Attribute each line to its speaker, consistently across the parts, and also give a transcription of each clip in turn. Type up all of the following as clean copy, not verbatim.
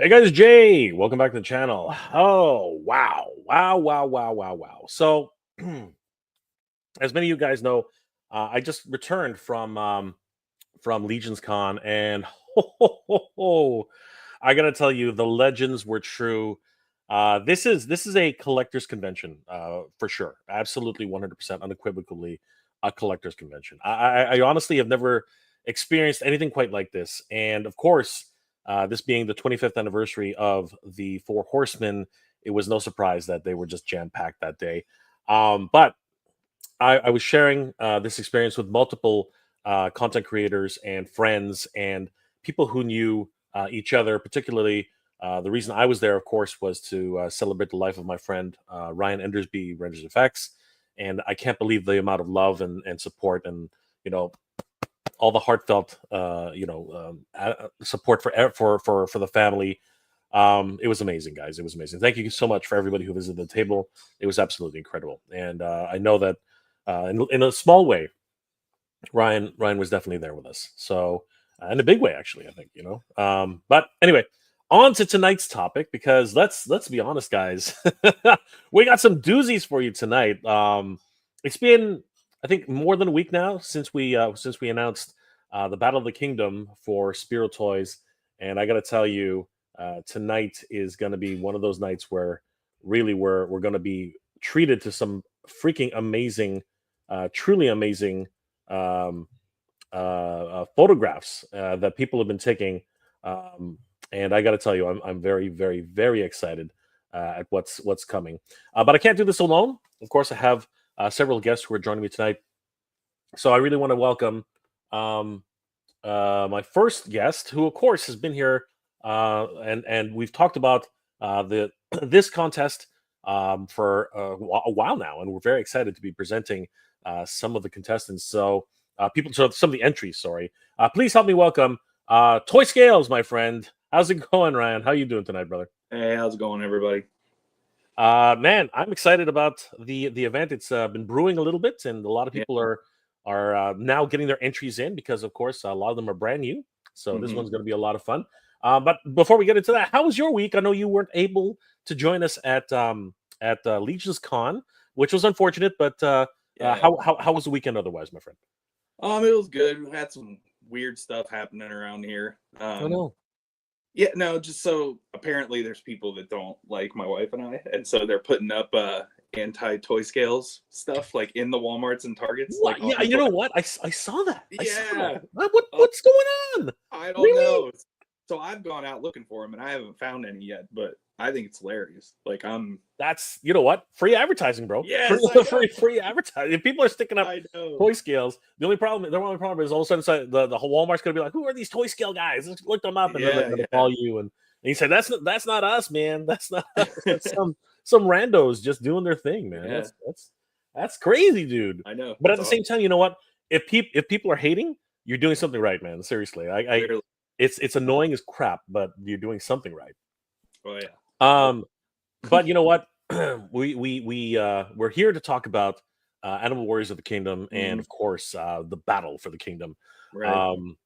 Speaker 1: Hey guys, Jay. Welcome back to the channel. Oh, wow. So, as many of you guys know, I just returned from Legion's Con, and I gotta tell you, the legends were true. This is a collector's convention for sure, absolutely 100% unequivocally a collector's convention. I honestly have never experienced anything quite like this, and of course, this being the 25th anniversary of the Four Horsemen, it was no surprise that they were just jam packed that day. But I was sharing this experience with multiple content creators and friends and people who knew each other. Particularly, the reason I was there, of course, was to celebrate the life of my friend Ryan Endersby, Renders Effects, and I can't believe the amount of love and support and you know all the heartfelt support for the family. It was amazing, guys. It was amazing. Thank you so much for everybody who visited the table. It was absolutely incredible, and I know that in a small way, Ryan was definitely there with us. So in a big way, actually, I think But anyway, on to tonight's topic because let's be honest, guys. We got some doozies for you tonight. It's been I think more than a week now since we announced the Battle of the Kingdom for Spero Toys, and I got to tell you, tonight is going to be one of those nights where really we're going to be treated to some freaking amazing, truly amazing um, photographs that people have been taking. Um, and I got to tell you, I'm very, very, very excited at what's coming. But I can't do this alone. Of course, I have several guests who are joining me tonight. So I really want to welcome um, my first guest, who of course has been here, and we've talked about the this contest for a while now, and we're very excited to be presenting some of the contestants. So some of the entries. Sorry, please help me welcome Toy Scales, my friend. How's it going, Ryan? How you doing tonight, brother?
Speaker 2: Hey, how's it going, everybody?
Speaker 1: Man, I'm excited about the event. It's been brewing a little bit, and a lot of
Speaker 2: Yeah.
Speaker 1: people are now getting their entries in because, of course, a lot of them are brand new. So this
Speaker 2: hmm
Speaker 1: one's going to be a lot of fun. But before we get into that, how was your week? I know you weren't able to join us at Legion's Con, which was unfortunate. But
Speaker 2: Yeah.
Speaker 1: how was the weekend otherwise, my friend?
Speaker 2: It was good. We had some weird stuff happening around here.
Speaker 1: Oh no.
Speaker 2: Yeah, no, just so apparently there's people that don't like my wife and I, and so they're putting up anti-toy scales stuff like in the Walmarts and Targets, like
Speaker 1: What?
Speaker 2: on
Speaker 1: Yeah,
Speaker 2: the
Speaker 1: you
Speaker 2: toy.
Speaker 1: know what? I saw that. I saw
Speaker 2: Yeah.
Speaker 1: that. What,
Speaker 2: Uh,
Speaker 1: what's going on?
Speaker 2: I don't
Speaker 1: Really?
Speaker 2: know. So I've gone out looking for them and I haven't found any yet, but I think it's hilarious. Like
Speaker 1: That's you know what? Free advertising, bro. Free
Speaker 2: yes, I know.
Speaker 1: free advertising. If people are sticking up
Speaker 2: I know.
Speaker 1: toy scales, the only problem is all of a sudden the whole Walmart's gonna be like, who are these toy scale guys? Let's look them up, and then they're
Speaker 2: Yeah,
Speaker 1: gonna
Speaker 2: yeah.
Speaker 1: call you and you say that's not us, man. That's not us. That's some randos just doing their thing, man.
Speaker 2: Yeah,
Speaker 1: That's crazy, dude.
Speaker 2: I know.
Speaker 1: But at
Speaker 2: It's
Speaker 1: the
Speaker 2: awesome.
Speaker 1: same time, you know what? If people are hating, you're doing something right, man. Seriously, I
Speaker 2: Literally.
Speaker 1: it's annoying as crap, but you're doing something right.
Speaker 2: Oh yeah. Nope.
Speaker 1: Um, but you know what? We're here to talk about Animal Warriors of the Kingdom, and
Speaker 2: Mhm.
Speaker 1: of course, the battle for the kingdom.
Speaker 2: Right.
Speaker 1: Um,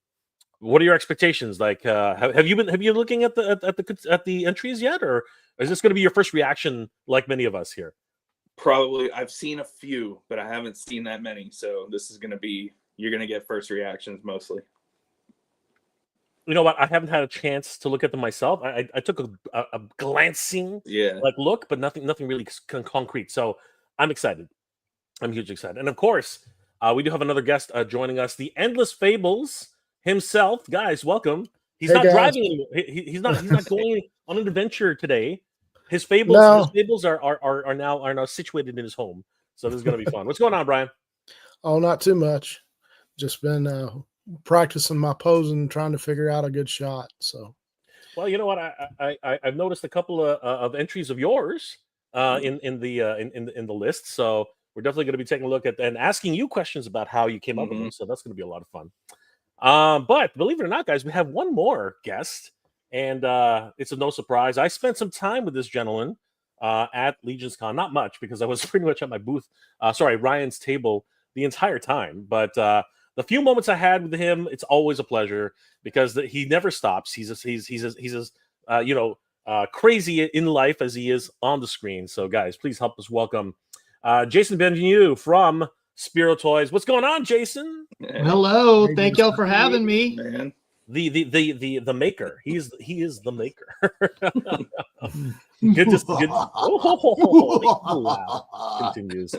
Speaker 1: what are your expectations? Like, have you looking at the entries yet, or is this going to be your first reaction, like many of us here?
Speaker 2: Probably I've seen a few, but I haven't seen that many. So this is gonna be you're gonna get first reactions mostly.
Speaker 1: You know what? I haven't had a chance to look at them myself. I took a glancing
Speaker 2: Yeah.
Speaker 1: like look, but nothing really concrete. So I'm excited. I'm hugely excited. And of course, we do have another guest joining us, the Endless Fables himself. Guys, welcome. He's
Speaker 3: Hey
Speaker 1: not
Speaker 3: guys.
Speaker 1: driving anymore. He's not going on an adventure today. His
Speaker 3: No,
Speaker 1: fables are now situated in his home. So this is gonna be fun. What's going on, Brian?
Speaker 3: oh, not too much. Just been practicing my posing, trying to figure out a good shot. So
Speaker 1: Well, you know what? I've noticed a couple of entries of yours in the list. So we're definitely going to be taking a look at and asking you questions about how you came up with
Speaker 2: hmm
Speaker 1: them. So that's going to be a lot of fun. But believe it or not, guys, we have one more guest, and it's a no surprise. I spent some time with this gentleman at Legion's Con. Not much because I was pretty much at my booth, Ryan's table the entire time. But the few moments I had with him, it's always a pleasure because he never stops. He's crazy in life as he is on the screen. So, guys, please help us welcome Jason Benvenu from Spero Toys. What's going on, Jason?
Speaker 4: Hello,
Speaker 3: Hey,
Speaker 4: thank y'all for having me.
Speaker 2: Man.
Speaker 1: The maker. He is the maker. Good. Continues.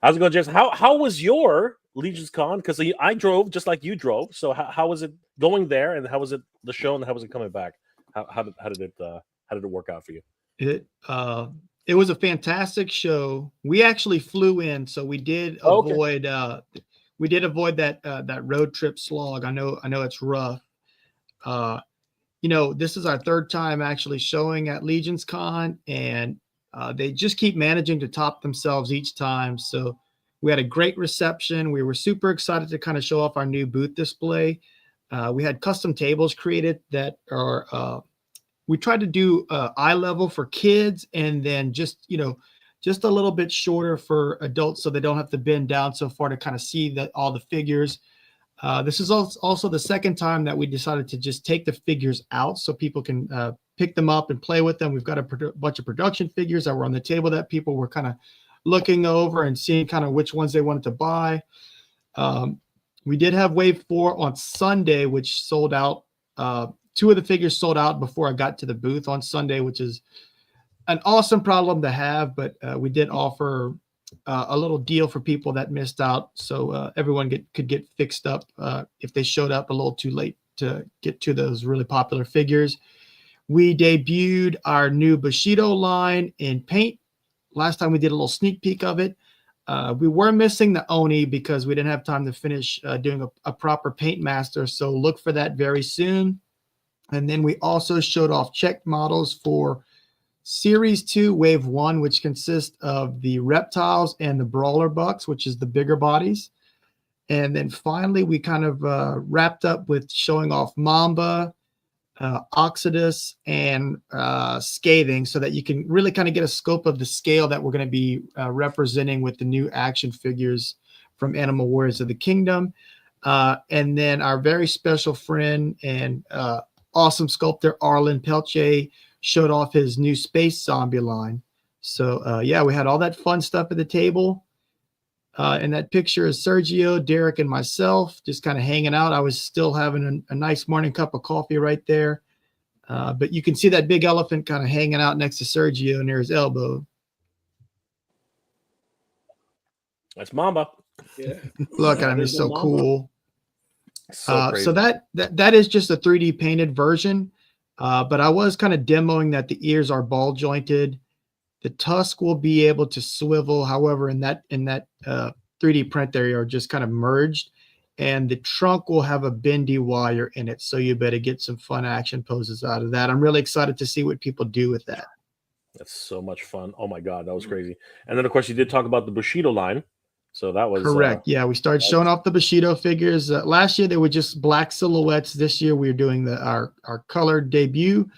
Speaker 1: How's it going, Jason? How was your Legion's Con? Because I drove just like you drove. So how was it going there, and how was it the show, and how was it coming back? How did it work out for you?
Speaker 4: It was a fantastic show. We actually flew in, so we did avoid that road trip slog. I know it's rough. This is our third time actually showing at Legion's Con, and they just keep managing to top themselves each time. So we had a great reception. We were super excited to kind of show off our new booth display. We had custom tables created that are we tried to do eye level for kids, and then just a little bit shorter for adults, so they don't have to bend down so far to kind of see all the figures. This is also the second time that we decided to just take the figures out so people can pick them up and play with them. We've got a bunch of production figures that were on the table that people were kind of looking over and seeing kind of which ones they wanted to buy. We did have Wave 4 on Sunday, which sold out. Two of the figures sold out before I got to the booth on Sunday, which is an awesome problem to have, but we did offer a little deal for people that missed out, so everyone could get fixed up if they showed up a little too late to get to those really popular figures. We debuted our new Bushido line in paint. Last time we did a little sneak peek of it. We were missing the Oni because we didn't have time to finish doing a proper paint master, so look for that very soon. And then we also showed off checked models for Series 2, Wave 1, which consists of the Reptiles and the Brawler Bucks, which is the bigger bodies. And then finally, we kind of wrapped up with showing off Mamba, Oxidus, and Scathing, so that you can really kind of get a scope of the scale that we're going to be representing with the new action figures from Animal Warriors of the Kingdom. And then our very special friend and awesome sculptor, Arlen Pelche, showed off his new space zombie line. So we had all that fun stuff at the table. And that picture is Sergio, Derek, and myself just kind of hanging out. I was still having a nice morning cup of coffee right there. But you can see that big elephant kind of hanging out next to Sergio near his elbow.
Speaker 1: That's Mamba.
Speaker 2: Yeah.
Speaker 4: Look at him, he's so cool.
Speaker 1: So crazy.
Speaker 4: So that is just a 3D painted version. But I was kind of demoing that the ears are ball jointed. The tusk will be able to swivel. However, in that 3D print, they are just kind of merged. And the trunk will have a bendy wire in it. So you better get some fun action poses out of that. I'm really excited to see what people do with that.
Speaker 1: That's so much fun. Oh my God, that was crazy. And then of course you did talk about the Bushido line. So that was
Speaker 4: correct. Yeah, we started showing off the Bushido figures. Last year they were just black silhouettes. This year we're doing our colored debut.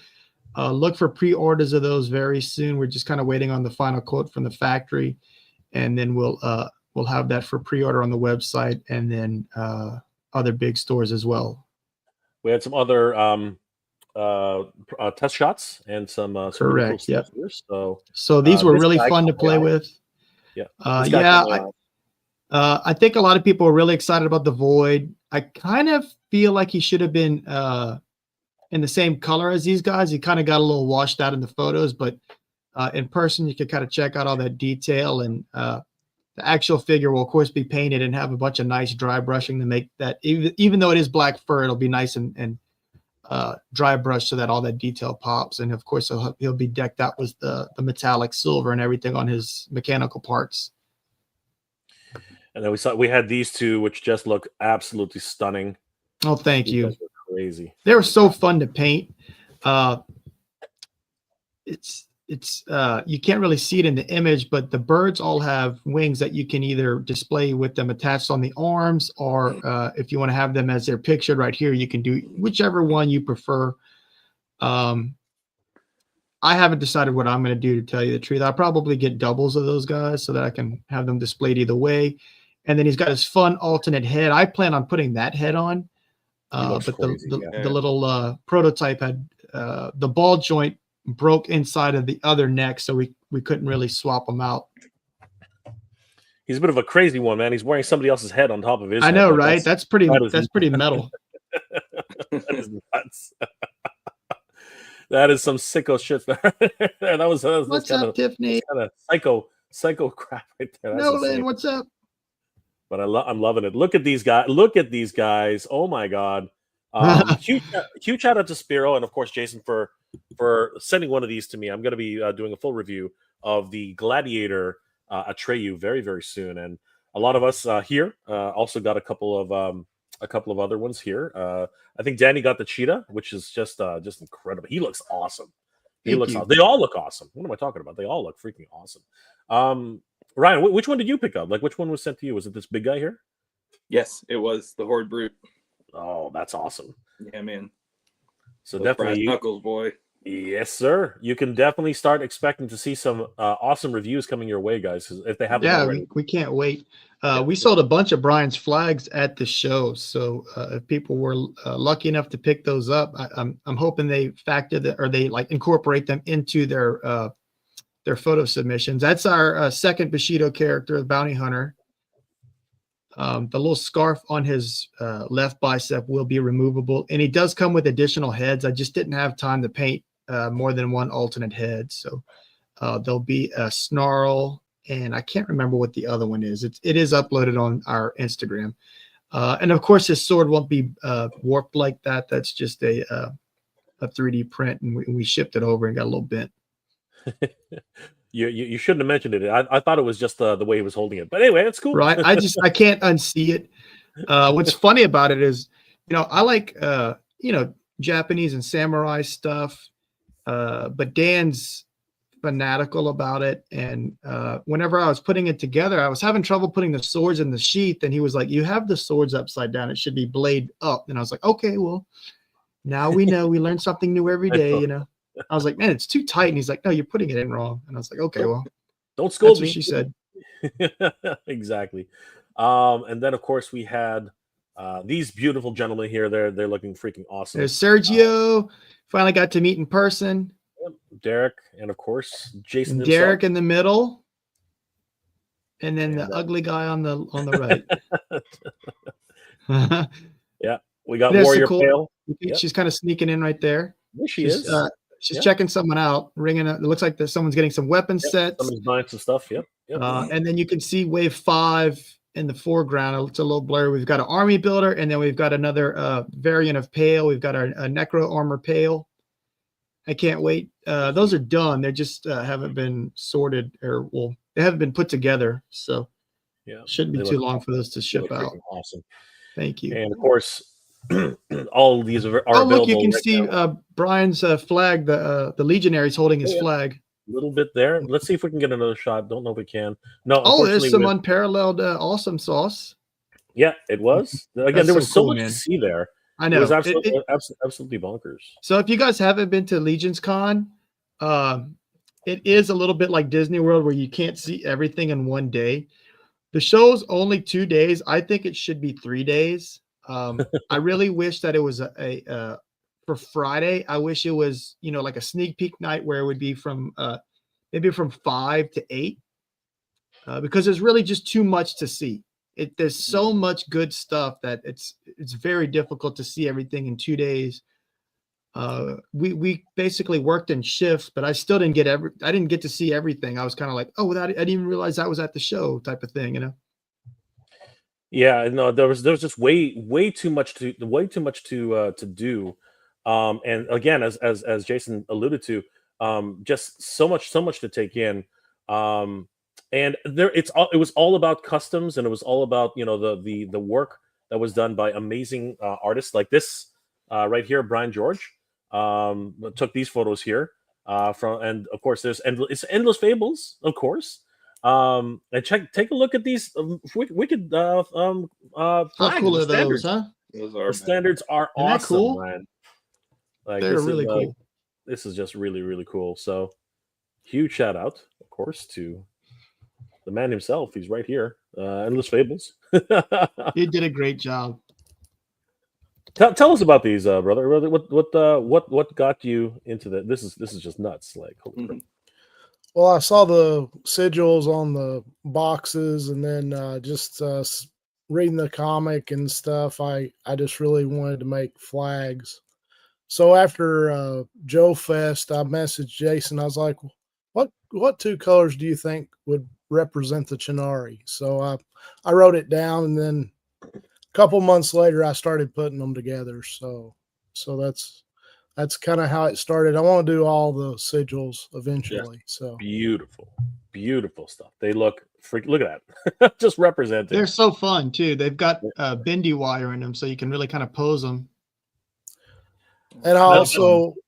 Speaker 4: Look for pre-orders of those very soon. We're just kind of waiting on the final quote from the factory, and then we'll have that for pre-order on the website, and then other big stores as well.
Speaker 1: We had some other test shots and some
Speaker 4: correct.
Speaker 1: Really cool
Speaker 4: Yep.
Speaker 1: Here.
Speaker 4: So these were really fun to play with.
Speaker 1: Yeah.
Speaker 4: I think a lot of people are really excited about the Void. I kind of feel like he should have been in the same color as these guys. He kind of got a little washed out in the photos, but in person, you can kind of check out all that detail. And the actual figure will, of course, be painted and have a bunch of nice dry brushing to make that, even though it is black fur, it'll be nice and dry brush so that all that detail pops. And of course, he'll be decked out with the metallic silver and everything on his mechanical parts.
Speaker 1: And then we had these two, which just look absolutely stunning.
Speaker 4: Oh, thank you.
Speaker 1: These guys were crazy.
Speaker 4: They were so fun to paint. It's you can't really see it in the image, but the birds all have wings that you can either display with them attached on the arms, or if you want to have them as they're pictured right here, you can do whichever one you prefer. I haven't decided what I'm going to do, to tell you the truth. I'll probably get doubles of those guys so that I can have them displayed either way. And then he's got his fun alternate head. I plan on putting that head on. But
Speaker 1: crazy,
Speaker 4: the little prototype had the ball joint broke inside of the other neck, so we couldn't really swap them out.
Speaker 1: He's a bit of a crazy one, man. He's wearing somebody else's head on top of his
Speaker 4: I
Speaker 1: head.
Speaker 4: know,
Speaker 1: Like,
Speaker 4: right? That's pretty metal.
Speaker 1: That is nuts. That is some sicko shit. That was
Speaker 4: What's up, Tiffany?
Speaker 1: kind of psycho crap right there. That's
Speaker 4: Nolan,
Speaker 1: insane.
Speaker 4: what's up?
Speaker 1: But I'm loving it. Look at these guys. Oh my god. Huge shout out to Spero and of course Jason for sending one of these to me. I'm going to be doing a full review of the Gladiator Atreyu very, very soon, and a lot of us here also got a couple of other ones here. I think Danny got the cheetah, which is just incredible. He looks awesome. Awesome. They all look awesome. What am I talking about? They all look freaking awesome. Ryan, which one did you pick up? Like, which one was sent to you? Was it this big guy here?
Speaker 2: Yes, it was the Horde Brute.
Speaker 1: Oh, that's awesome.
Speaker 2: Yeah, man.
Speaker 1: So
Speaker 2: Those
Speaker 1: definitely,
Speaker 2: brass knuckles, boy.
Speaker 1: Yes, sir. You can definitely start expecting to see some awesome reviews coming your way, guys, if they haven't already.
Speaker 4: We can't wait. We sold a bunch of Brian's flags at the show, so if people were lucky enough to pick those up, I'm hoping they factor that, or they like incorporate them into their photo submissions. That's our second Bushido character, the bounty hunter. The little scarf on his left bicep will be removable, and he does come with additional heads. I just didn't have time to paint more than one alternate head, so there'll be a snarl, and I can't remember what the other one is. It is uploaded on our Instagram, and of course his sword won't be warped like that. That's just a 3D print, and we shipped it over and got a little bent.
Speaker 1: You shouldn't have mentioned it. I thought it was just the way he was holding it. But anyway, it's cool.
Speaker 4: Right. I can't unsee it. What's funny about it is, I like, Japanese and samurai stuff. But Dan's fanatical about it. And whenever I was putting it together, I was having trouble putting the swords in the sheath. And he was like, you have the swords upside down. It should be blade up. And I was like, okay, well, now we know. We learn something new every day, I was like, man, it's too tight. And he's like, no, you're putting it in wrong. And I was like, okay, well,
Speaker 1: don't scold me.
Speaker 4: What she said.
Speaker 1: Exactly. And then of course we had these beautiful gentlemen here. They're looking freaking awesome.
Speaker 4: There's Sergio. Finally got to meet in person.
Speaker 1: Derek, and of course Jason.
Speaker 4: And Derek in the middle. And then the ugly guy on the right.
Speaker 1: Yeah. We got Warrior Pale.
Speaker 4: She's kind of sneaking in right there.
Speaker 1: Yeah, she's
Speaker 4: She's checking someone out, ringing up. It looks like someone's getting some weapon sets.
Speaker 1: Someone's buying some stuff. Yep.
Speaker 4: And then you can see wave 5 in the foreground. It's a little blurry. We've got an army builder, and then we've got another variant of Pale. We've got a necro armor Pale. I can't wait. Those are done. They just haven't been sorted, they haven't been put together. So shouldn't be too long for those to ship out.
Speaker 1: Awesome.
Speaker 4: Thank you.
Speaker 1: And of course, all of these are available.
Speaker 4: Look, you can see Brian's flag. The legionary's holding his flag.
Speaker 1: A little bit there. Let's see if we can get another shot. Don't know if we can. No.
Speaker 4: There's some unparalleled awesome sauce.
Speaker 1: Yeah, it was. Again, there was so much to see there.
Speaker 4: I know.
Speaker 1: It was absolutely bonkers.
Speaker 4: So if you guys haven't been to Legions Con, it is a little bit like Disney World where you can't see everything in one day. The show's only 2 days. I think it should be 3 days. I really wish that it was for Friday. I wish it was, like a sneak peek night where it would be from maybe from 5 to 8, because there's really just too much to see. There's so much good stuff that it's very difficult to see everything in 2 days. We basically worked in shifts, but I still didn't get to see everything. I was kind of like, I didn't even realize that was at the show type of thing,
Speaker 1: Yeah, no, there was just way too much to do, and again, as Jason alluded to, just so much to take in, and it was all about customs, and it was all about the work that was done by amazing artists like this right here, Brian George, took these photos here and of course there's endless fables, of course. And take a look at these wicked flags.
Speaker 4: How cool are those, huh?
Speaker 1: The standards are
Speaker 4: Isn't that
Speaker 1: awesome,
Speaker 4: cool?
Speaker 1: man. Like,
Speaker 4: they're really cool.
Speaker 1: This is just really, really cool. So huge shout out, of course, to the man himself. He's right here. Endless Fables.
Speaker 4: You did a great job.
Speaker 1: Tell us about these, brother. What got you into that? This is just nuts. Like, holy crap.
Speaker 3: Well, I saw the sigils on the boxes, and then reading the comic and stuff. I just really wanted to make flags. So after Joe Fest, I messaged Jason. I was like, "What two colors do you think would represent the Chinari?" So I wrote it down, and then a couple months later, I started putting them together. So that's kind of how it started. I want to do all the sigils eventually. So
Speaker 1: Beautiful stuff. They look look at that. Just representing.
Speaker 4: They're so fun too. They've got bendy wire in them, so you can really kind of pose them.
Speaker 3: And I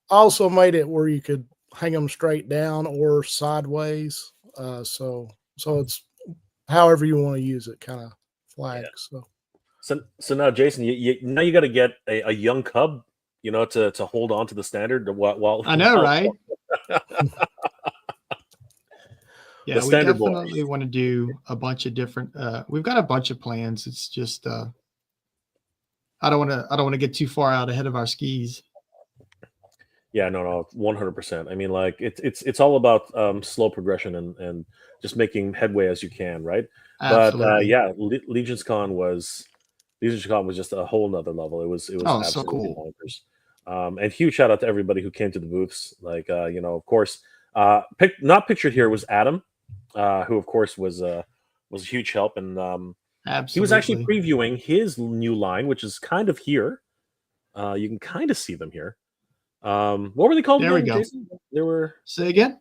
Speaker 3: also made it where you could hang them straight down or sideways. So it's however you want to use it, kind of flag.
Speaker 1: Yeah. So now, Jason, now you got to get a young cub, to hold on to the standard while
Speaker 4: I know, right? Yeah,
Speaker 1: the
Speaker 4: we
Speaker 1: standard
Speaker 4: definitely want to do a bunch of different. We've got a bunch of plans. It's just I don't want to get too far out ahead of our skis.
Speaker 1: Yeah, no, 100%. I mean, like it's all about slow progression and just making headway as you can, right?
Speaker 4: Absolutely.
Speaker 1: But Legion's Con was just a whole nother level. It was absolutely
Speaker 4: so cool.
Speaker 1: bonkers. And huge shout out to everybody who came to the booths. Like of course, not pictured here was Adam, who of course was a huge help, and he was actually previewing his new line, which is kind of here. You can kind of see them here. What were they called again, Jason? They were.
Speaker 4: Say again.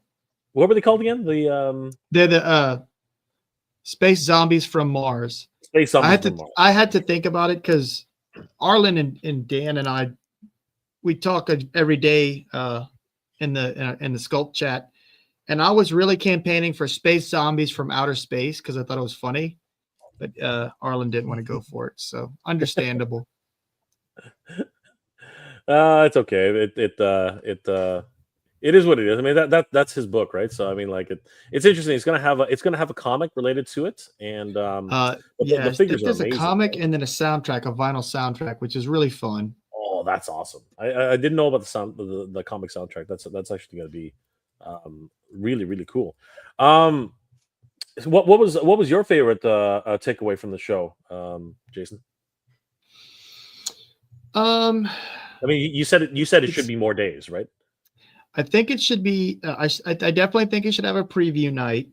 Speaker 1: What were they called again?
Speaker 4: They're the space zombies from Mars.
Speaker 1: Space zombies from Mars.
Speaker 4: I had to think about it because Arlen and Dan and I, we talk every day in the Sculpt chat, and I was really campaigning for space zombies from outer space because I thought it was funny, but Arlen didn't want to go for it, so understandable.
Speaker 1: It's okay. It is what it is. I mean, that's his book, right? So I mean, like it's interesting. It's gonna have a comic related to it, and the figures
Speaker 4: there's
Speaker 1: are amazing,
Speaker 4: a comic and then a soundtrack, a vinyl soundtrack, which is really fun.
Speaker 1: Oh, that's awesome. I didn't know about the comic soundtrack. That's actually gonna be really, really cool. What was your favorite takeaway from the show, Jason? I mean, you said it should be more days, right?
Speaker 4: I think it should be. I definitely think it should have a preview night.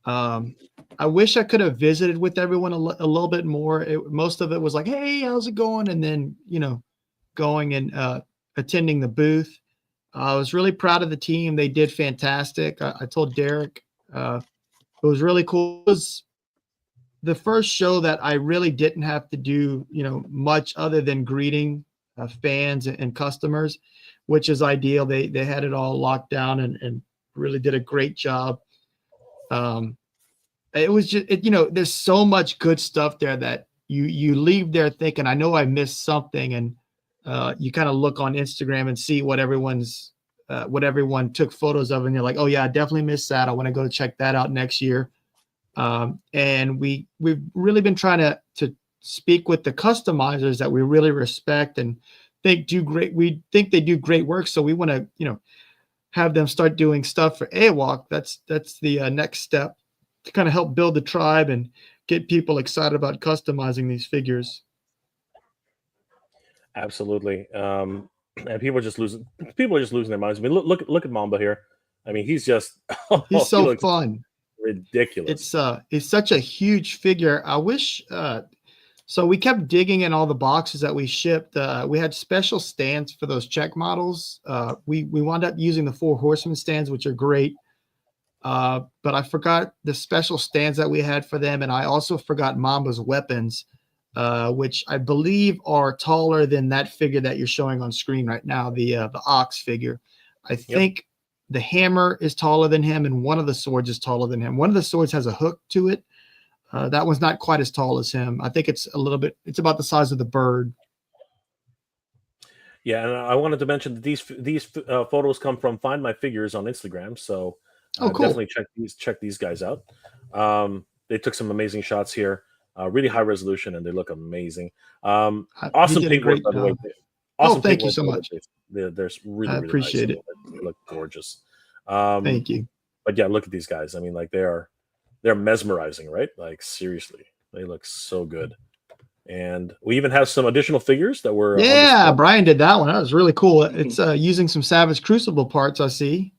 Speaker 4: I wish I could have visited with everyone a little bit more. Most of it was like, "Hey, how's it going?" And then going and attending the booth. I was really proud of the team. They did fantastic. I told Derek it was really cool. It was the first show that I really didn't have to do much other than greeting fans and customers, which is ideal. They had it all locked down and really did a great job. It was just there's so much good stuff there that you leave there thinking, I know I missed something, and you kind of look on Instagram and see what everyone took photos of, and you're like, oh yeah, I definitely missed that. I want to go check that out next year. And we've really been trying to speak with the customizers that we really respect and think do great. We think they do great work, so we want to have them start doing stuff for AWOC. That's the next step to kind of help build the tribe and get people excited about customizing these figures.
Speaker 1: Absolutely. And people are just losing their minds. I mean, look at Mamba here. I mean, he's just
Speaker 4: he's so fun.
Speaker 1: Ridiculous.
Speaker 4: It's such a huge figure. I wish so we kept digging in all the boxes that we shipped. We had special stands for those check models. We wound up using the 4 Horsemen stands, which are great. But I forgot the special stands that we had for them, and I also forgot Mamba's weapons, which I believe are taller than that figure that you're showing on screen right now, the Ox figure. I think the hammer is taller than him, and one of the swords is taller than him. One of the swords has a hook to it. That one's not quite as tall as him. I think it's about the size of the bird.
Speaker 1: Yeah, and I wanted to mention that these photos come from Find My Figures on Instagram. So
Speaker 4: cool.
Speaker 1: Definitely check these guys out. They took some amazing shots here. really high resolution, and they look amazing.
Speaker 4: You
Speaker 1: Awesome
Speaker 4: did a
Speaker 1: paintwork,
Speaker 4: great
Speaker 1: by the way.
Speaker 4: job.
Speaker 1: Awesome
Speaker 4: Thank you
Speaker 1: paintwork,
Speaker 4: so
Speaker 1: by the way,
Speaker 4: much.
Speaker 1: Jason. They're really,
Speaker 4: I
Speaker 1: really
Speaker 4: appreciate
Speaker 1: nice.
Speaker 4: it.
Speaker 1: They look gorgeous.
Speaker 4: Thank you.
Speaker 1: But yeah, look at these guys. I mean, like they're mesmerizing, right? Like seriously, they look so good. And we even have some additional figures that were
Speaker 4: Yeah, Brian did that one. That was really cool. It's using some Savage Crucible parts, I see.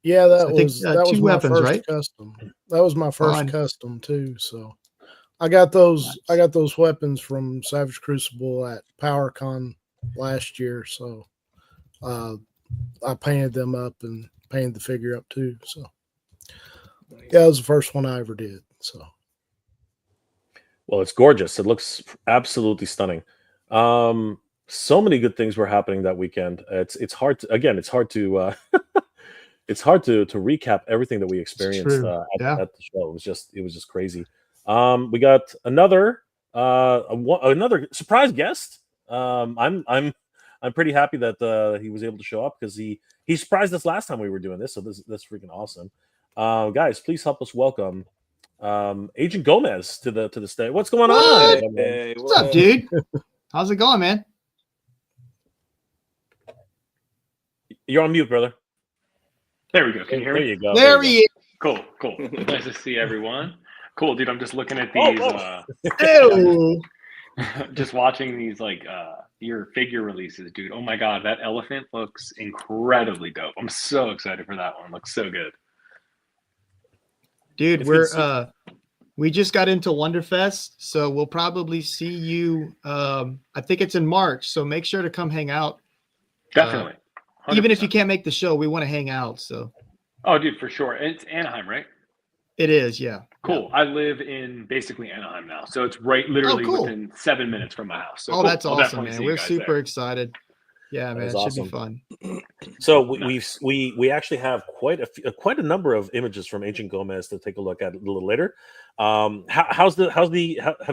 Speaker 3: Yeah, that
Speaker 4: I think,
Speaker 3: was
Speaker 4: two
Speaker 3: my
Speaker 4: weapons,
Speaker 3: first
Speaker 4: right?
Speaker 3: custom. That was my first
Speaker 4: Fun.
Speaker 3: custom too. So I got those.
Speaker 4: Nice.
Speaker 3: I got those weapons from Savage Crucible at PowerCon last year. So I painted them up and painted the figure up too. So yeah, it was the first one I ever did. So.
Speaker 1: Well, it's gorgeous. It looks absolutely stunning. So many good things were happening that weekend. It's hard to, again, it's hard to it's hard to recap everything that we experienced
Speaker 4: true.
Speaker 1: at the show. It was just crazy. We got another another surprise guest. I'm pretty happy that he was able to show up because he surprised us last time we were doing this. So that's freaking awesome. Guys, please help us welcome Agent Gomez to the stage. What's going on?
Speaker 2: Hey,
Speaker 4: What's up, dude? How's it going, man?
Speaker 1: You're on mute, brother.
Speaker 5: There we go. Can you hear
Speaker 1: There
Speaker 5: me?
Speaker 1: you go.
Speaker 4: There he is.
Speaker 5: Cool. Nice to see everyone. Cool, dude. I'm just looking at these.
Speaker 4: Ew.
Speaker 5: Just watching these your figure releases, dude. Oh my god, that elephant looks incredibly dope. I'm so excited for that one. Looks so good.
Speaker 4: Dude, we just got into Wonderfest, so we'll probably see you. I think it's in March, so make sure to come hang out.
Speaker 5: Definitely.
Speaker 4: Even if
Speaker 5: 100%.
Speaker 4: you can't make the show, we want to hang out. So.
Speaker 5: Oh, dude, for sure. It's Anaheim, right?
Speaker 4: It is, yeah.
Speaker 5: Cool. I live in basically Anaheim now, so it's literally
Speaker 4: cool.
Speaker 5: within 7 minutes from my house. So
Speaker 4: Oh,
Speaker 5: cool.
Speaker 4: that's
Speaker 5: I'll
Speaker 4: awesome,
Speaker 5: definitely see
Speaker 4: man.
Speaker 5: you
Speaker 4: We're
Speaker 5: guys
Speaker 4: super
Speaker 5: there.
Speaker 4: excited. Yeah, man, it should be fun.
Speaker 1: So
Speaker 5: Nice.
Speaker 1: we actually have quite a number of images from Agent Gomez to take a look at a little later. Have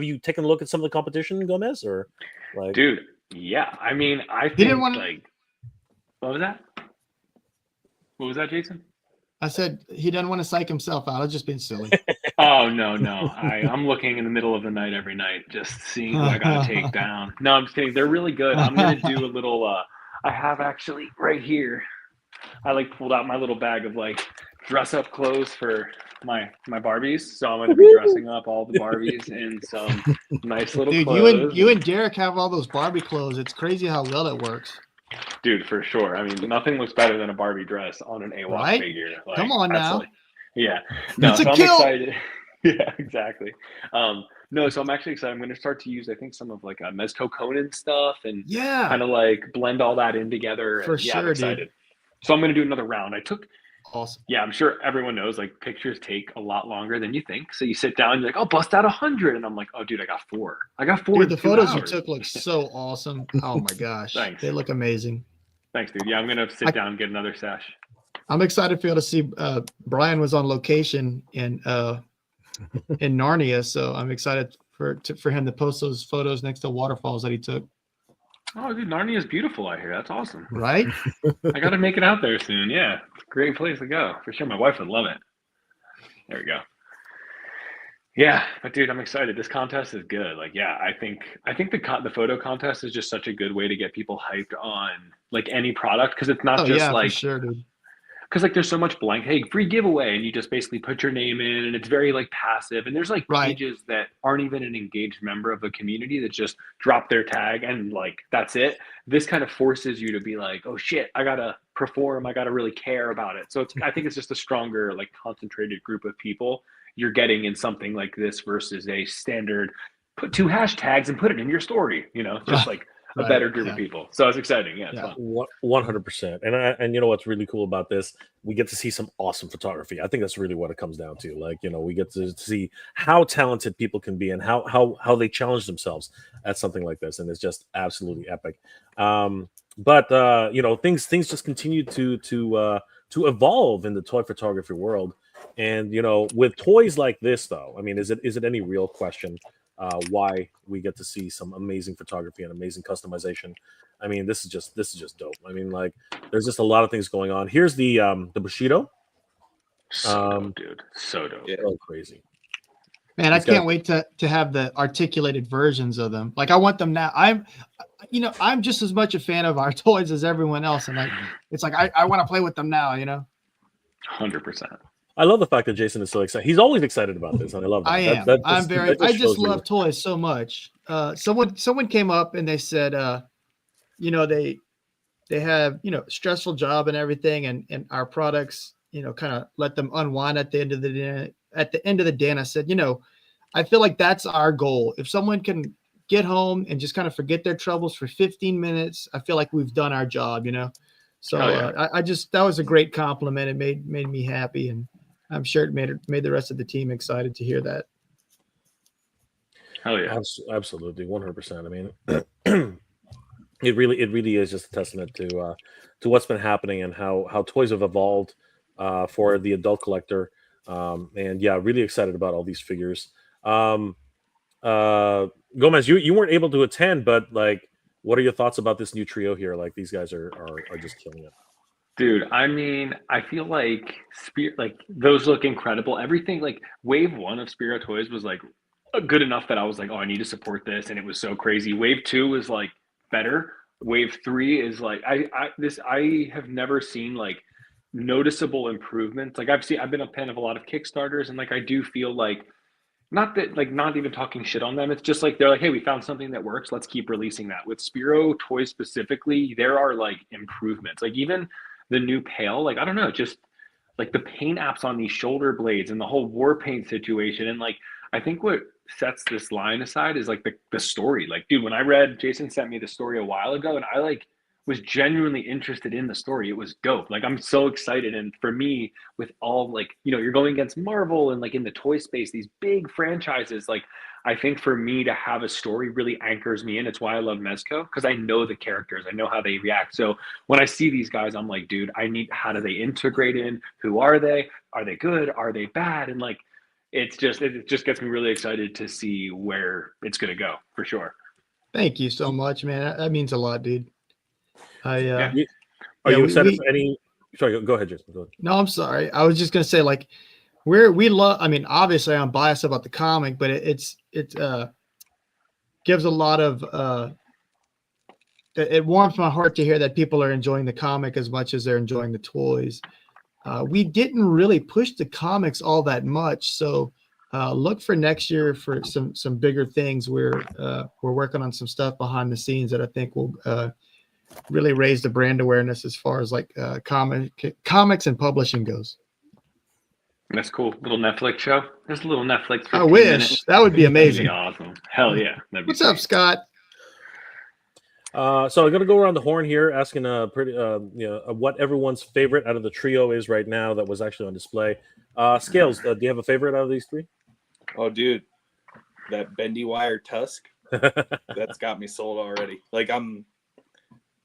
Speaker 1: you taken a look at some of the competition, Gomez, or like?
Speaker 5: Dude, yeah. I mean, I think
Speaker 4: didn't wanna-
Speaker 5: like, what was that? What was that, Jason?
Speaker 4: I said he doesn't want to psych himself out. I was just being silly.
Speaker 5: Oh no. I'm looking in the middle of the night every night, just seeing who I gotta take down. No, I'm just kidding. They're really good. I'm gonna do a little. I have actually right here. I pulled out my little bag of dress up clothes for my Barbies. So I'm gonna be dressing up all the Barbies in some nice little
Speaker 4: Dude,
Speaker 5: clothes.
Speaker 4: you and Derek have all those Barbie clothes. It's crazy how well it works.
Speaker 5: Dude, for sure. I mean, nothing looks better than a Barbie dress on an AWOC
Speaker 4: Right?
Speaker 5: figure.
Speaker 4: Come on now.
Speaker 5: Yeah. No,
Speaker 4: It's a
Speaker 5: so I'm
Speaker 4: kill.
Speaker 5: excited. Yeah, exactly. No, so I'm actually excited. I'm going to start to use, I think, some of Mezco Conan stuff and
Speaker 4: Yeah.
Speaker 5: kind of blend all that in together.
Speaker 4: For
Speaker 5: and, yeah, I'm
Speaker 4: sure,
Speaker 5: excited.
Speaker 4: dude.
Speaker 5: So I'm going to do another round.
Speaker 4: Awesome.
Speaker 5: Yeah, I'm sure everyone knows pictures take a lot longer than you think. So you sit down, you're like, oh, bust out 100. And I'm like, oh, dude, I got 4.
Speaker 4: Dude, the
Speaker 5: in 2
Speaker 4: photos
Speaker 5: hours.
Speaker 4: you took look so awesome. Oh my gosh.
Speaker 5: Thanks.
Speaker 4: They look amazing.
Speaker 5: Thanks, dude. Yeah, I'm going to sit down and get another sesh.
Speaker 4: I'm excited for you to see Brian was on location in Narnia, so I'm excited for him to post those photos next to waterfalls that he took.
Speaker 5: Oh, dude, Narnia is beautiful out here. That's awesome.
Speaker 4: Right?
Speaker 5: I got to make it out there soon. Yeah, great place to go for sure. My wife would love it. There we go. Yeah, but dude, I'm excited. This contest is good. I think the photo contest is just such a good way to get people hyped on any product because it's not
Speaker 4: for sure, dude.
Speaker 5: Because there's so much blank, hey, free giveaway, and you just basically put your name in, and it's very passive. And there's pages that aren't even an engaged member of the community that just drop their tag and that's it. This kind of forces you to be oh shit, I gotta perform, I gotta really care about it. So I think it's just a stronger concentrated group of people you're getting in something like this versus a standard put 2 hashtags and put it in your story. Just a better group of people. So it's exciting. Yeah, it's fun.
Speaker 1: 100%. And you know what's really cool about this? We get to see some awesome photography. I think that's really what it comes down to. We get to see how talented people can be and how they challenge themselves at something like this, and it's just absolutely epic. But things just continue to evolve in the toy photography world, and with toys like this, though, I mean, is it any real question why we get to see some amazing photography and amazing customization? I mean, this is just dope. I mean, there's just a lot of things going on. Here's the Bushido.
Speaker 5: So dope, dude. So dope.
Speaker 2: Yeah.
Speaker 1: So crazy.
Speaker 4: Man, I
Speaker 1: These guys-
Speaker 4: can't wait to have the articulated versions of them. Like I want them now. I'm just as much a fan of our toys as everyone else, and it's like I want to play with them now.
Speaker 5: 100%.
Speaker 1: I love the fact that Jason is so excited. He's always excited about this, and I love that.
Speaker 4: I am. I just love toys so much. Someone came up and they said, they have, stressful job and everything, and our products, kind of let them unwind at the end of the day. At the end of the day, and I said, I feel like that's our goal. If someone can get home and just kind of forget their troubles for 15 minutes, I feel like we've done our job, So that was a great compliment. It made me happy, and I'm sure it made the rest of the team excited to hear that.
Speaker 5: Hell yeah.
Speaker 1: Absolutely, 100%. I mean, it really is just a testament to what's been happening and how toys have evolved for the adult collector. And yeah, really excited about all these figures. Gomez, you weren't able to attend, but like, what are your thoughts about this new trio here? Like, these guys are just killing it.
Speaker 5: Dude, I mean, I feel like those look incredible. Everything like Wave 1 of Spero Toys was like good enough that I was like, oh, I need to support this, and it was so crazy. Wave 2 is like better. Wave 3 is like I have never seen like noticeable improvements. Like I've been a fan of a lot of Kickstarters, and like I do feel like not even talking shit on them. It's just like they're like, hey, we found something that works. Let's keep releasing that. With Spero Toys specifically, there are like improvements. Like even the new pail, like I don't know, just like the paint apps on these shoulder blades and the whole war paint situation. And like I think what sets this line aside is like the story. Like, dude, when I read, Jason sent me the story a while ago, and I like was genuinely interested in the story. It was dope. Like I'm so excited. And for me, with all like, you're going against Marvel and like in the toy space, these big franchises, like I think for me to have a story really anchors me in. It's why I love Mezco, because I know the characters, I know how they react. So when I see these guys, I'm like, dude, how do they integrate in? Who are they? Are they good? Are they bad? And like, it just gets me really excited to see where it's going to go for sure.
Speaker 4: Thank you so much, man. That means a lot, dude.
Speaker 1: Are you excited for any? Sorry, go ahead, Jason. Go ahead.
Speaker 4: No, I'm sorry. I was just gonna say, like, we love. I mean, obviously, I'm biased about the comic, but it gives a lot of. It warms my heart to hear that people are enjoying the comic as much as they're enjoying the toys. We didn't really push the comics all that much, so look for next year for some bigger things. We're working on some stuff behind the scenes that I think will really raise the brand awareness as far as like comics and publishing goes.
Speaker 5: That's cool. Little Netflix show. There's a little Netflix.
Speaker 4: I wish
Speaker 5: minutes.
Speaker 4: That would be amazing.
Speaker 5: That'd be awesome. Hell yeah.
Speaker 4: What's up, Scott?
Speaker 1: So I'm gonna go around the horn here, asking what everyone's favorite out of the trio is right now that was actually on display. Scales, do you have a favorite out of these three?
Speaker 2: Oh, dude, that bendy wire tusk. That's got me sold already. Like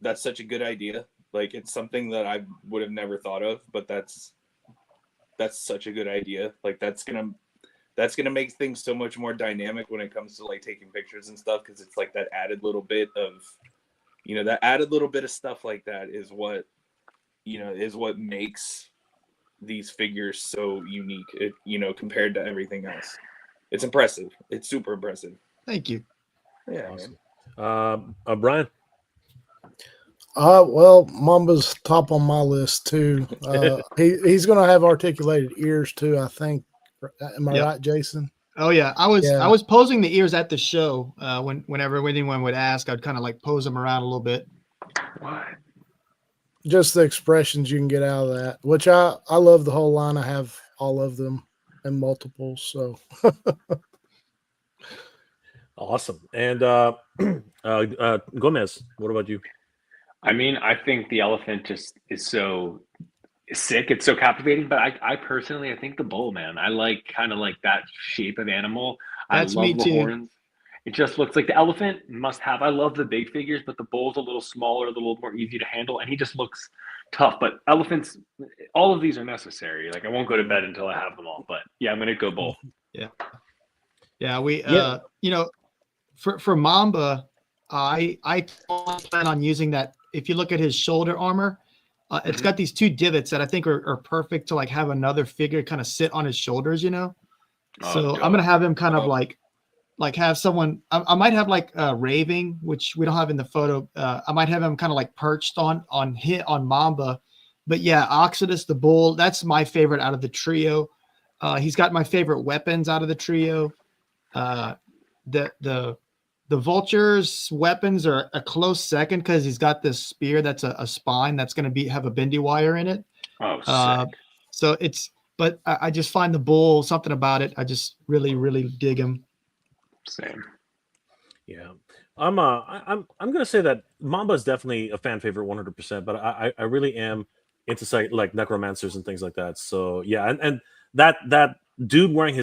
Speaker 2: that's such a good idea. Like it's something that I would have never thought of, but that's such a good idea. Like that's gonna make things so much more dynamic when it comes to like taking pictures and stuff, because it's like that added little bit of stuff like that is what makes these figures so unique. Compared to everything else, it's impressive. It's super impressive.
Speaker 4: Thank you.
Speaker 2: Yeah.
Speaker 1: Awesome. Brian.
Speaker 3: Well, Mamba's top on my list too. He's going to have articulated ears too, I think. Am I right, Jason?
Speaker 4: Oh yeah, I was posing the ears at the show. Whenever anyone would ask, I'd kind of like pose them around a little bit.
Speaker 5: What?
Speaker 3: Just the expressions you can get out of that, which I love the whole line. I have all of them and multiples. So
Speaker 1: awesome. And Gomez, what about you?
Speaker 5: I mean, I think the elephant just is so sick. It's so captivating. But I personally, I think the bull, man. I like kind of like that shape of animal.
Speaker 4: That's
Speaker 5: I love
Speaker 4: me
Speaker 5: the
Speaker 4: too.
Speaker 5: horns. It just looks like the elephant must have. I love the big figures, but the bull's a little smaller, a little more easy to handle, and he just looks tough. But elephants, all of these are necessary. Like I won't go to bed until I have them all. But yeah, I'm gonna go bull.
Speaker 4: Yeah. We for Mamba, I plan on using that. If you look at his shoulder armor, it's got these two divots that I think are perfect to like have another figure kind of sit on his shoulders, So I'm gonna have him kind of like have someone. I might have like raving, which we don't have in the photo. I might have him kind of like perched on Mamba, but yeah, Oxidus the bull. That's my favorite out of the trio. He's got my favorite weapons out of the trio. The vulture's weapons are a close second because he's got this spear that's a spine that's going to have a bendy wire in it.
Speaker 5: Oh, sick.
Speaker 4: So but I just find the bull, something about it. I just really, really dig him.
Speaker 5: Same.
Speaker 1: Yeah. I'm gonna say that Mamba is definitely a fan favorite 100%, but I really am into like necromancers and things like that. So yeah, and that dude wearing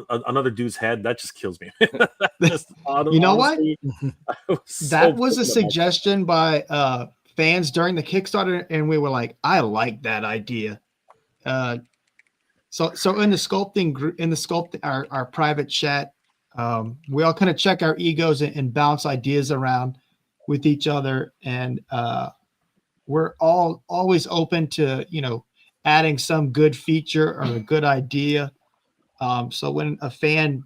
Speaker 1: another dude's head, that just kills me.
Speaker 4: You know what?
Speaker 1: That
Speaker 4: was a suggestion by fans during the Kickstarter, and we were like, I like that idea. So in the sculpting group, our private chat, we all kind of check our egos and bounce ideas around with each other, and we're all always open to adding some good feature or a good idea. So when a fan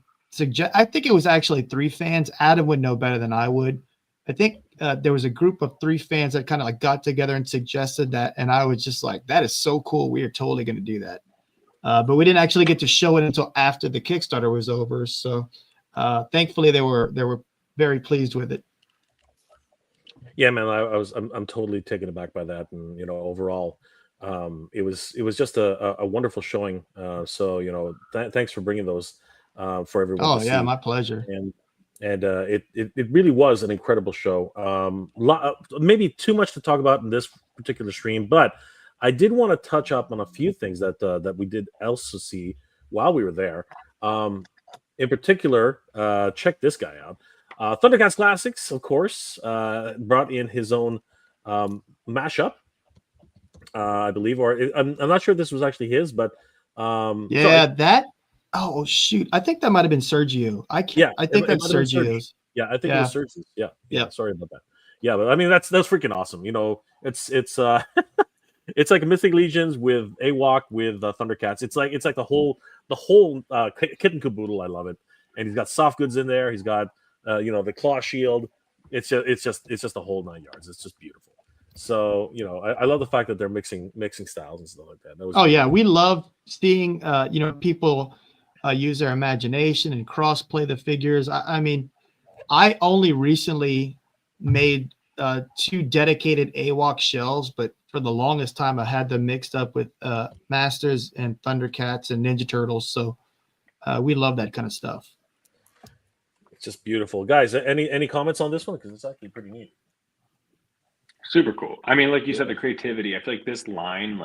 Speaker 4: I think it was actually 3 fans. Adam would know better than I would. I think there was a group of 3 fans that kind of like got together and suggested that, and I was just like, that is so cool. We are totally going to do that. But we didn't actually get to show it until after the Kickstarter was over. So thankfully they were very pleased with it.
Speaker 1: Yeah, man, I'm totally taken aback by that, and overall, it was just a wonderful showing. So thanks for bringing those for everyone.
Speaker 4: Oh
Speaker 1: to
Speaker 4: yeah,
Speaker 1: see.
Speaker 4: my pleasure.
Speaker 1: And it really was an incredible show. Maybe too much to talk about in this particular stream, but I did want to touch up on a few things that we did also see while we were there. In particular, check this guy out. Thundercats Classics, of course, brought in his own mashup, I believe, or I'm not sure if this was actually his, but
Speaker 4: oh shoot, I think that might have been Sergio. I think that's Sergio's.
Speaker 1: Yeah, I think it was Sergio's. Yeah. Sorry about that. Yeah, but I mean that's freaking awesome. It's it's like Mythic Legions with AWOC with Thundercats. It's like the whole kit and caboodle. I love it. And he's got soft goods in there. He's got the claw shield. It's just the whole 9 yards. It's just beautiful. So I love the fact that they're mixing styles and stuff like that.
Speaker 4: Yeah, we love seeing people use their imagination and cross play the figures. I mean, I only recently made 2 dedicated AWOC shells, but for the longest time I had them mixed up with Masters and Thundercats and Ninja Turtles. So we love that kind of stuff.
Speaker 1: It's just beautiful, guys. Any comments on this one? Because it's actually pretty neat.
Speaker 5: Super cool. I mean, like you said, the creativity. I feel like this line,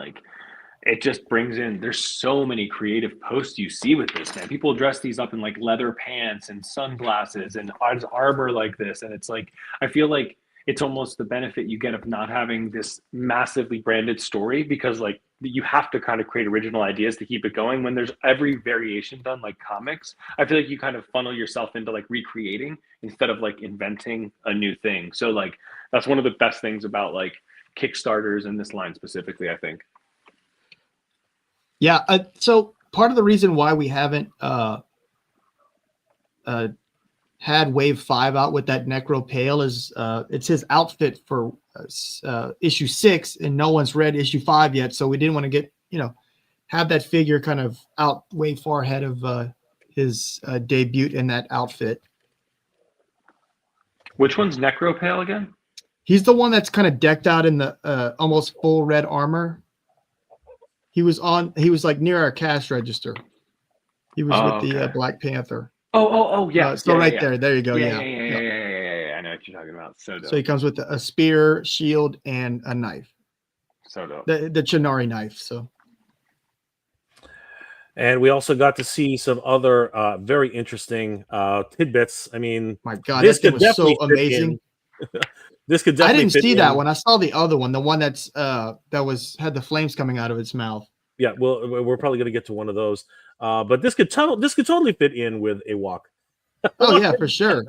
Speaker 5: it just brings in. There's so many creative posts you see with this, man. People dress these up in like leather pants and sunglasses and armor like this, and it's like I feel like it's almost the benefit you get of not having this massively branded story, because like you have to kind of create original ideas to keep it going. When there's every variation done like comics, I feel like you kind of funnel yourself into like recreating instead of like inventing a new thing. So like that's one of the best things about like Kickstarters and this line specifically, I think.
Speaker 4: Yeah. So part of the reason why we haven't had Wave 5 out with that Necro Pale is it's his outfit for issue 6, and no one's read issue 5 yet. So we didn't want to get, have that figure kind of out way far ahead of his debut in that outfit.
Speaker 5: Which one's Necro Pale again?
Speaker 4: He's the one that's kind of decked out in the almost full red armor. He was like near our cash register. He was with the Black Panther.
Speaker 5: Oh, yeah.
Speaker 4: There you go.
Speaker 5: Yeah. I know what you're talking about. So dope.
Speaker 4: So he comes with a spear, shield, and a knife.
Speaker 5: So dope.
Speaker 4: The Chidori knife. So.
Speaker 1: And we also got to see some other very interesting tidbits. I mean,
Speaker 4: my God, this was so amazing.
Speaker 1: This could definitely.
Speaker 4: I didn't see that one. I saw the other one, the one that's had the flames coming out of its mouth.
Speaker 1: Yeah, well, we're probably going to get to one of those. But this could totally fit in with a walk.
Speaker 4: Oh yeah, for sure.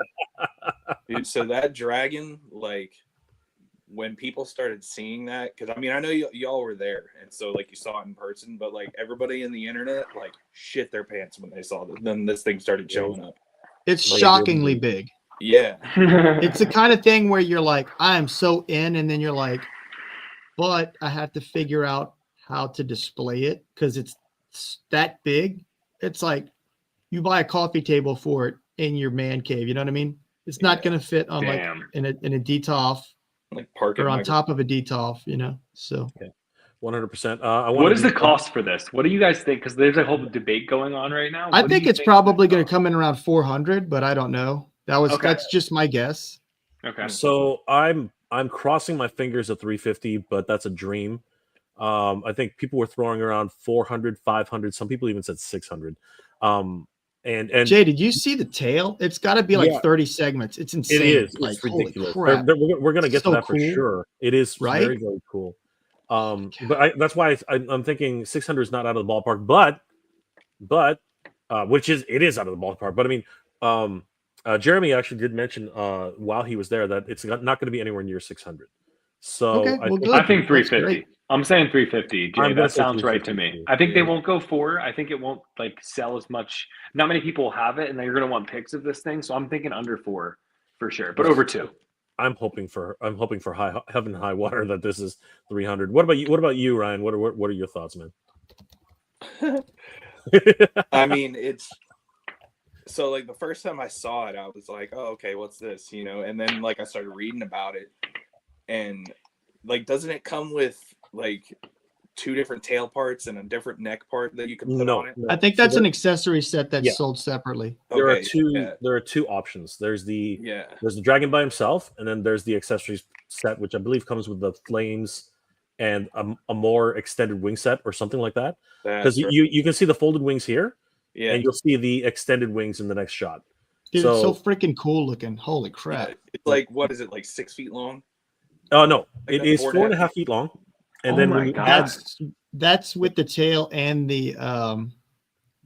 Speaker 2: Dude, so that dragon, like when people started seeing that, because I mean, I know y'all were there, and so like you saw it in person, but like everybody in the internet like shit their pants when they saw this. Then this thing started showing up.
Speaker 4: It's shockingly big.
Speaker 2: Yeah.
Speaker 4: It's the kind of thing where you're like, I am so in, and then you're like, but I have to figure out how to display it because it's that big. It's like you buy a coffee table for it in your man cave. You know what I mean? It's not going to fit on like in a DTOF,
Speaker 2: like park
Speaker 4: or on top of a DTOF, you know? So
Speaker 1: 100%.
Speaker 5: What is the cost for this? What do you guys think? Because there's a whole debate going on right now.
Speaker 4: I think it's probably going to come in around 400, but I don't know. That's just my guess.
Speaker 5: Okay.
Speaker 1: So I'm crossing my fingers at 350, but that's a dream. I think people were throwing around 400, 500. Some people even said 600. And
Speaker 4: Jay, did you see the tail? It's got to be like 30 segments. It's insane.
Speaker 1: It is.
Speaker 4: Like,
Speaker 1: it's ridiculous.
Speaker 4: Holy crap.
Speaker 1: We're going to get to that
Speaker 4: cool.
Speaker 1: for sure. It is
Speaker 4: right?
Speaker 1: very, very cool. But that's why I'm thinking 600 is not out of the ballpark, but it is out of the ballpark. But I mean, Jeremy actually did mention while he was there that it's not going to be anywhere near 600. So
Speaker 5: I think 350. I'm saying 350. Jay, that sounds right to me. I think they won't go 4. I think it won't like sell as much. Not many people will have it, and they're going to want pics of this thing. So I'm thinking under 4 for sure, but over 2.
Speaker 1: I'm hoping for high heaven, high water that this is 300. What about you, Ryan? What are your thoughts, man?
Speaker 2: I mean, it's so like the first time I saw it, I was like, oh, okay, what's this? You know, and then like I started reading about it, and like, doesn't it come with like 2 different tail parts and a different neck part that you can put on it?
Speaker 4: I think that's an accessory set that's sold separately.
Speaker 1: There are two options. There's the dragon by himself, and then there's the accessories set, which I believe comes with the flames and a more extended wing set or something like that. Because you can see the folded wings here, and you'll see the extended wings in the next shot.
Speaker 4: Dude, it's so freaking cool looking. Holy crap.
Speaker 2: Yeah, it's like, what is it, like 6 feet long?
Speaker 1: Oh, no. It is 4.5 feet long. And then when
Speaker 4: that's with the tail and the I'm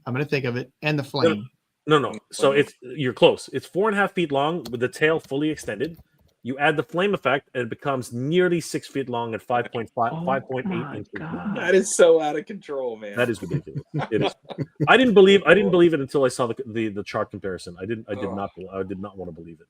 Speaker 4: gonna think of it, and the flame.
Speaker 1: No. So you're close. It's 4.5 feet long with the tail fully extended. You add the flame effect, and it becomes nearly 6 feet long at 5.8 inches.
Speaker 2: That is so out of control, man.
Speaker 1: That is ridiculous. It is. I didn't believe it until I saw the chart comparison. I did not want to believe it.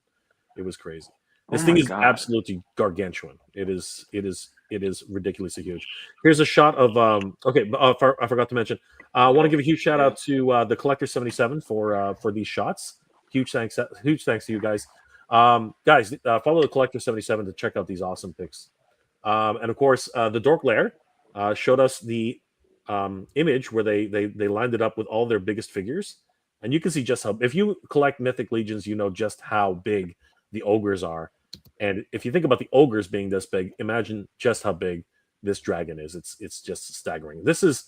Speaker 1: It was crazy. This thing is absolutely gargantuan. It is ridiculously huge. Here's a shot of I forgot to mention. I want to give a huge shout out to the Collector 77 for these shots. Huge thanks to you guys. Guys, follow the Collector 77 to check out these awesome pics. And of course, the Dork Lair showed us the image where they lined it up with all their biggest figures, and you can see just how, if you collect Mythic Legions, you know just how big the ogres are. And if you think about the ogres being this big, imagine just how big this dragon is. It's just staggering. This is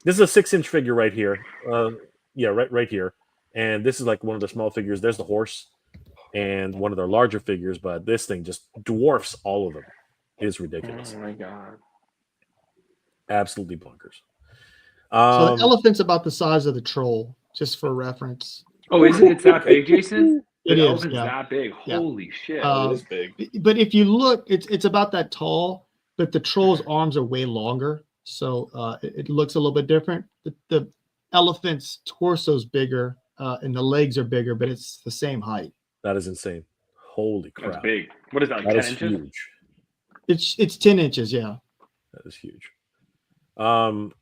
Speaker 1: a 6-inch figure right here. Right here. And this is like one of the small figures. There's the horse and one of their larger figures, but this thing just dwarfs all of them. It is ridiculous.
Speaker 5: Oh my god.
Speaker 1: Absolutely bonkers.
Speaker 4: So the elephant's about the size of the troll, just for reference.
Speaker 5: Oh, is it? It's that big, Jason?
Speaker 4: It
Speaker 5: the
Speaker 4: is
Speaker 5: elephant's that big. Holy shit.
Speaker 2: It is big.
Speaker 4: But if you look, it's about that tall, but the troll's arms are way longer. So it looks a little bit different. The elephant's torso's bigger and the legs are bigger, but it's the same height.
Speaker 1: That is insane. Holy crap.
Speaker 5: That's big. What is that, like
Speaker 1: that
Speaker 5: 10
Speaker 1: is
Speaker 5: inches?
Speaker 1: huge.
Speaker 4: It's 10 inches, yeah.
Speaker 1: That is huge. And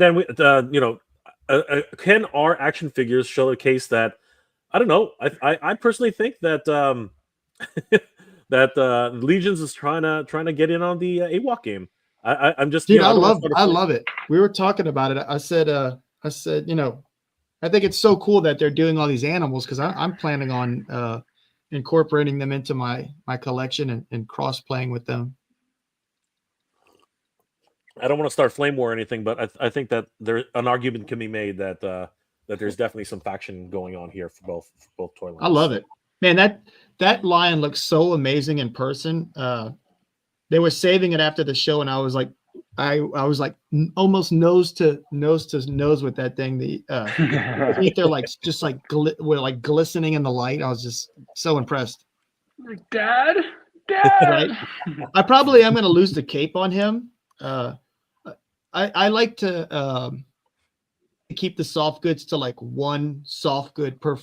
Speaker 1: then can our action figures show a case that, I don't know, I personally think that that Legions is trying to get in on the AWOC game. I'm just,
Speaker 4: dude, I love it. We were talking about it. I said, I think it's so cool that they're doing all these animals, because I'm planning on incorporating them into my collection and cross playing with them.
Speaker 1: I don't want to start flame war or anything, but I think that an argument can be made that that there's definitely some faction going on here for both toy lines.
Speaker 4: I love it, man. That lion looks so amazing in person. They were saving it after the show, and I was like almost nose to nose with that thing. They're like just like glistening in the light. I was just so impressed.
Speaker 5: Dad, Dad!
Speaker 4: I probably am going to lose the cape on him. I like to keep the soft goods to like one soft good per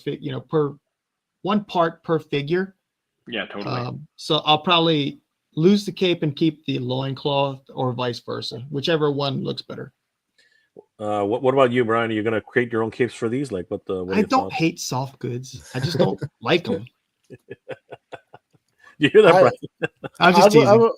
Speaker 4: per one part per figure.
Speaker 5: Yeah, totally.
Speaker 4: So I'll probably lose the cape and keep the loincloth, or vice versa, whichever one looks better.
Speaker 1: What about you, Brian? Are you gonna create your own capes for these? Like, what are
Speaker 4: I
Speaker 1: your
Speaker 4: don't
Speaker 1: thoughts?
Speaker 4: hate soft goods. I just don't like them.
Speaker 1: You hear that, Brian?
Speaker 4: I'm just teasing.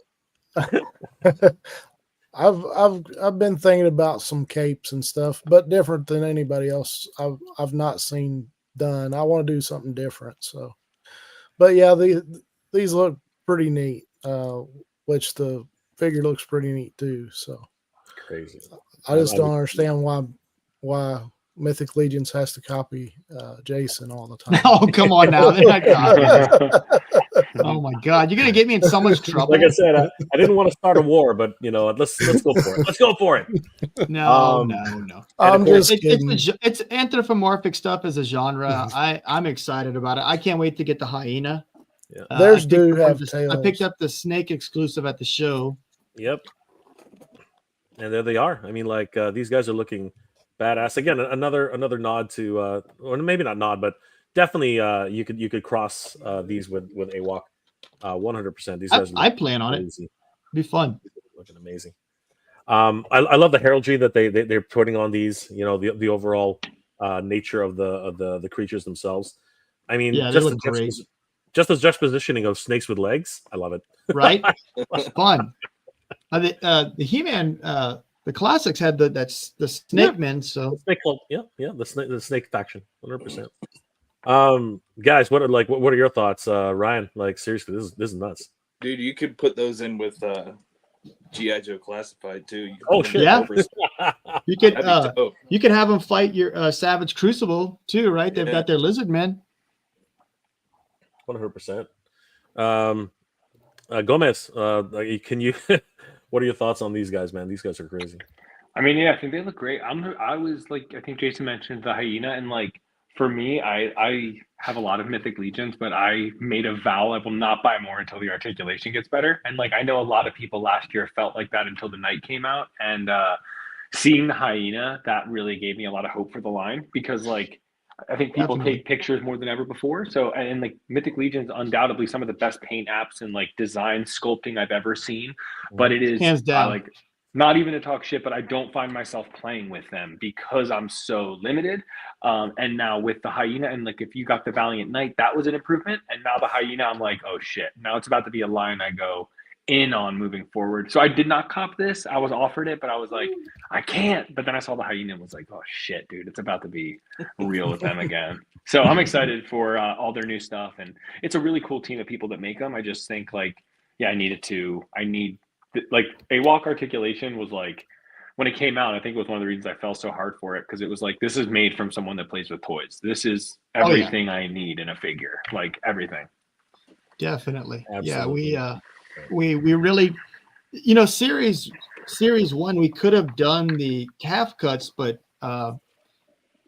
Speaker 3: I've been thinking about some capes and stuff, but different than anybody else I've not seen done. I want to do something different. So, but yeah, these look pretty neat. Which the figure looks pretty neat too. So
Speaker 1: Crazy.
Speaker 3: I just don't understand why Mythic Legions has to copy Jason all the time.
Speaker 4: Oh, come on now. They're not copying. Oh my God. You're going to get me in so much trouble.
Speaker 1: Like I said, I didn't want to start a war, but let's go for it. Let's go for it.
Speaker 4: No.
Speaker 3: I'm just kidding.
Speaker 4: It's anthropomorphic stuff as a genre. I'm excited about it. I can't wait to get the hyena.
Speaker 1: Yeah.
Speaker 3: Theirs do have tails.
Speaker 4: I picked up the snake exclusive at the show.
Speaker 1: Yep. And there they are. I mean, like these guys are looking badass. Again, another nod to, or maybe not nod, but definitely you could cross these with AWOC 100%. These guys.
Speaker 4: I plan on it. Be fun.
Speaker 1: Looking amazing. I love the heraldry that they're putting on these. The overall nature of the creatures themselves. I mean,
Speaker 4: yeah, they look great.
Speaker 1: Just as juxtapositioning of snakes with legs, I love it.
Speaker 4: Right? It's fun. The He-Man, the classics had the Snake Men. So
Speaker 1: the Snake Club, yeah, the Snake faction, 100%. Guys, what are your thoughts, Ryan? Like seriously, this is nuts,
Speaker 2: dude. You could put those in with G.I. Joe Classified too.
Speaker 1: Oh shit!
Speaker 4: Yeah, you could have them fight your Savage Crucible too, right? They've got their Lizard Men.
Speaker 1: 100%. Gomez, can you? What are your thoughts on these guys, man? These guys are crazy.
Speaker 5: I mean, yeah, I think they look great. I was like, I think Jason mentioned the hyena, and like for me, I have a lot of Mythic Legions, but I made a vow I will not buy more until the articulation gets better. And like I know a lot of people last year felt like that until the Knight came out, and seeing the hyena, that really gave me a lot of hope for the line, because like I think people take pictures more than ever before. So, and like Mythic Legion is undoubtedly some of the best paint apps and like design sculpting I've ever seen. But it is
Speaker 4: hands down.
Speaker 5: Like not even to talk shit, but I don't find myself playing with them because I'm so limited. And now with the hyena, and like if you got the Valiant Knight, that was an improvement. And now the hyena, I'm like, oh shit, now it's about to be a line I go in on moving forward. So I did not cop this. I was offered it, but I was like, I can't. But then I saw the hyena and was like, oh shit, dude, it's about to be real with them again. So I'm excited for all their new stuff, and it's a really cool team of people that make them. I just think like, yeah, like AWOC articulation was like, when it came out, I think it was one of the reasons I fell so hard for it, because it was like, this is made from someone that plays with toys. This is everything I need in a figure, like everything.
Speaker 4: Definitely.
Speaker 1: Absolutely.
Speaker 4: Yeah, we really, series 1, we could have done the calf cuts, but I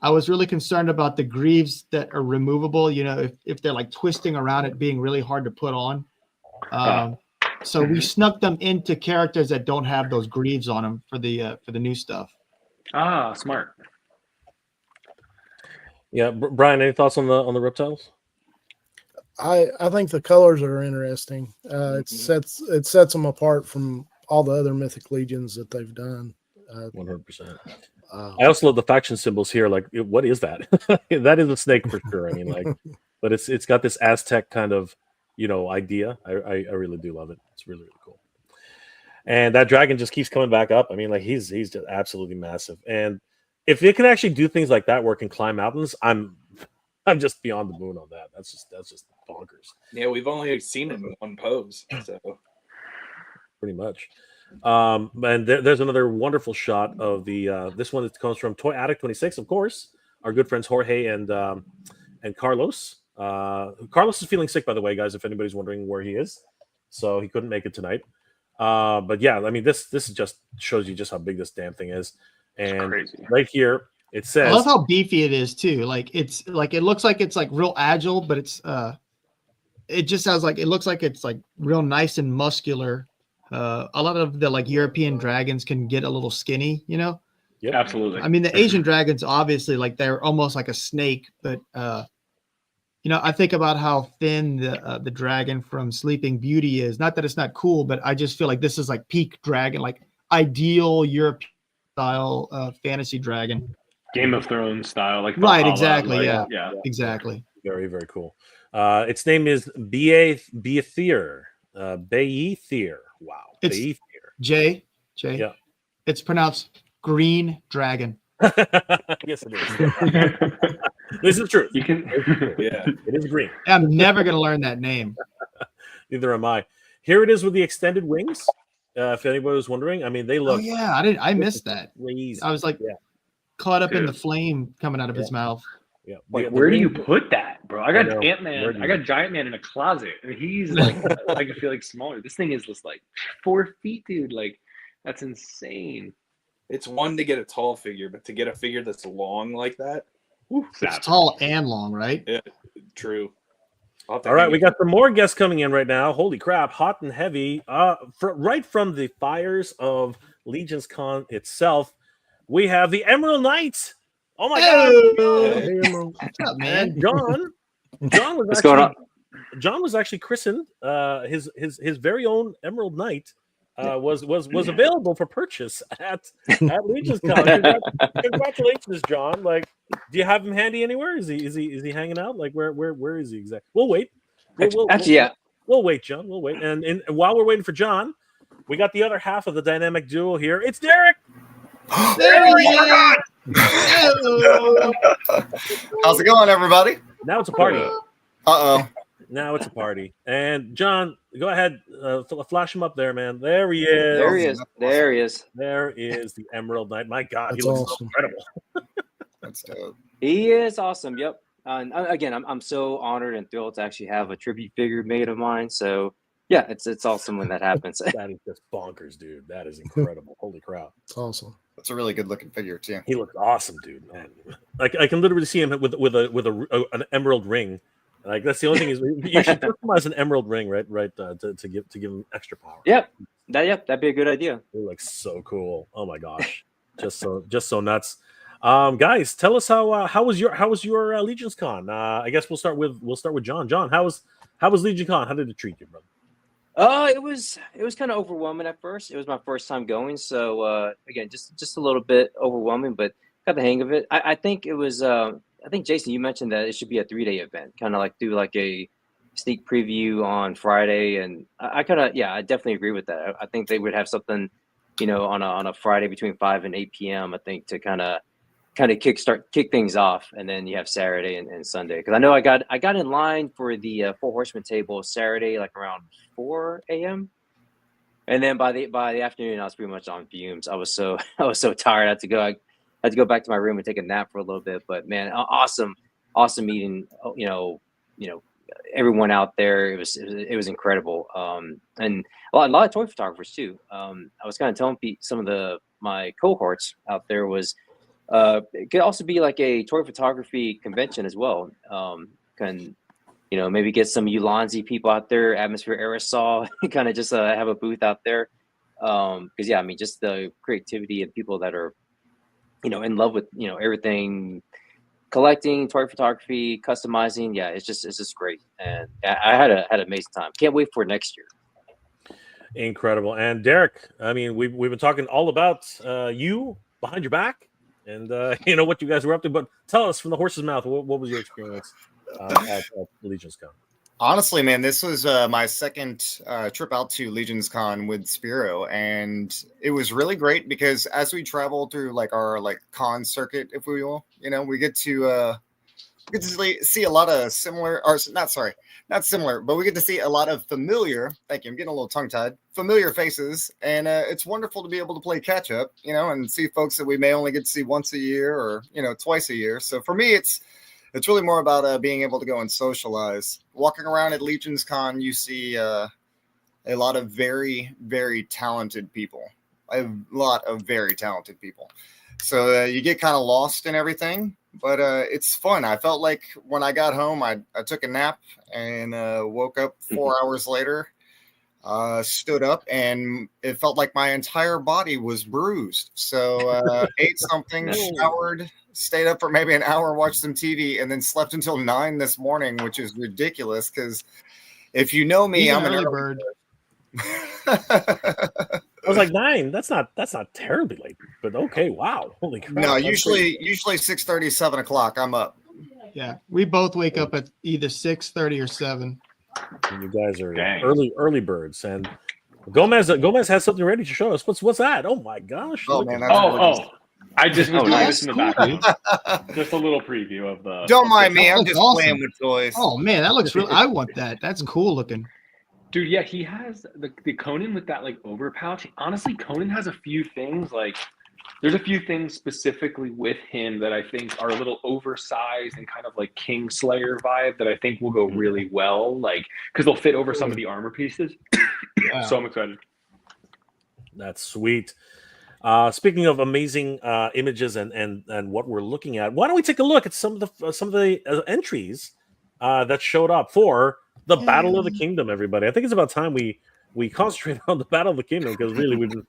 Speaker 4: was really concerned about the greaves that are removable, if they're like twisting around, it being really hard to put on. So we snuck them into characters that don't have those greaves on them for the new stuff.
Speaker 5: Ah, smart.
Speaker 1: Yeah, Brian, any thoughts on the reptiles?
Speaker 3: I think the colors are interesting. It sets them apart from all the other Mythic Legions that they've done.
Speaker 1: 100%. I also love the faction symbols here. Like, what is that? That is a snake for sure. I mean, like, but it's got this Aztec kind of idea. I really do love it. It's really, really cool. And that dragon just keeps coming back up. I mean, like he's just absolutely massive. And if it can actually do things like that, where it can climb mountains, I'm just beyond the moon on that. That's just bonkers.
Speaker 2: Yeah, we've only seen him in one pose, so
Speaker 1: pretty much. And there's another wonderful shot of the this one that comes from Toy Addict 26, of course. Our good friends Jorge and Carlos. Carlos is feeling sick, by the way, guys. If anybody's wondering where he is, so he couldn't make it tonight. But yeah, I mean, this just shows you just how big this damn thing is. And right here, it says,
Speaker 4: I love how beefy it is too. Like it looks like it's like real agile, but it's it just sounds like it looks like it's like real nice and muscular. A lot of the like European dragons can get a little skinny, you know.
Speaker 1: Yep.
Speaker 5: Absolutely.
Speaker 4: I mean, the Asian dragons obviously like they're almost like a snake, but you know, I think about how thin the dragon from Sleeping Beauty is. Not that it's not cool, but I just feel like this is like peak dragon, like ideal European style fantasy dragon.
Speaker 5: Game of Thrones style, like
Speaker 4: Right,
Speaker 5: Valhalla,
Speaker 4: exactly,
Speaker 5: like,
Speaker 4: yeah. Exactly.
Speaker 1: Very, very cool. Its name is Beathir. Beathir. Wow.
Speaker 4: It's
Speaker 1: Beathir.
Speaker 4: Jay.
Speaker 1: Yeah.
Speaker 4: It's pronounced green dragon.
Speaker 1: Yes, it is. This is true.
Speaker 5: You can.
Speaker 2: Yeah.
Speaker 1: It is green.
Speaker 4: I'm never gonna learn that name.
Speaker 1: Neither am I. Here it is with the extended wings. If anybody was wondering, I mean, they
Speaker 4: Oh
Speaker 1: look
Speaker 4: yeah, I missed that.
Speaker 1: crazy.
Speaker 4: I was like
Speaker 1: Yeah.
Speaker 4: caught up in
Speaker 5: Dude.
Speaker 4: the flame coming out of his mouth.
Speaker 1: Yeah.
Speaker 5: Like,
Speaker 1: The
Speaker 5: where do you
Speaker 1: wings-
Speaker 5: put that, bro? I
Speaker 1: I
Speaker 5: got
Speaker 1: know. Where
Speaker 5: Ant-Man.
Speaker 1: do
Speaker 5: I
Speaker 1: you-
Speaker 5: got Giant Man in a closet, and he's like, I can feel like smaller. This thing is just like 4 feet, dude. Like, that's insane.
Speaker 2: It's one to get a tall figure, but to get a figure that's long like that, whew,
Speaker 4: It's tall and long, right?
Speaker 2: true. I'll have to
Speaker 1: All right,
Speaker 2: hang
Speaker 1: we
Speaker 2: it.
Speaker 1: got some more guests coming in right now. Holy crap, hot and heavy. Right from the fires of Legion's Con itself, we have the Emerald Knights. Oh my god!
Speaker 3: Hey, Emerald.
Speaker 4: What's up, man?
Speaker 1: And John was
Speaker 6: What's going on?
Speaker 1: John was actually christened. His very own Emerald Knight was available for purchase at Legion's Con. Congratulations, John! Like, do you have him handy anywhere? Is he hanging out? Like, where is he exactly? We'll wait.
Speaker 6: Actually, yeah.
Speaker 1: We'll wait, John. We'll wait. And while we're waiting for John, we got the other half of the dynamic duo here. It's Derek.
Speaker 4: There he is. Hello.
Speaker 7: How's it going, everybody?
Speaker 1: Now it's a party.
Speaker 7: Uh-oh.
Speaker 1: Now it's a party. And John, go ahead. Flash him up there, man. There he is.
Speaker 6: There he is. There he is.
Speaker 1: There is the Emerald Knight. My God,
Speaker 3: That's
Speaker 1: he looks so
Speaker 3: awesome.
Speaker 1: incredible.
Speaker 7: That's dope.
Speaker 6: He is awesome. Yep. And again, I'm so honored and thrilled to actually have a tribute figure made of mine. So yeah, it's awesome when that happens.
Speaker 1: That is just bonkers, dude. That is incredible. Holy crap.
Speaker 3: It's awesome.
Speaker 7: That's a really good looking figure, too.
Speaker 1: He looks awesome, dude. Man, like I can literally see him with an emerald ring. Like that's the only thing is you should customize an emerald ring, right? To give him extra power.
Speaker 6: Yep. That'd be a good idea.
Speaker 1: It looks so cool. Oh my gosh, just so nuts. Guys, tell us how was your Legion's Con? I guess we'll start with John. John, how was Legion Con? How did it treat you, brother?
Speaker 6: It was kind of overwhelming at first. It was my first time going, so again, just a little bit overwhelming, but got the hang of it. I think it was. I think Jason, you mentioned that it should be a 3-day event, kind of like do like a sneak preview on Friday, and I definitely agree with that. I think they would have something, on a Friday between 5 and 8 p.m. I think to kind of kick things off, and then you have Saturday and Sunday. Because I know I got in line for the Four Horsemen table Saturday, like around 4 a.m. And then by the afternoon, I was pretty much on fumes. I was so tired. I had to go back to my room and take a nap for a little bit. But man, awesome meeting. Everyone out there. It was incredible. And a lot of toy photographers too. I was kind of telling some of my cohorts out there was. It could also be like a toy photography convention as well. Can maybe get some Ulanzi people out there, Atmosphere Aerosol, kind of just have a booth out there. Because yeah, I mean, just the creativity and people that are, in love with everything, collecting, toy photography, customizing. Yeah, it's just great, and I had an amazing time. Can't wait for next year.
Speaker 1: Incredible. And Derek, I mean, we've been talking all about you behind your back. And what you guys were up to, but tell us from the horse's mouth, what was your experience at Legion's Con?
Speaker 7: Honestly, man, this was my second trip out to Legion's Con with Spero, and it was really great because as we travel through like our con circuit, if we will, we get to see a lot of similar, or not similar, but we get to see a lot of familiar. Thank you. I'm getting a little tongue-tied. Familiar faces, and it's wonderful to be able to play catch-up, and see folks that we may only get to see once a year or twice a year. So for me, it's really more about being able to go and socialize. Walking around at Legion's Con, you see a lot of very, very talented people. A lot of very talented people. So you get kind of lost in everything, but it's fun. I felt like when I got home, I took a nap and woke up 4 hours later, stood up, and it felt like my entire body was bruised. So ate something, showered, stayed up for maybe an hour, watched some TV, and then slept until 9 this morning, which is ridiculous because if you know me,
Speaker 4: He's
Speaker 7: I'm
Speaker 4: an
Speaker 7: an
Speaker 4: early bird.
Speaker 1: I was like 9. That's not terribly late, but okay. Wow, holy crap!
Speaker 7: No,
Speaker 1: that's
Speaker 7: usually 6:30, 7 o'clock, I'm up.
Speaker 4: Yeah, we both wake up at either 6:30 or 7.
Speaker 1: great. You guys are
Speaker 5: Dang.
Speaker 1: early birds, and Gomez has something ready to show us. What's that? Oh my gosh!
Speaker 7: Oh
Speaker 1: look
Speaker 7: man,
Speaker 1: at
Speaker 7: that's
Speaker 1: that.
Speaker 7: gorgeous.
Speaker 5: I just was
Speaker 6: Oh,
Speaker 5: doing
Speaker 6: nice.
Speaker 5: this in the background. Just a little preview of the.
Speaker 7: Don't mind me, I'm
Speaker 4: That's
Speaker 7: just
Speaker 4: awesome.
Speaker 7: playing with toys.
Speaker 4: Oh man, that looks real. I want that. That's cool looking.
Speaker 5: Dude, yeah, he has the Conan with that like over pouch. Honestly, Conan has a few things like there's a few things specifically with him that I think are a little oversized and kind of like Kingslayer vibe that I think will go really well, like because they'll fit over some of the armor pieces.
Speaker 4: Wow.
Speaker 5: So I'm excited.
Speaker 1: That's sweet. Speaking of amazing images and what we're looking at, why don't we take a look at some of the entries that showed up for the Battle of the Kingdom, everybody. I think it's about time we concentrate on the Battle of the Kingdom because really we've been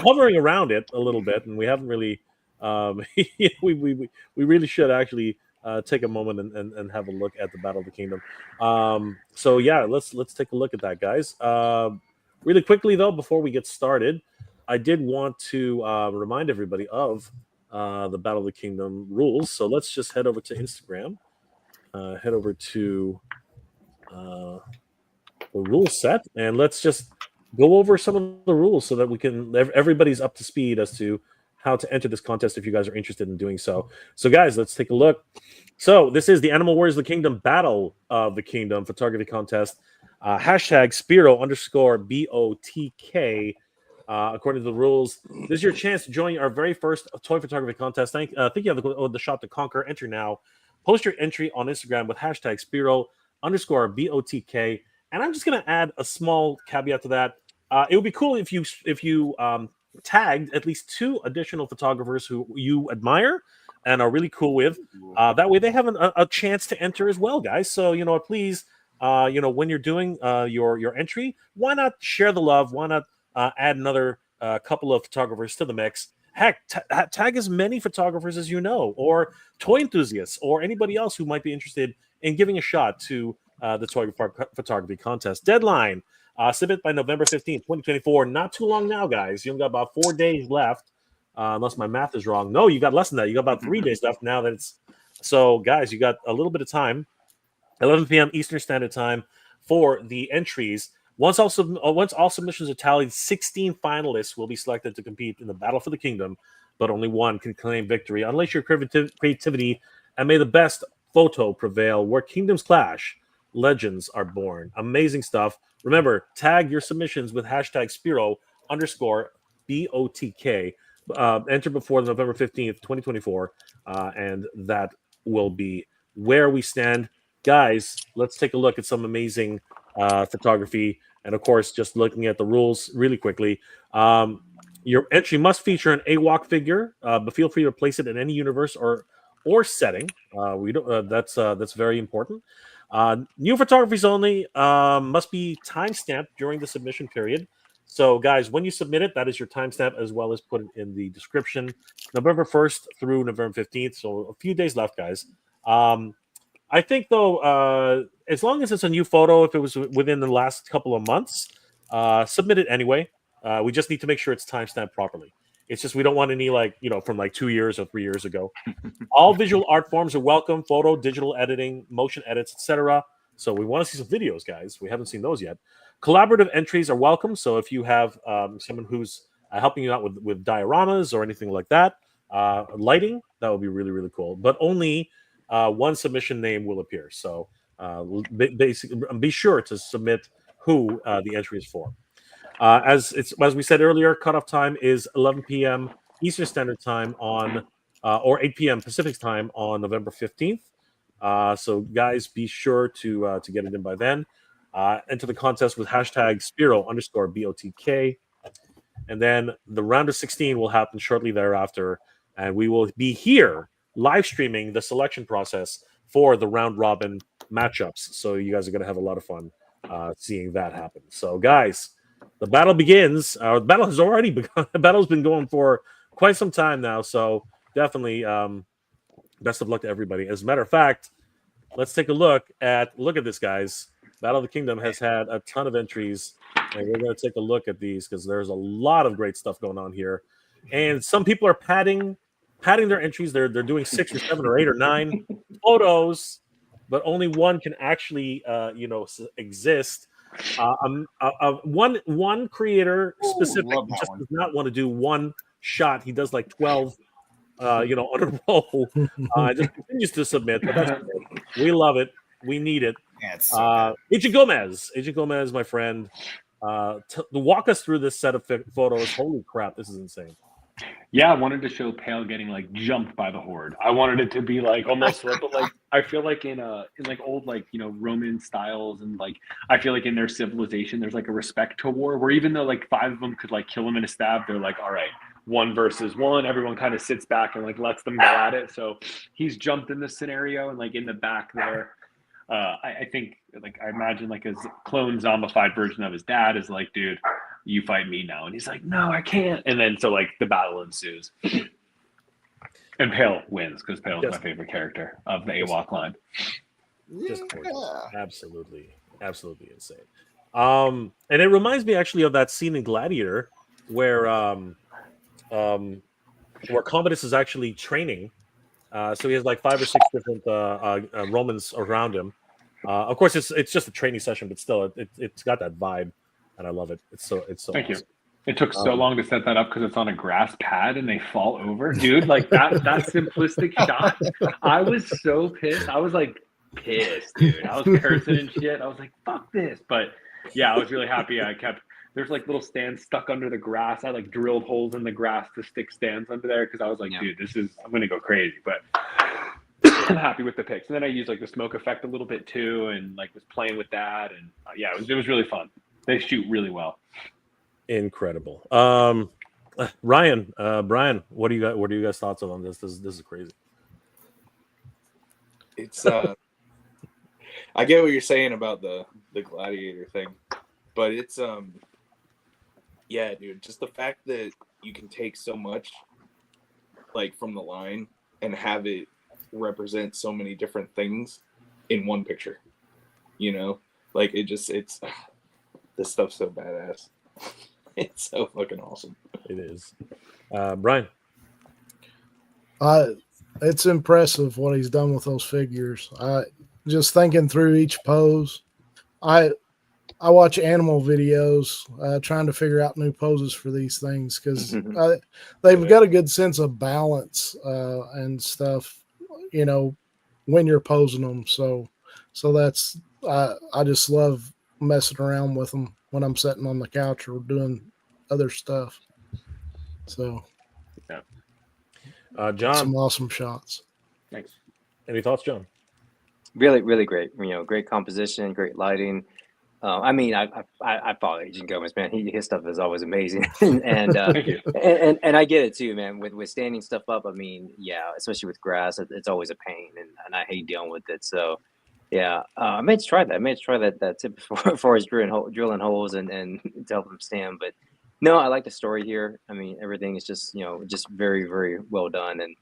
Speaker 1: hovering around it a little bit and we haven't really we really should actually take a moment and have a look at the Battle of the Kingdom. So yeah, let's take a look at that, guys. Really quickly though, before we get started, I did want to remind everybody of the Battle of the Kingdom rules. So let's just head over to Instagram, head over to the rule set, and let's just go over some of the rules so that we can everybody's up to speed as to how to enter this contest if you guys are interested in doing so. So guys, let's take a look. So this is the Animal Warriors of the Kingdom Battle of the Kingdom photography contest. Hashtag Spero_BOTK. According to the rules, this is your chance to join our very first toy photography contest. I think you have the shot to conquer. Enter now. Post your entry on Instagram with hashtag Spero_BOTK. And I'm just going to add a small caveat to that. It would be cool if you tagged at least 2 additional photographers who you admire and are really cool with. That way they have a chance to enter as well, guys. So, please, when you're doing your entry, why not share the love? Why not add another couple of photographers to the mix? Heck, tag as many photographers as you know, or toy enthusiasts, or anybody else who might be interested in giving a shot to the toy photography contest. Deadline, submit by November 15th, 2024. Not too long now, guys. You only got about 4 days left, unless my math is wrong. No, you got less than that. You got about 3 days left now that it's... So, guys, you got a little bit of time. 11 p.m. Eastern Standard Time for the entries. Once all submissions are tallied, 16 finalists will be selected to compete in the Battle for the Kingdom, but only one can claim victory. Unleash your creativity and may the best photo prevail. Where kingdoms clash, legends are born. Amazing stuff. Remember, tag your submissions with hashtag Spero_BOTK. Enter before November 15th, 2024, and that will be where we stand. Guys, let's take a look at some amazing photography. And of course, just looking at the rules really quickly, your entry must feature an AWOC figure, but feel free to place it in any universe or setting. We don't. That's very important. New photographies only must be timestamped during the submission period. So, guys, when you submit it, that is your timestamp, as well as put it in the description. November 1st through November 15th. So a few days left, guys. I think, though, as long as it's a new photo, if it was within the last couple of months, submit it anyway. We just need to make sure it's timestamped properly. It's just we don't want any, from 2 years or 3 years ago. All visual art forms are welcome: photo, digital editing, motion edits, etc. So we want to see some videos, guys. We haven't seen those yet. Collaborative entries are welcome. So if you have someone who's helping you out with dioramas or anything like that, lighting, that would be really, really cool. But only one submission name will appear. So basically, be sure to submit who the entry is for. As we said earlier, cutoff time is 11 p.m. Eastern Standard Time on, or 8 p.m. Pacific Time on November 15th. So guys, be sure to get it in by then. Enter the contest with hashtag Spero_BOTK. And then the round of 16 will happen shortly thereafter. And we will be here live streaming the selection process for the round robin matchups. So you guys are going to have a lot of fun seeing that happen. So guys, the battle begins. The battle has already begun. The battle's been going for quite some time now. So definitely best of luck to everybody. As a matter of fact, let's take a look at this, guys. Battle of the Kingdom has had a ton of entries, and we're going to take a look at these because there's a lot of great stuff going on here. And some people are padding their entries. They're doing 6 or 7 or 8 or 9 photos, but only one can actually exist. One creator specifically just does not want to do one shot. He does like 12 on a roll. Just continues to submit, but that's great. We love it. We need it.
Speaker 7: Yeah, it's so
Speaker 1: Agent Gomez, my friend, to walk us through this set of photos. Holy crap, this is insane.
Speaker 5: Yeah, I wanted to show Pale getting like jumped by the horde. I wanted it to be like almost but like I feel like in like old Roman styles, and like I feel like in their civilization there's like a respect to war where even though like 5 of them could like kill him in a stab, they're like, all right, 1 versus 1, everyone kind of sits back and like lets them go at it. So he's jumped in this scenario, and like in the back there, I think like I imagine like a clone zombified version of his dad is like, dude, you fight me now, and he's like, no, I can't. And then so like the battle ensues, and Pale wins because Pale is my favorite character of the AWOC line.
Speaker 1: Just absolutely insane. And it reminds me actually of that scene in Gladiator where Commodus is actually training. So he has like 5 or 6 different Romans around him. Of course, it's just a training session, but still, it's got that vibe, and I love it. It's so
Speaker 5: Thank
Speaker 1: awesome.
Speaker 5: you. It took so long to set that up because it's on a grass pad and they fall over, dude. Like that simplistic shot. I was so pissed. I was like pissed, dude. I was cursing and shit. I was like, fuck this. But yeah, I was really happy. There's like little stands stuck under the grass. I like drilled holes in the grass to stick stands under there because I was like, dude, I'm gonna go crazy. But I'm happy with the picks. And then I used like the smoke effect a little bit too, and like was playing with that. And yeah, it was really fun. They shoot really well.
Speaker 1: Incredible. Ryan, Brian, what are you guys thoughts on this? This is crazy.
Speaker 2: It's I get what you're saying about the gladiator thing, but it's yeah, dude, just the fact that you can take so much like from the line and have it represent so many different things in one picture, like it's this stuff's so badass. It's so fucking awesome.
Speaker 1: It is. Brian,
Speaker 3: it's impressive what he's done with those figures. Just thinking through each pose, I watch animal videos trying to figure out new poses for these things because they've got a good sense of balance and stuff, when you're posing them. So that's I just love messing around with them when I'm sitting on the couch or doing other stuff. So,
Speaker 1: yeah. John,
Speaker 3: some awesome shots.
Speaker 1: Thanks. Any thoughts, John?
Speaker 6: Really, really great. Great composition, great lighting. I mean, I follow Agent Gomez, man. His stuff is always amazing, and I get it too, man. With standing stuff up, I mean, yeah, especially with grass, it's always a pain, and I hate dealing with it. So, yeah, I may try that tip before as drilling holes and to help them stand. But no, I like the story here. I mean, everything is just just very, very well done, and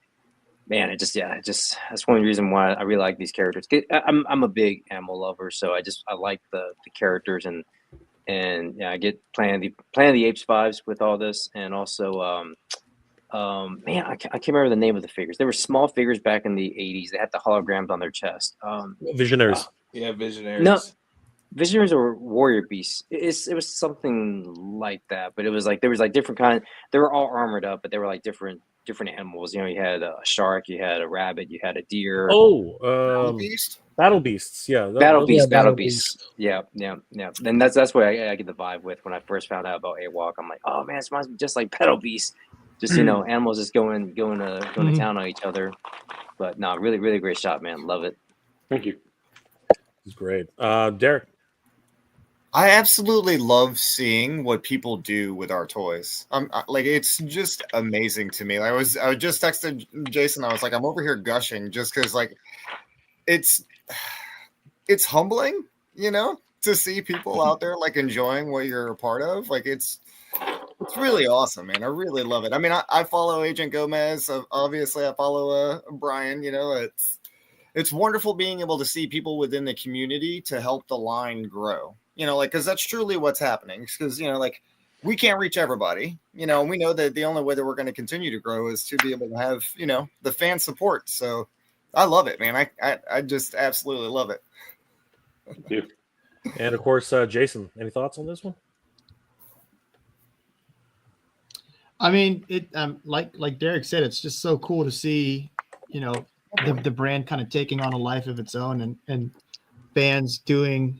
Speaker 6: man, that's one reason why I really like these characters. I'm a big animal lover, so I like the characters and yeah, I get Planet of the Apes vibes with all this, and also man, I can't remember the name of the figures. They were small figures back in the 80s. They had the holograms on their chest.
Speaker 1: Visionaries.
Speaker 2: Yeah, Visionaries.
Speaker 6: No, Visionaries or Warrior Beasts. It was something like that, but it was like there was like different kind. They were all armored up, but they were like different animals. You had a shark, you had a rabbit, you had a deer.
Speaker 1: Oh, Battle Beasts. Yeah,
Speaker 6: Battle Beasts. Yeah. And that's what I get the vibe with when I first found out about AWOC. I'm like, oh man, it reminds me just like Battle Beasts. Just animals just going to town on each other. But no, really, really great shot, man. Love it.
Speaker 5: Thank you.
Speaker 1: It's great. Derek.
Speaker 7: I absolutely love seeing what people do with our toys. Like it's just amazing to me. I was just texting Jason. I was like, I'm over here gushing just because like it's humbling, to see people out there like enjoying what you're a part of. Like it's really awesome, man. I really love it. I mean, I follow Agent Gomez. Obviously, I follow Brian. It's wonderful being able to see people within the community to help the line grow. Like because that's truly what's happening. Because like we can't reach everybody. And we know that the only way that we're going to continue to grow is to be able to have the fan support. So I love it, man. I just absolutely love it.
Speaker 5: Thank you.
Speaker 1: And of course, Jason, any thoughts on this one?
Speaker 4: I mean, it like Derek said, it's just so cool to see, the brand kind of taking on a life of its own, and fans doing,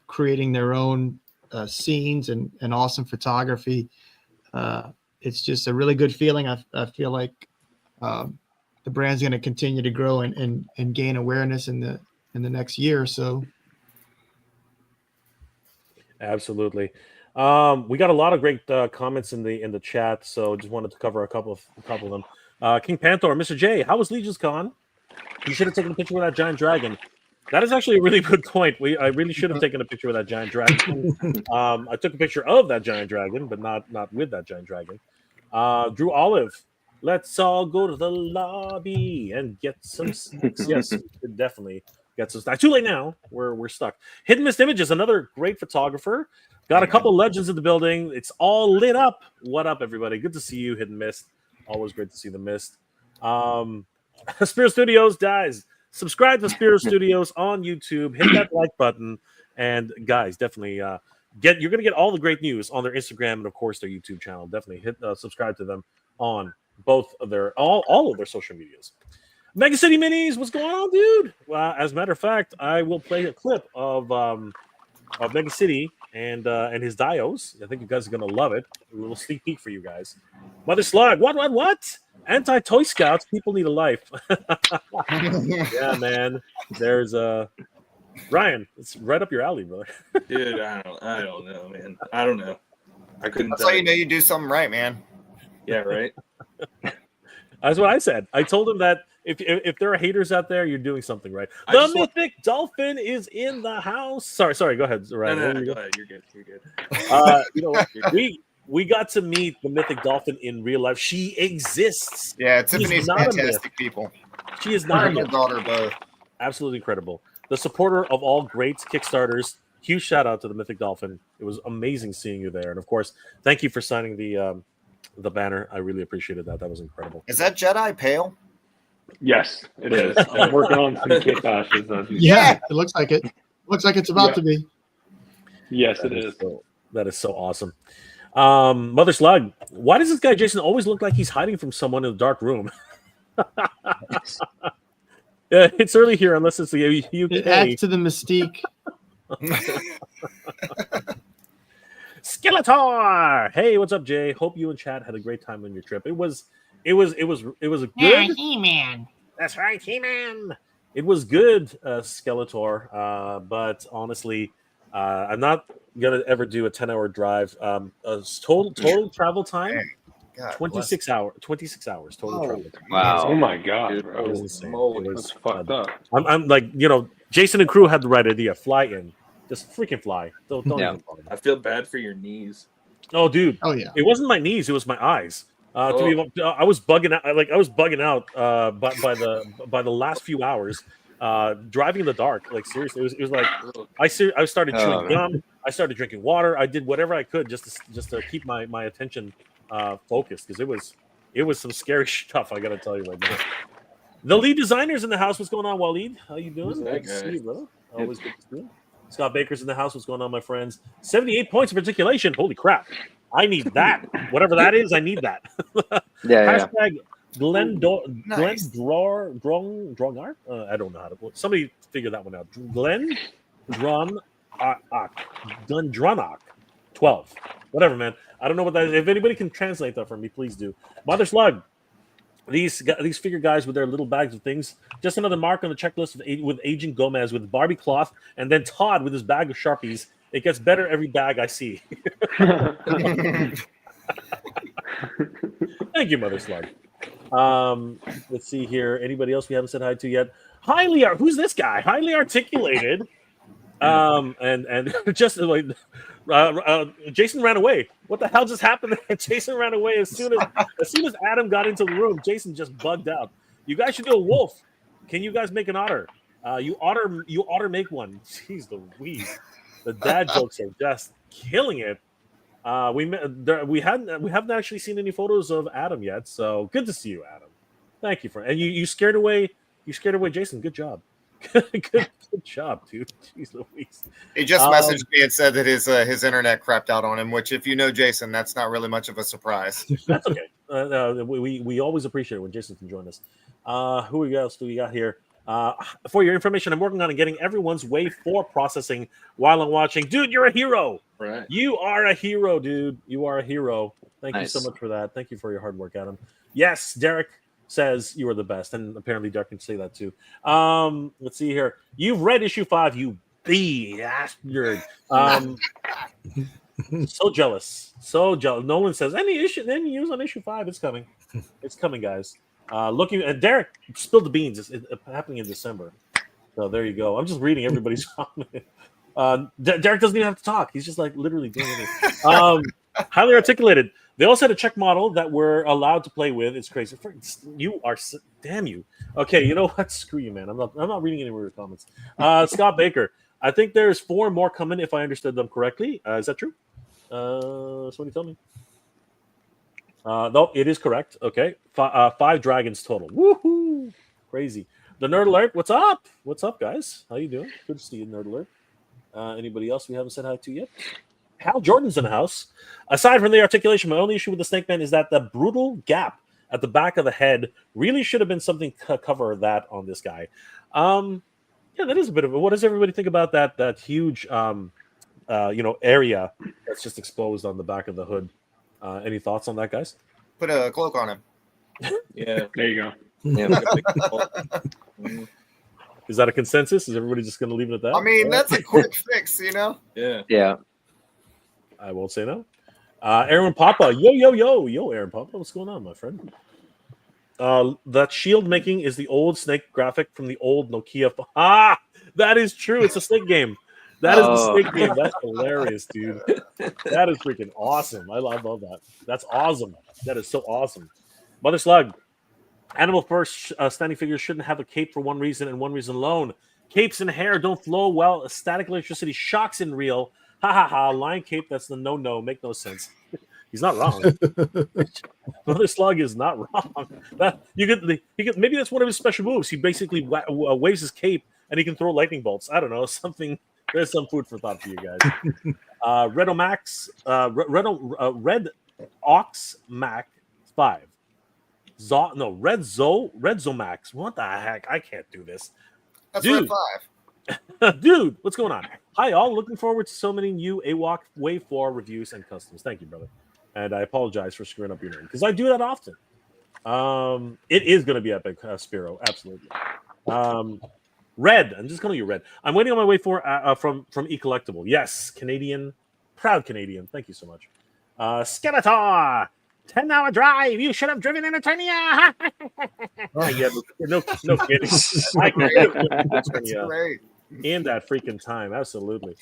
Speaker 4: creating their own scenes and awesome photography. It's just a really good feeling. I feel like the brand's going to continue to grow and gain awareness in the next year or so.
Speaker 1: Absolutely. We got a lot of great comments in the chat, so just wanted to cover a couple of them. King Panther, Mr. J, how was Legion's Con? You should have taken a picture with that giant dragon. That is actually a really good point. I really should have taken a picture with that giant dragon. I took a picture of that giant dragon, but not with that giant dragon. Drew Olive, let's all go to the lobby and get some snacks. Yes, we could definitely get some snacks. Too late now. We're stuck. Hidden Mist Images, another great photographer. Got a couple legends in the building. It's all lit up. What up, everybody? Good to see you, Hidden Mist. Always great to see the mist. Spero Studios, guys. Subscribe to Spero Studios on YouTube. Hit that like button. And guys, definitely you're going to get all the great news on their Instagram and, of course, their YouTube channel. Definitely hit subscribe to them on both of their all of their social medias. Mega City Minis, what's going on, dude? Well, as a matter of fact, I will play a clip of Mega City and his dios. I think you guys are gonna love it. A little sneak peek for you guys. Mother Slug, what? Anti-Toy Scouts, people need a life. Yeah, man. There's Ryan. It's right up your alley, brother.
Speaker 2: Dude, I don't know, man. I don't know. I couldn't.
Speaker 7: That's how you know you do something right, man.
Speaker 2: Yeah, right.
Speaker 1: That's what I said. I told him that if there are haters out there, you're doing something right.
Speaker 2: I
Speaker 1: The
Speaker 2: just
Speaker 1: Mythic Dolphin is in the house. Sorry. Go ahead, Ryan.
Speaker 2: No,
Speaker 1: There you
Speaker 2: go
Speaker 1: go.
Speaker 2: ahead. You're good.
Speaker 1: You know what? We got to meet the Mythic Dolphin in real life. She exists.
Speaker 7: Yeah,
Speaker 1: She's
Speaker 7: Tiffany's
Speaker 1: not a myth.
Speaker 7: fantastic people.
Speaker 1: She is
Speaker 7: Her
Speaker 1: not a
Speaker 7: and my
Speaker 1: myth.
Speaker 7: daughter both.
Speaker 1: Absolutely incredible. The supporter of all great Kickstarters. Huge shout out to the Mythic Dolphin. It was amazing seeing you there, and of course, thank you for signing the banner. I really appreciated that. That was incredible.
Speaker 7: Is that Jedi pale?
Speaker 5: Yes, it is. I'm working on some kit bashes.
Speaker 4: Yeah, it looks like it. Looks like it's about to be.
Speaker 5: Yes, it is.
Speaker 1: That is so awesome. Mother Slug, why does this guy Jason always look like he's hiding from someone in a dark room? Yeah, it's early here, unless it's the UK.
Speaker 4: It adds to the mystique.
Speaker 1: Skeletor! Hey, what's up, Jay? Hope you and Chad had a great time on your trip. It was a good.
Speaker 8: Yeah, He-Man.
Speaker 1: That's right, He-Man. It was good, Skeletor. But honestly, I'm not gonna ever do a 10-hour drive. Total travel time.
Speaker 7: God,
Speaker 1: 26 hours total travel time.
Speaker 6: Wow.
Speaker 5: Oh my god,
Speaker 1: It
Speaker 5: bro.
Speaker 1: was insane.
Speaker 2: moly.
Speaker 1: It was
Speaker 5: That's fucked up.
Speaker 1: I'm like, Jason and crew had the right idea. Fly in. Just freaking fly. Don't
Speaker 6: Yeah.
Speaker 1: even bother.
Speaker 2: I feel bad for your knees.
Speaker 1: Oh, dude.
Speaker 4: Oh yeah.
Speaker 1: It wasn't my knees. It was my eyes. I was bugging out. I was bugging out by the last few hours driving in the dark. Like seriously, it was like I started chewing gum. I started drinking water. I did whatever I could just to keep my attention focused, because it was some scary stuff. I got to tell you right now. The lead designers in the house. What's going on, Waleed? How you doing?
Speaker 2: Who's that
Speaker 1: Good to see
Speaker 2: guy?
Speaker 1: you, brother. Always good to see you. Scott Baker's in the house. What's going on, my friends? 78 points of articulation. Holy crap. I need that. Whatever that is, I need that.
Speaker 6: Yeah.
Speaker 1: Hashtag Glenn
Speaker 7: Nice.
Speaker 1: Drongar? I don't know how to. Somebody figure that one out. Glenn Dronach 12. Whatever, man. I don't know what that is. If anybody can translate that for me, please do. Mother Slug. These figure guys with their little bags of things. Just another mark on the checklist with Agent Gomez with Barbie cloth, and then Todd with his bag of Sharpies. It gets better every bag I see. Thank you, Mother Slug. Let's see here. Anybody else we haven't said hi to yet? Who's this guy? Highly articulated. And just like Jason ran away. What the hell just happened? Jason ran away as soon as Adam got into the room. Jason just bugged out. You guys should do a wolf. Can you guys make an otter? You otter make one. Jeez Louise. The dad jokes are just killing it. We haven't actually seen any photos of Adam yet, so good to see you, Adam. Thank you and you scared away Jason. Good job. good job, dude. Jeez Louise.
Speaker 7: He just messaged me and said that his internet crapped out on him, which if you know Jason, that's not really much of a surprise.
Speaker 1: That's okay. We always appreciate it when Jason can join us. Who else do we got here? For your information, I'm working on getting everyone's Wave 4 processing while I'm watching. Dude, you're a hero.
Speaker 2: Right.
Speaker 1: You are a hero, dude. You are a hero. Thank
Speaker 6: Nice.
Speaker 1: you so much for that. Thank you for your hard work, Adam. Yes, Derek says you are the best, and apparently Derek can say that too. Let's see here. You've read issue 5, you bastard. So jealous. Nolan says any news on issue 5. It's coming. It's coming, guys. Looking and Derek spilled the beans. It's happening in December. So there you go. I'm just reading everybody's comment. Derek doesn't even have to talk. He's just like literally doing it. Highly articulated. They also had a check model that we're allowed to play with. It's crazy. You are damn you. Okay, you know what? Screw you, man. I'm not reading any of your comments. Scott Baker. I think there's 4 more coming if I understood them correctly. Is that true? Somebody tell me. No, it is correct. Okay. 5 dragons total. Woohoo! Crazy. The Nerd Alert, what's up? What's up, guys? How you doing? Good to see you, Nerd Alert. Anybody else we haven't said hi to yet? Hal Jordan's in the house. Aside from the articulation, my only issue with the Snake Man is that the brutal gap at the back of the head really should have been something to cover that on this guy. Yeah, that is a bit of a... What does everybody think about that huge area that's just exposed on the back of the hood? Any thoughts on that, guys?
Speaker 7: Put a cloak on him.
Speaker 2: Yeah.
Speaker 5: There you go.
Speaker 2: Yeah.
Speaker 1: Is that a consensus? Is everybody just going to leave it at that?
Speaker 7: I mean, that's a quick fix, you know?
Speaker 2: Yeah.
Speaker 6: Yeah.
Speaker 1: I won't say no. Aaron Papa. Yo, Aaron Papa. What's going on, my friend? That shield making is the old Snake graphic from the old Nokia. That is true. It's a Snake game. That is the Snake game. That's hilarious, dude. That is freaking awesome. I love that. That's awesome. That is so awesome. Mother Slug. Animal First standing figures shouldn't have a cape for one reason and one reason alone. Capes and hair don't flow well. Static electricity shocks in real. Ha ha ha. Lion cape, that's the no. Make no sense. He's not wrong. Mother Slug is not wrong. Maybe that's one of his special moves. He basically waves his cape and he can throw lightning bolts. I don't know. Something. There's some food for thought for you guys. Red Ox Mac 5. Red Zomax. What the heck? I can't do this.
Speaker 7: That's
Speaker 1: Dude.
Speaker 7: Red 5.
Speaker 1: Dude, what's going on? Hi, all. Looking forward to so many new AWOC Wave 4 reviews and customs. Thank you, brother. And I apologize for screwing up your name because I do that often. It is going to be epic, Spero. Absolutely. Red. I'm just calling you Red. I'm waiting on my Wave 4 from eCollectible. Yes, Canadian. Proud Canadian. Thank you so much. Skeletor. 10-hour drive. You should have driven in Eternia. Yeah, no kidding. I could have driven in
Speaker 7: That's
Speaker 1: Eternia
Speaker 7: great.
Speaker 1: in that freaking time. Absolutely.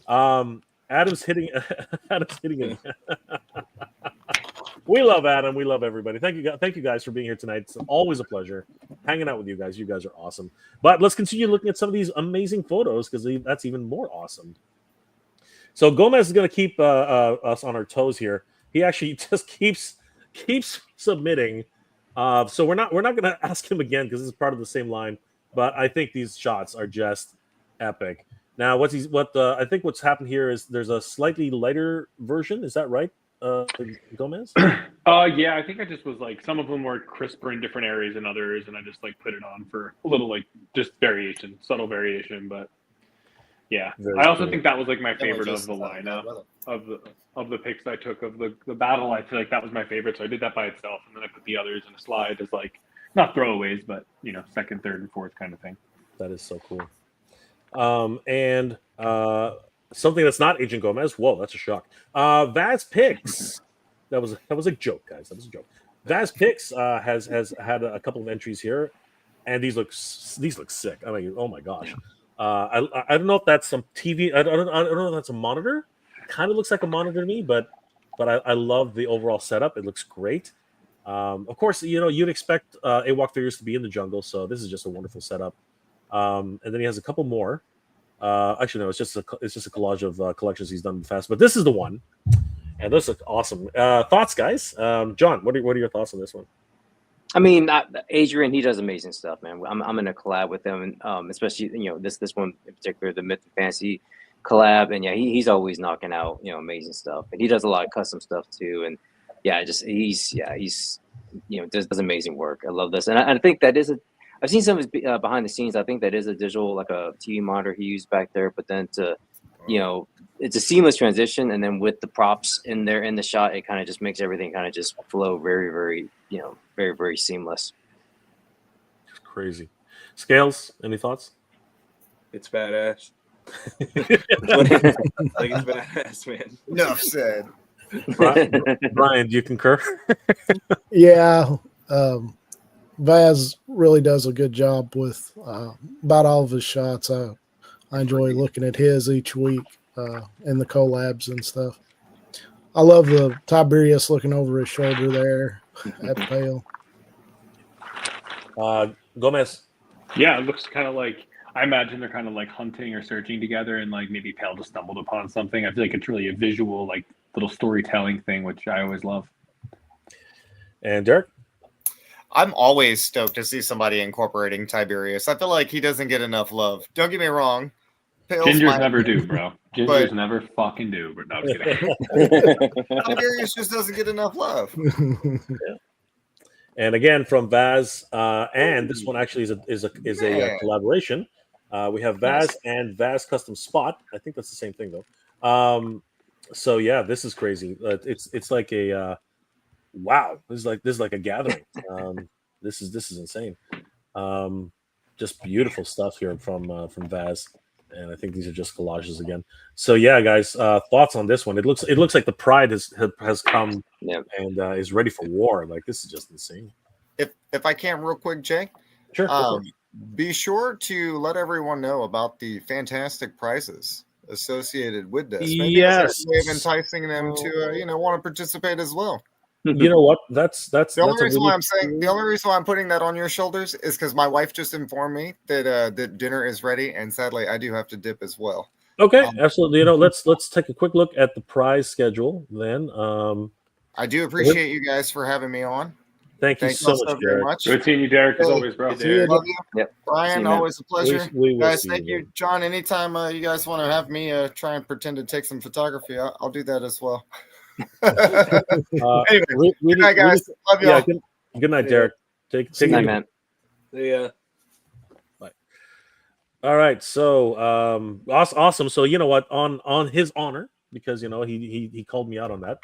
Speaker 1: Adam's hitting it. We love Adam. We love everybody. Thank you guys for being here tonight. It's always a pleasure hanging out with you guys. You guys are awesome. But let's continue looking at some of these amazing photos because that's even more awesome. So Gomez is going to keep us on our toes here. He actually just keeps submitting. So we're not going to ask him again because this is part of the same line. But I think these shots are just epic. Now, I think what's happened here is there's a slightly lighter version. Is that right, Gomez?
Speaker 5: Yeah, I think I just was like some of them were crisper in different areas than others, and I just like put it on for a little like just variation, subtle variation. But yeah,
Speaker 1: Very
Speaker 5: I also
Speaker 1: cool.
Speaker 5: think that was like my favorite of
Speaker 7: Just,
Speaker 5: the lineup of the picks I took of the battle. I feel like that was my favorite, so I did that by itself, and then I put the others in a slide as like not throwaways, but second, third, and fourth kind of thing.
Speaker 1: That is so cool. something that's not Agent Gomez. Whoa, that's a shock. Vaz Picks. That was a joke, guys. That was a joke. Vaz Picks has had a couple of entries here, and these look sick. I mean, oh my gosh. I don't know if that's some TV. I don't know if that's a monitor. Kind of looks like a monitor to me, but I love the overall setup. It looks great. Of course, you'd expect AWOC figures to be in the jungle, so this is just a wonderful setup. And then he has a couple more. Actually, no, it's just a collage of collections he's done fast. But this is the one, and this looks awesome. Thoughts, guys? John, what are your thoughts on this one?
Speaker 6: I mean, Adrian, he does amazing stuff, man. I'm in a collab with him, especially this one in particular, the Myth and Fantasy collab, and yeah, he's always knocking out amazing stuff, and he does a lot of custom stuff too, and yeah, he's does amazing work. I love this, and I think that is I've seen some of his behind the scenes. I think that is a digital, like a TV monitor he used back there, but then it's a seamless transition, and then with the props in there in the shot, it kind of just makes everything kind of just flow very, very, very, very seamless.
Speaker 1: It's crazy. Scales, any thoughts?
Speaker 2: It's badass. Like it's badass, man.
Speaker 7: Enough said.
Speaker 1: Brian, do you concur?
Speaker 3: Yeah. Vaz really does a good job with about all of his shots. I enjoy looking at his each week in the collabs and stuff. I love the Tiberius looking over his shoulder there at Pale.
Speaker 1: Gomez.
Speaker 5: Yeah, it looks kind of like, I imagine they're kind of like hunting or searching together, and like maybe Pale just stumbled upon something. I feel like it's really a visual, like little storytelling thing, which I always love.
Speaker 1: And Derek?
Speaker 7: I'm always stoked to see somebody incorporating Tiberius. I feel like he doesn't get enough love. Don't get me wrong.
Speaker 5: Gingers never do, bro. Gingers never fucking do. But no, I'm kidding.
Speaker 7: Tiberius just doesn't get enough love.
Speaker 1: Yeah. And again, from Vaz, and this one actually is a collaboration. We have Vaz and Vaz Custom Spot. I think that's the same thing though. So yeah, this is crazy. It's like a wow. This is like a gathering. This is insane. Just beautiful stuff here from Vaz, and I think these are just collages again. So yeah, guys, thoughts on this one? It looks like the Pride has come and is ready for war. Like this is just insane.
Speaker 7: If I can, real quick, Jay.
Speaker 1: Sure.
Speaker 7: Be sure to let everyone know about the fantastic prizes associated with this. Maybe
Speaker 1: yes,
Speaker 7: way of enticing them to want to participate as well.
Speaker 1: You know what? That's
Speaker 7: the only reason why I'm saying. The only reason why I'm putting that on your shoulders is because my wife just informed me that that dinner is ready, and sadly, I do have to dip as well.
Speaker 1: Okay, absolutely. Let's take a quick look at the prize schedule then.
Speaker 7: I do appreciate you guys for having me on.
Speaker 1: Thank you so much,
Speaker 7: very
Speaker 1: Derek.
Speaker 7: much.
Speaker 5: Good seeing you, Derek, as always, bro.
Speaker 7: Love you.
Speaker 6: Yep.
Speaker 7: Brian, always a pleasure.
Speaker 1: We
Speaker 7: guys, thank you. John, anytime you guys want to have me try and pretend to take some photography, I'll do that as well. Anyway, good night, guys. Love you all.
Speaker 1: Good night, Derek. Take
Speaker 6: good night, man.
Speaker 2: Yeah.
Speaker 1: Bye. All right. So awesome. So you know what? On his honor, because he called me out on that.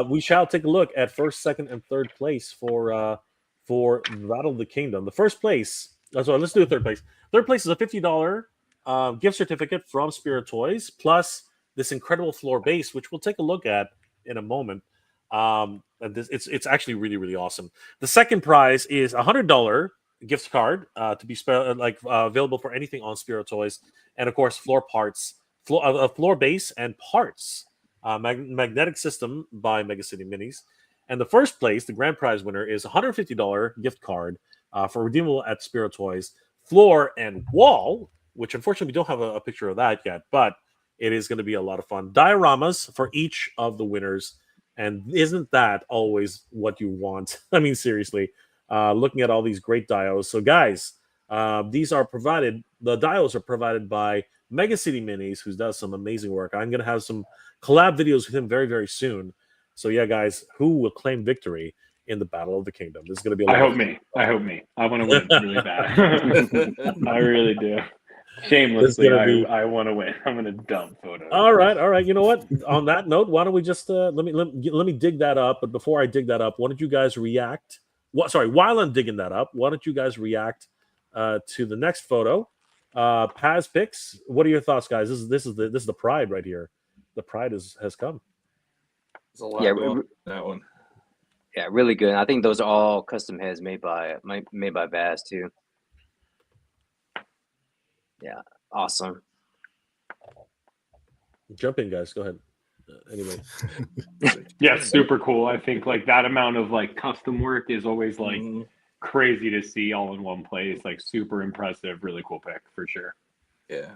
Speaker 1: We shall take a look at first, second, and third place for Battle of the Kingdom. The first place. So let's do a third place. Third place is a $50 gift certificate from Spero Toys, plus this incredible floor base, which we'll take a look at in a moment. And it's actually really, really awesome. The second prize is a $100 gift card to be available for anything on Spero Toys, and of course floor base and parts. Magnetic System by Mega City Minis. And the first place, the grand prize winner, is a $150 gift card for redeemable at Spero Toys, floor and wall, which unfortunately we don't have a picture of that yet, but it is going to be a lot of fun. Dioramas for each of the winners. And isn't that always what you want? I mean, seriously, looking at all these great dios. So guys, the dios are provided by Mega City Minis, who does some amazing work. I'm going to have some collab videos with him very, very soon. So yeah, guys, who will claim victory in the Battle of the Kingdom? This is going to be a lot
Speaker 5: I hope me. I want to win really bad. I really do. Shamelessly, I want to win. I'm going to dump photos.
Speaker 1: All right. You know what? On that note, why don't we just let me dig that up? But before I dig that up, why don't you guys react? While I'm digging that up, why don't you guys react to the next photo? Paz picks. What are your thoughts, guys? This is the pride right here. The pride has come.
Speaker 2: There's a lot going on that one.
Speaker 6: Yeah, really good. I think those are all custom heads made by Vaz too. Yeah, awesome.
Speaker 1: Jump in, guys. Go ahead. Anyway.
Speaker 5: Yeah, super cool. I think like that amount of like custom work is always like crazy to see all in one place. Like super impressive, really cool pick for sure.
Speaker 2: Yeah,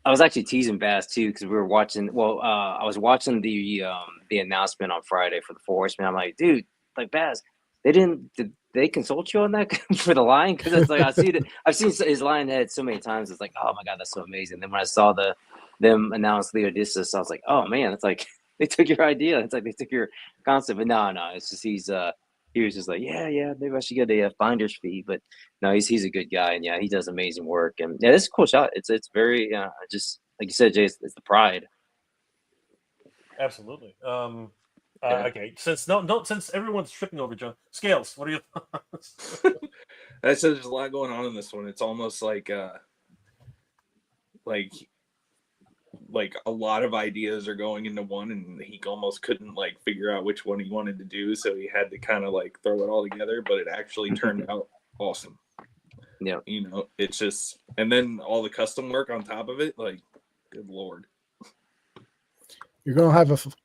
Speaker 6: I was actually teasing Bass too because we were watching. Well, I was watching the announcement on Friday for the Four Horsemen. I'm like, dude, like Bass, did they consult you on that for the line? Because it's like I've seen his line head so many times. It's like, oh my god, that's so amazing. Then when I saw them announce the Odysseus, I was like, oh man, it's like they took your idea. It's like they took your concept. But no, it's just he was just like, yeah, maybe I should get a finder's fee. But no, he's a good guy, and yeah, he does amazing work. And yeah, this is a cool shot. It's very just like you said, Jay, it's the pride.
Speaker 1: Absolutely. Okay, since everyone's tripping over John Scales, what are your thoughts?
Speaker 2: I said there's a lot going on in this one. It's almost like a lot of ideas are going into one, and he almost couldn't like figure out which one he wanted to do, so he had to kind of like throw it all together. But it actually turned out awesome.
Speaker 6: Yeah,
Speaker 2: it's just, and then all the custom work on top of it, like, good lord.
Speaker 3: You're gonna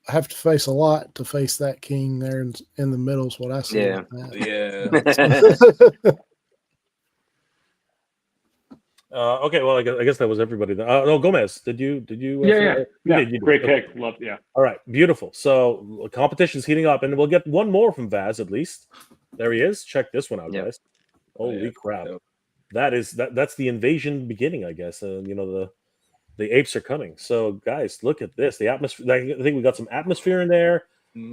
Speaker 3: have to face a lot to face that king there in the middle. Is what I see.
Speaker 6: Yeah.
Speaker 1: Okay, well, I guess that was everybody. No, Gomez, did you?
Speaker 5: Yeah. Great
Speaker 1: pick.
Speaker 5: Love, yeah.
Speaker 1: All right, beautiful. So competition's heating up, and we'll get one more from Vaz at least. There he is. Check this one out, guys. Holy crap! That's the invasion beginning, I guess. The apes are coming. So, guys, look at this. The atmosphere. I think we got some atmosphere in there.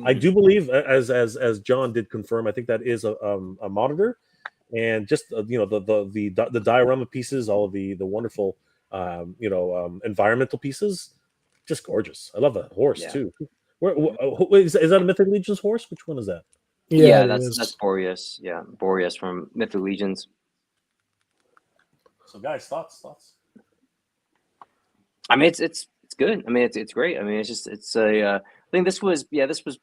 Speaker 1: I do believe, as John did confirm, I think that is a monitor, and just the diorama pieces, all of the wonderful environmental pieces, just gorgeous. I love that horse too. Is that a Mythic Legions horse? Which one is that?
Speaker 6: Yeah, that's Boreas. Yeah, Boreas from Mythic Legions.
Speaker 1: So, guys, thoughts?
Speaker 6: I mean, it's good. I mean, it's great. I mean, I think this was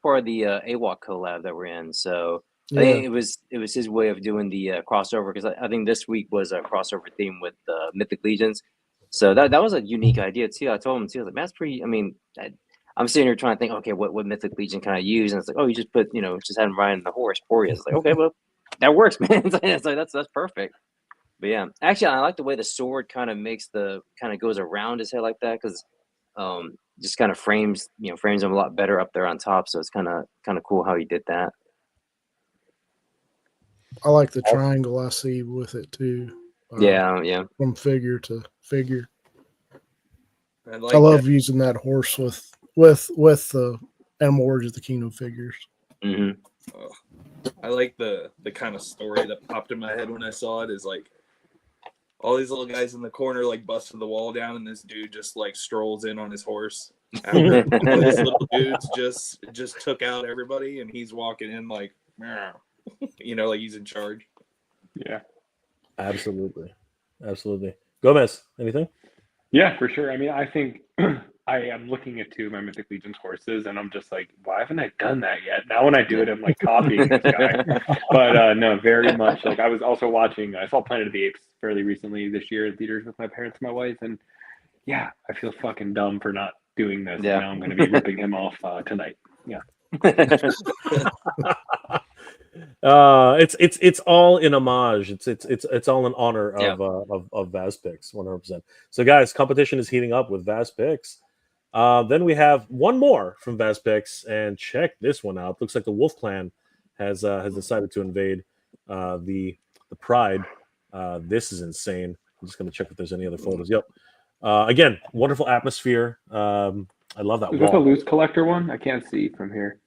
Speaker 6: part of the AWOC collab that we're in. So I think it was his way of doing the crossover, because I think this week was a crossover theme with Mythic Legions. So that was a unique idea too. I told him too. I was like, man, that's pretty. I mean, I'm sitting here trying to think, okay, what Mythic Legion can I use? And it's like, oh, you just put just have him riding the horse, Boreas. It's like, okay, well, that works, man. It's like that's perfect. But yeah, actually, I like the way the sword kind of goes around his head like that, because just kind of frames him a lot better up there on top. So it's kind of cool how he did that.
Speaker 3: I like the triangle I see with it too.
Speaker 6: Yeah.
Speaker 3: From figure to figure.
Speaker 2: I
Speaker 3: love using that horse with the Animal Warriors of the Kingdom figures.
Speaker 6: Mm-hmm.
Speaker 2: I like the kind of story that popped in my head when I saw it, is like all these little guys in the corner like busted the wall down, and this dude just like strolls in on his horse after all these little dudes just took out everybody, and he's walking in like like he's in charge.
Speaker 5: Yeah,
Speaker 1: absolutely. Gomez, anything?
Speaker 5: Yeah, for sure. I mean, I think I am looking at two of my Mythic Legions horses, and I'm just like, why haven't I done that yet? Now when I do it, I'm like copying this guy. But no, very much. Like, I was also watching, I saw Planet of the Apes fairly recently this year at theaters with my parents and my wife, and yeah, I feel fucking dumb for not doing this.
Speaker 6: Yeah.
Speaker 5: Now I'm going to be ripping him off tonight. Yeah.
Speaker 1: It's all in homage. It's all in honor of Vaz Picks, 100%. So, guys, competition is heating up with Vaz Picks. Then we have one more from Vaz Picks, and check this one out. Looks like the Wolf Clan has decided to invade the Pride. This is insane. I'm just going to check if there's any other photos. Yep. Again, wonderful atmosphere. I love that.
Speaker 5: Is that the Loose Collector one? I can't see from here.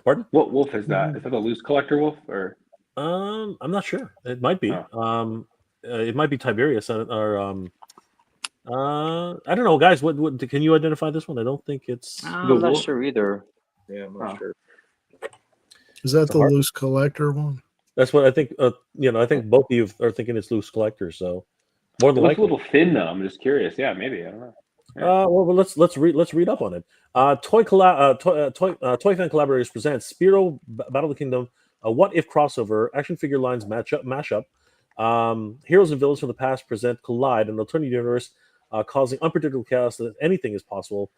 Speaker 1: Pardon?
Speaker 5: What wolf is that? Is that a Loose Collector wolf, or?
Speaker 1: I'm not sure. It might be.
Speaker 5: Oh.
Speaker 1: It might be Tiberius, or I don't know, guys. What can you identify this one? I don't think it's.
Speaker 6: I'm not sure either.
Speaker 2: Yeah, I'm not sure.
Speaker 3: Is that the Loose Collector one?
Speaker 1: That's what I think. I think both of you are thinking it's Loose Collector. So, More
Speaker 5: It
Speaker 1: than
Speaker 5: looks a
Speaker 1: likely.
Speaker 5: little thin though. I'm just curious. Yeah, maybe. I don't know.
Speaker 1: Well, let's read up on it. Toy fan collaborators present Spero Battle of the Kingdom, a what if crossover action figure lines mashup. Heroes and villains from the past present collide in an alternate universe, causing unpredictable chaos. That anything is possible.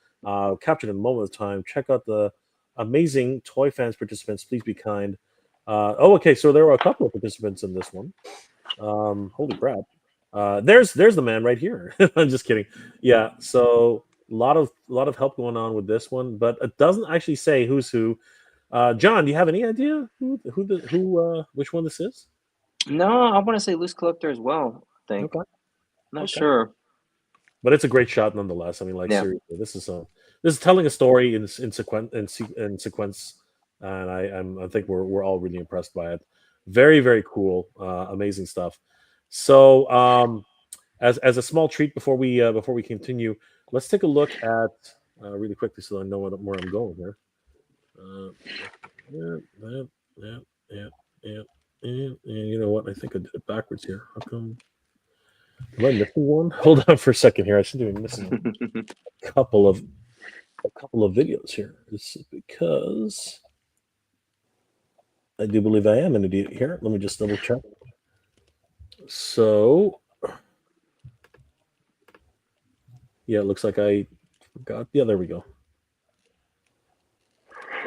Speaker 1: Captured in a moment of time. Check out the amazing toy fans participants. Please be kind. Okay. So there were a couple of participants in this one. Holy crap! There's the man right here. I'm just kidding. Yeah. So a lot of help going on with this one, but it doesn't actually say who's who. John, do you have any idea which one this is?
Speaker 6: No, I want to say loose collector as well. I think.
Speaker 1: Okay.
Speaker 6: Not
Speaker 1: Okay.
Speaker 6: sure.
Speaker 1: But it's a great shot nonetheless. I mean, like
Speaker 6: Yeah.
Speaker 1: seriously, this is telling a story in sequence, and I think we're all really impressed by it. Very very cool, amazing stuff. So as a small treat before we continue, let's take a look at really quickly so I know where I'm going here. And you know what? I think I did it backwards here. How come? Am I missing one? Hold on for a second here. I should be missing a couple of videos here. This is because I do believe I am an idiot here. Let me just double check. So yeah, it looks like I forgot. Yeah, there we go.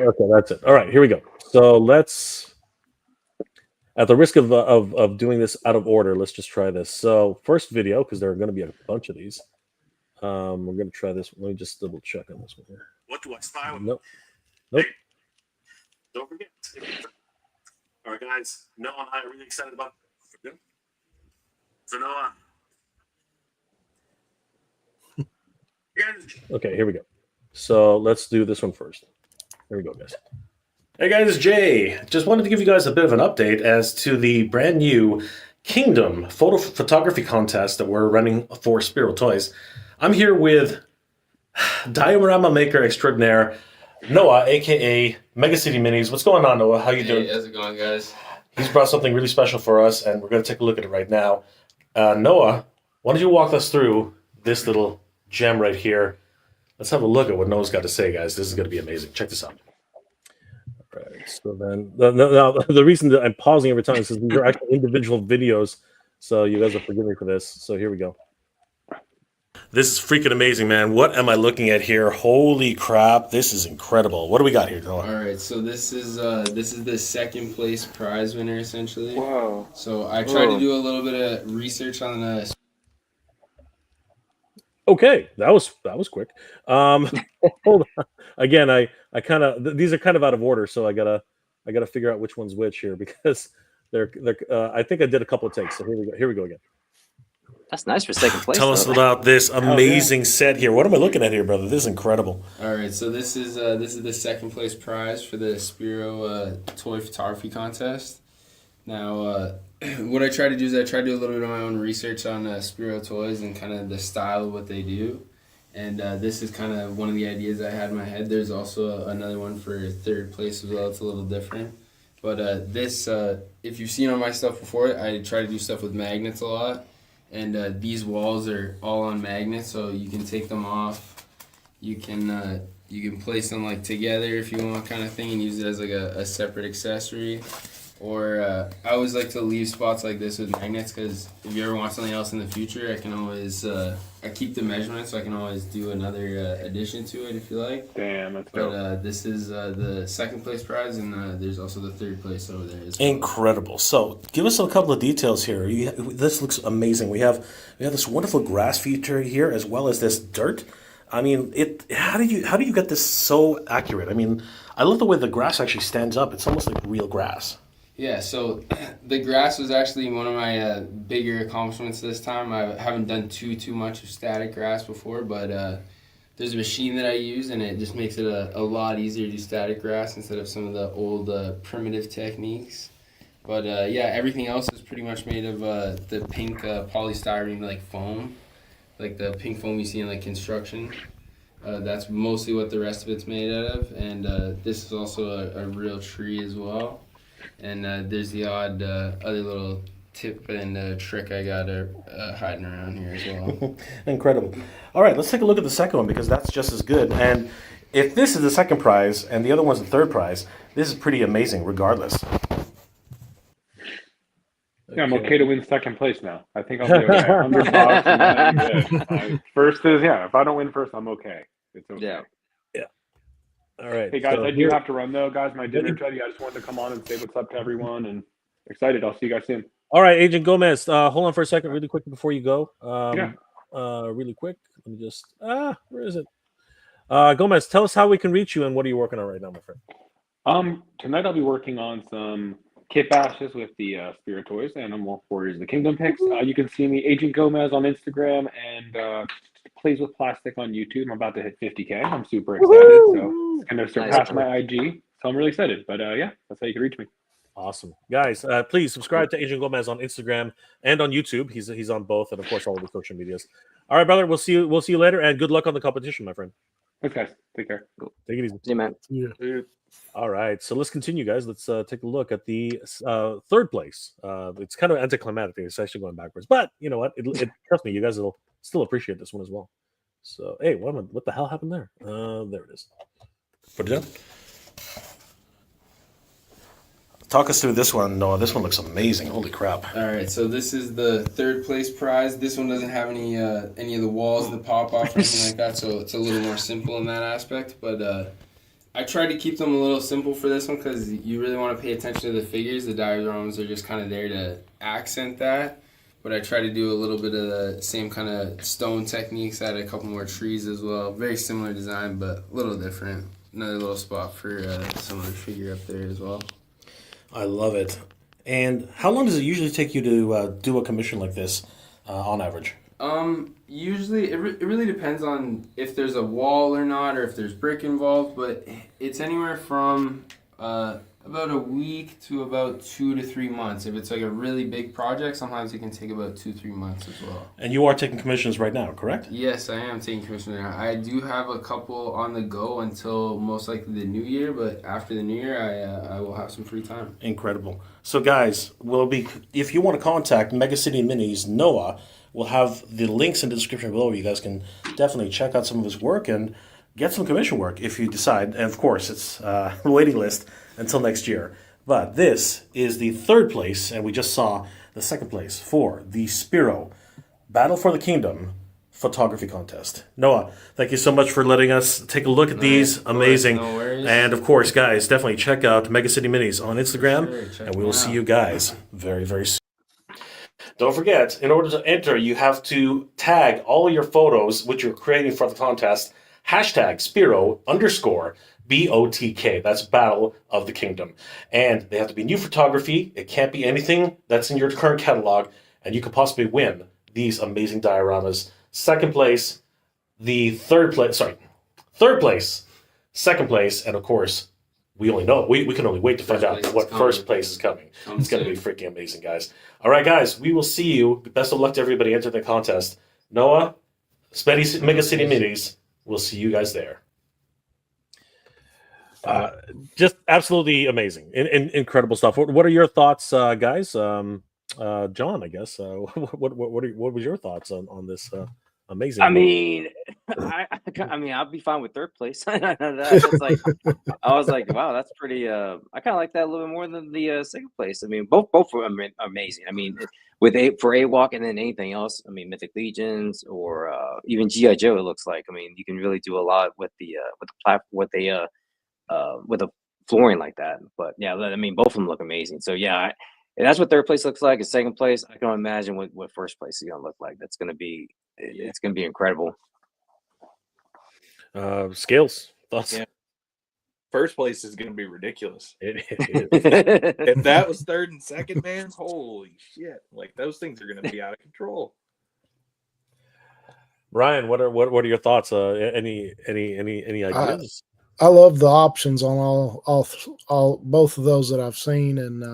Speaker 1: Okay, that's it. All right, here we go. So let's, at the risk of doing this out of order, let's just try this. So first video, because there are going to be a bunch of these. We're going to try this. Let me just double check on this one here.
Speaker 8: What do I style?
Speaker 1: Nope.
Speaker 8: Don't forget. All right, guys. Noah and I are really excited about it. So Noah.
Speaker 1: Okay, here we go. So let's do this one first. Here we go, guys.
Speaker 9: Hey guys, it's Jay. Just wanted to give you guys a bit of an update as to the brand new Kingdom photography contest that we're running for Spero Toys. I'm here with diorama maker extraordinaire Noah, aka Mega City Minis. What's going on, Noah? How you doing?
Speaker 10: Hey, how's it going, guys?
Speaker 9: He's brought something really special for us, and we're going to take a look at it right now. Noah, why don't you walk us through this little gem right here? Let's have a look at what Noah's got to say, guys. This is going to be amazing. Check this out.
Speaker 1: Right. So then, now the reason that I'm pausing every time is because these are actually individual videos, so you guys will forgive me for this. So here we go.
Speaker 9: This is freaking amazing, man. What am I looking at here? Holy crap! This is incredible. What do we got here, Noah?
Speaker 10: All right, so this is the second place prize winner essentially.
Speaker 6: Whoa.
Speaker 10: So I tried to do a little bit of research on the.
Speaker 1: Okay, that was quick. Hold on. Again, I kind of these are kind of out of order, so I gotta figure out which one's which here because they're I think I did a couple of takes. So here we go again.
Speaker 6: That's nice for second place.
Speaker 9: Tell us
Speaker 6: though.
Speaker 9: about this amazing set here. What am I looking at here, brother? This is incredible.
Speaker 10: All right, so this is the second place prize for the Spero toy photography contest. Now, what I try to do is I try to do a little bit of my own research on Spero Toys and kind of the style of what they do. And this is kind of one of the ideas I had in my head. There's also another one for third place as well. It's a little different. But this, if you've seen on my stuff before, I try to do stuff with magnets a lot. And these walls are all on magnets, so you can take them off. You can place them like together if you want, kind of thing, and use it as like a separate accessory. Or I always like to leave spots like this with magnets because if you ever want something else in the future, I can always I keep the measurements, so I can always do another addition to it if you like.
Speaker 5: Damn, that's dope.
Speaker 10: But this is the second place prize, and there's also the third place over there as well.
Speaker 9: Incredible. So, give us a couple of details here. This looks amazing. We have this wonderful grass feature here, as well as this dirt. I mean, how do you get this so accurate? I mean, I love the way the grass actually stands up. It's almost like real grass.
Speaker 10: Yeah, so the grass was actually one of my bigger accomplishments this time. I haven't done too much of static grass before, but there's a machine that I use, and it just makes it a lot easier to do static grass instead of some of the old primitive techniques. But yeah, everything else is pretty much made of the pink polystyrene like foam, like the pink foam you see in like construction. That's mostly what the rest of it's made out of, and this is also a real tree as well. And there's the odd other little tip and trick I got hiding around here as well.
Speaker 9: Incredible. All right, let's take a look at the second one because that's just as good. And if this is the second prize and the other one's the third prize, this is pretty amazing regardless.
Speaker 5: Yeah, I'm okay to win second place now. I think I'll be okay. $100. I'm good. First is, if I don't win first, I'm okay. It's okay.
Speaker 6: Yeah.
Speaker 1: All right.
Speaker 5: Hey, guys,
Speaker 1: so
Speaker 5: I do have to run, though. Guys, my dinner ready. I just wanted to come on and say what's up to everyone, and excited. I'll see you guys soon.
Speaker 1: All right, Agent Gomez, hold on for a second really quick before you go.
Speaker 5: Yeah.
Speaker 1: Really quick. Let me just, where is it? Gomez, tell us how we can reach you and what are you working on right now, my friend?
Speaker 5: Tonight I'll be working on some kit bashes with the Spero Toys Animal Warriors of the Kingdom picks. You can see me, Agent Gomez, on Instagram and Plays with Plastic on YouTube. I'm about to hit 50K. I'm super excited. So it's going to surpass my IG. So I'm really excited. But that's how you can reach me.
Speaker 1: Awesome. Guys, please subscribe to Agent Gomez on Instagram and on YouTube. He's on both and, of course, all of the social medias. All right, brother. We'll see you later, and good luck on the competition, my friend.
Speaker 5: Thanks, guys. Take care.
Speaker 1: Cool. Take it easy.
Speaker 6: See you, man.
Speaker 3: Yeah.
Speaker 1: All right, so let's continue, guys. Let's take a look at the third place. It's kind of anticlimactic. It's actually going backwards, but you know what? Trust me, you guys will still appreciate this one as well. So, hey, what the hell happened there? There it is.
Speaker 9: Put it down. Talk us through this one, Noah. This one looks amazing. Holy crap.
Speaker 10: All right, so this is the third place prize. This one doesn't have any of the walls that pop off or anything like that, so it's a little more simple in that aspect. But I tried to keep them a little simple for this one because you really want to pay attention to the figures. The diagrams are just kind of there to accent that. But I try to do a little bit of the same kind of stone techniques. I had a couple more trees as well. Very similar design, but a little different. Another little spot for some other figure up there as well.
Speaker 9: I love it. And how long does it usually take you to do a commission like this on average?
Speaker 10: Usually it really depends on if there's a wall or not, or if there's brick involved, but it's anywhere from about a week to about 2 to 3 months. If it's like a really big project, sometimes it can take about 2-3 months as well.
Speaker 9: And you are taking commissions right now, correct?
Speaker 10: Yes, I am taking commissions now. I do have a couple on the go until most likely the new year, but after the new year, I will have some free time.
Speaker 9: Incredible. So guys, if you want to contact Mega City Minis Noah, we'll have the links in the description below. You guys can definitely check out some of his work and get some commission work if you decide. And of course, it's a waiting list until next year. But this is the third place, and we just saw the second place for the Spero Battle for the Kingdom photography contest. Noah, thank you so much for letting us take a look at these. Amazing.
Speaker 10: No worries.
Speaker 9: And of course, guys, definitely check out Mega City Minis on Instagram,
Speaker 10: Sure,
Speaker 9: and we will see you guys very, very soon. Don't forget, in order to enter, you have to tag all your photos which you're creating for the contest, hashtag Spero_BOTK. That's Battle of the Kingdom. And they have to be new photography. It can't be anything that's in your current catalog, and you could possibly win these amazing dioramas. Second place, third place, second place, and of course, we can only wait to find out what first place is coming. It's going to be freaking amazing, guys. All right, guys, we will see you. Best of luck to everybody entering the contest. Noah, Mega City Minis, we'll see you guys there.
Speaker 1: Just absolutely amazing. Incredible stuff. What are your thoughts, guys? John, I guess. What was your thoughts on this amazing?
Speaker 6: I mean, I'll be fine with third place. I was like, wow, that's pretty. I kind of like that a little bit more than the second place. I mean, both are amazing. I mean, with for AWOC and then anything else. I mean, Mythic Legions or even GI Joe. It looks like. I mean, you can really do a lot with the platform, with a flooring like that. But yeah, I mean, both of them look amazing. So yeah. And that's what third place looks like. And second place, I can imagine what first place is going to look like. It's going to be incredible.
Speaker 1: Scales, thoughts?
Speaker 2: Yeah. First place is going to be ridiculous.
Speaker 1: It
Speaker 2: If that was third and second, man, holy shit! Like those things are going to be out of control.
Speaker 1: Ryan, what are your thoughts? Any ideas?
Speaker 3: I love the options on all both of those that I've seen, and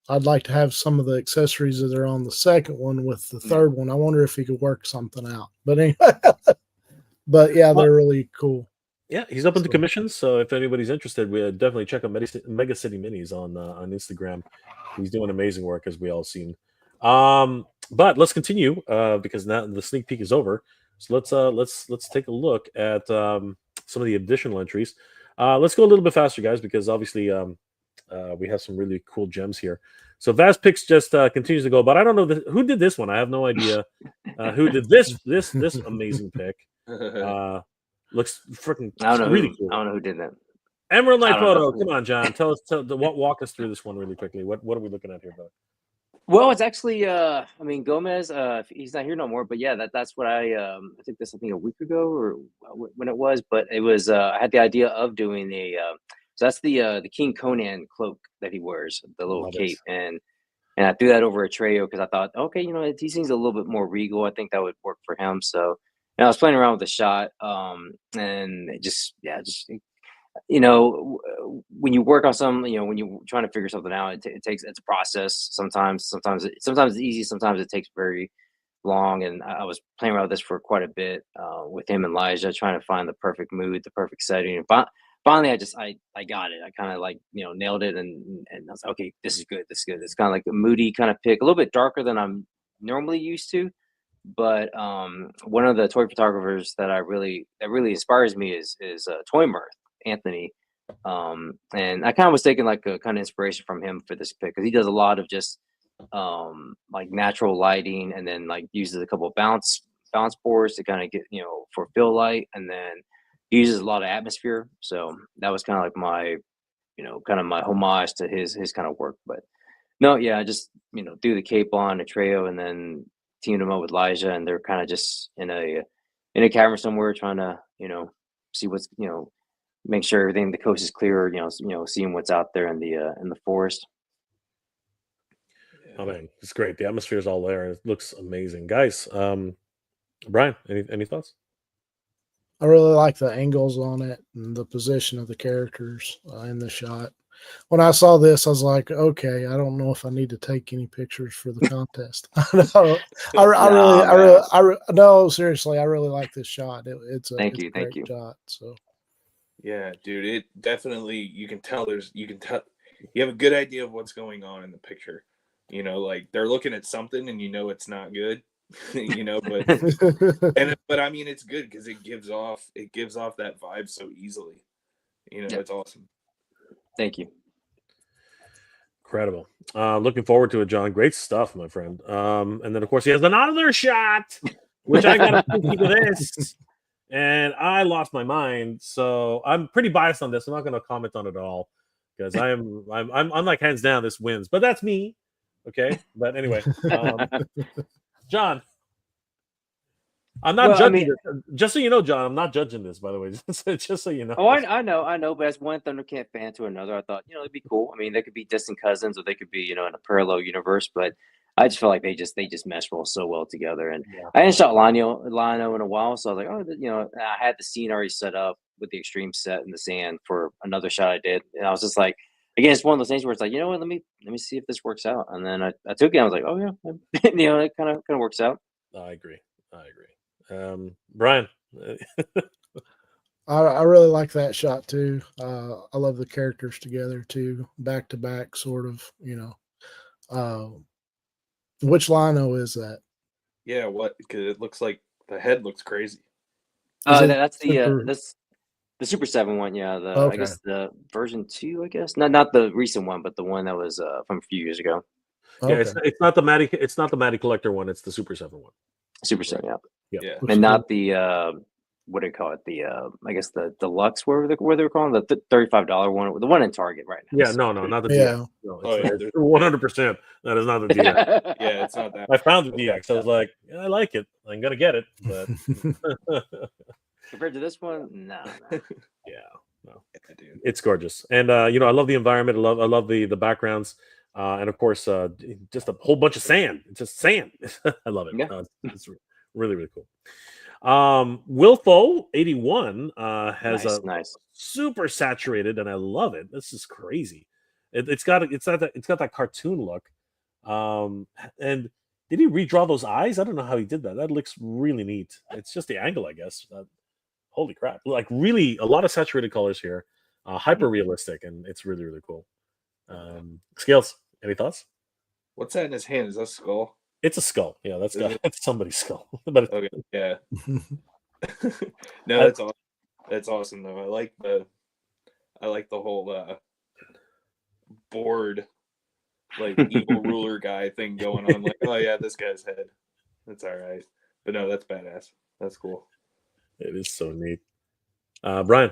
Speaker 3: I'd like to have some of the accessories that are on the second one with the third one. I wonder if he could work something out. But anyway, but yeah, they're really cool.
Speaker 1: Yeah, he's open to commissions. So if anybody's interested, we definitely check out Mega City Minis on Instagram. He's doing amazing work, as we all seen But let's continue because now the sneak peek is over. So let's take a look at some of the additional entries. Let's go a little bit faster, guys, because obviously we have some really cool gems here. So Vaz Picks just continues to go, but I don't know who did this one. I have no idea who did this amazing pick. Looks freaking really cool.
Speaker 6: I don't know who did that.
Speaker 1: Emerald Knight Photo. Come on, John. Walk us through this one really quickly. What are we looking at here, bud?
Speaker 6: Well, it's actually I mean Gomez. He's not here no more, but yeah, that's what I think this a week ago or when it was, but it was I had the idea of doing so that's the King Conan cloak that he wears, the little cape, and I threw that over a Treo because I thought, okay, he seems a little bit more regal. I think that would work for him. So I was playing around with the shot, and it just when you work on something, when you're trying to figure something out, it's a process. Sometimes it's easy. Sometimes it takes very long. And I was playing around with this for quite a bit with him and Elijah, trying to find the perfect mood, the perfect setting. And finally, I got it. I kind of nailed it, and I was like, okay, this is good. It's kind of like a moody kind of pick, a little bit darker than I'm normally used to. But one of the toy photographers that really inspires me is Toy Mirth. Anthony, and I kind of was taking like a kind of inspiration from him for this pick because he does a lot of just like natural lighting, and then like uses a couple of bounce boards to kind of get for fill light, and then he uses a lot of atmosphere. So that was kind of like my kind of my homage to his kind of work. But no, yeah, I just threw the cape on a Treo and then teamed him up with Elijah, and they're kind of just in a cavern somewhere trying to see what's make sure everything the coast is clear, seeing what's out there in the forest.
Speaker 1: Oh man, it's great. The atmosphere is all there. It looks amazing, guys. Brian, any thoughts?
Speaker 3: I really like the angles on it and the position of the characters in the shot. When I saw this, I was like, okay, I don't know if I need to take any pictures for the contest. No, seriously, I really like this shot. It's a great shot. So.
Speaker 2: Yeah, dude, it definitely, you can tell you have a good idea of what's going on in the picture. Like they're looking at something and it's not good, but I mean, it's good because it gives off that vibe so easily. It's awesome.
Speaker 6: Thank you.
Speaker 1: Incredible. Looking forward to it, John. Great stuff, my friend. And then of course he has another shot, which I got to think of this. And I lost my mind, so I'm pretty biased on this. I'm not going to comment on it at all because I'm like hands down this wins, but that's me. Okay, but anyway, John, I'm not judging this. Just so you know, John, I'm not judging this. By the way, just so you know.
Speaker 6: Oh, I know. But as one Thundercat fan to another, I thought it'd be cool. I mean, they could be distant cousins, or they could be in a parallel universe, but. I just feel like they just mesh so well together, and I hadn't shot Lino in a while, so I was like, I had the scene already set up with the extreme set in the sand for another shot I did, and I was just like, again, it's one of those things where it's like, what, let me see if this works out, and then I took it, and I was like, oh yeah, it kind of works out.
Speaker 1: I agree. Brian,
Speaker 3: I really like that shot too. I love the characters together too, back to back, sort of, Which Lino is that?
Speaker 2: Yeah, what? Because it looks like the head looks crazy.
Speaker 6: That's the Super 7 one. Yeah, I guess the version 2. I guess not the recent one, but the one that was from a few years ago.
Speaker 1: Yeah, it's not the Matty Collector one. It's the Super 7 one.
Speaker 6: Super 7,
Speaker 2: yeah.
Speaker 6: And not the what do you call it? The I guess the deluxe, where they're calling the $35 one, the one in Target right now.
Speaker 1: Yeah, no, not the DX. No, 100%. That is not the DX.
Speaker 2: Yeah, it's not that.
Speaker 1: I found the DX. I was like, I like it. I'm gonna get it, but
Speaker 6: compared to this one, no.
Speaker 1: Yeah, no, it's gorgeous, and I love the environment. I love the backgrounds, and of course, just a whole bunch of sand. It's just sand. I love it.
Speaker 6: Yeah.
Speaker 1: It's really, really cool. Wilfo 81 has
Speaker 6: nice.
Speaker 1: Super saturated, and I love it. This is crazy. It's got that cartoon look. And did he redraw those eyes? I don't know how he did that. That looks really neat. It's just the angle, I guess. Holy crap! Like really, a lot of saturated colors here. Hyper realistic, and it's really, really cool. Scales, any thoughts?
Speaker 2: What's that in his hand? Is that a skull?
Speaker 1: It's a skull. Yeah,
Speaker 2: Is it?
Speaker 1: that's somebody's skull. But
Speaker 2: Okay, yeah. No,
Speaker 1: I-
Speaker 2: that's awesome. That's awesome though. I like the whole board, like evil ruler guy thing going on. Like, oh yeah, this guy's head. That's all right. But no, that's badass. That's cool.
Speaker 1: it is so neat. Brian.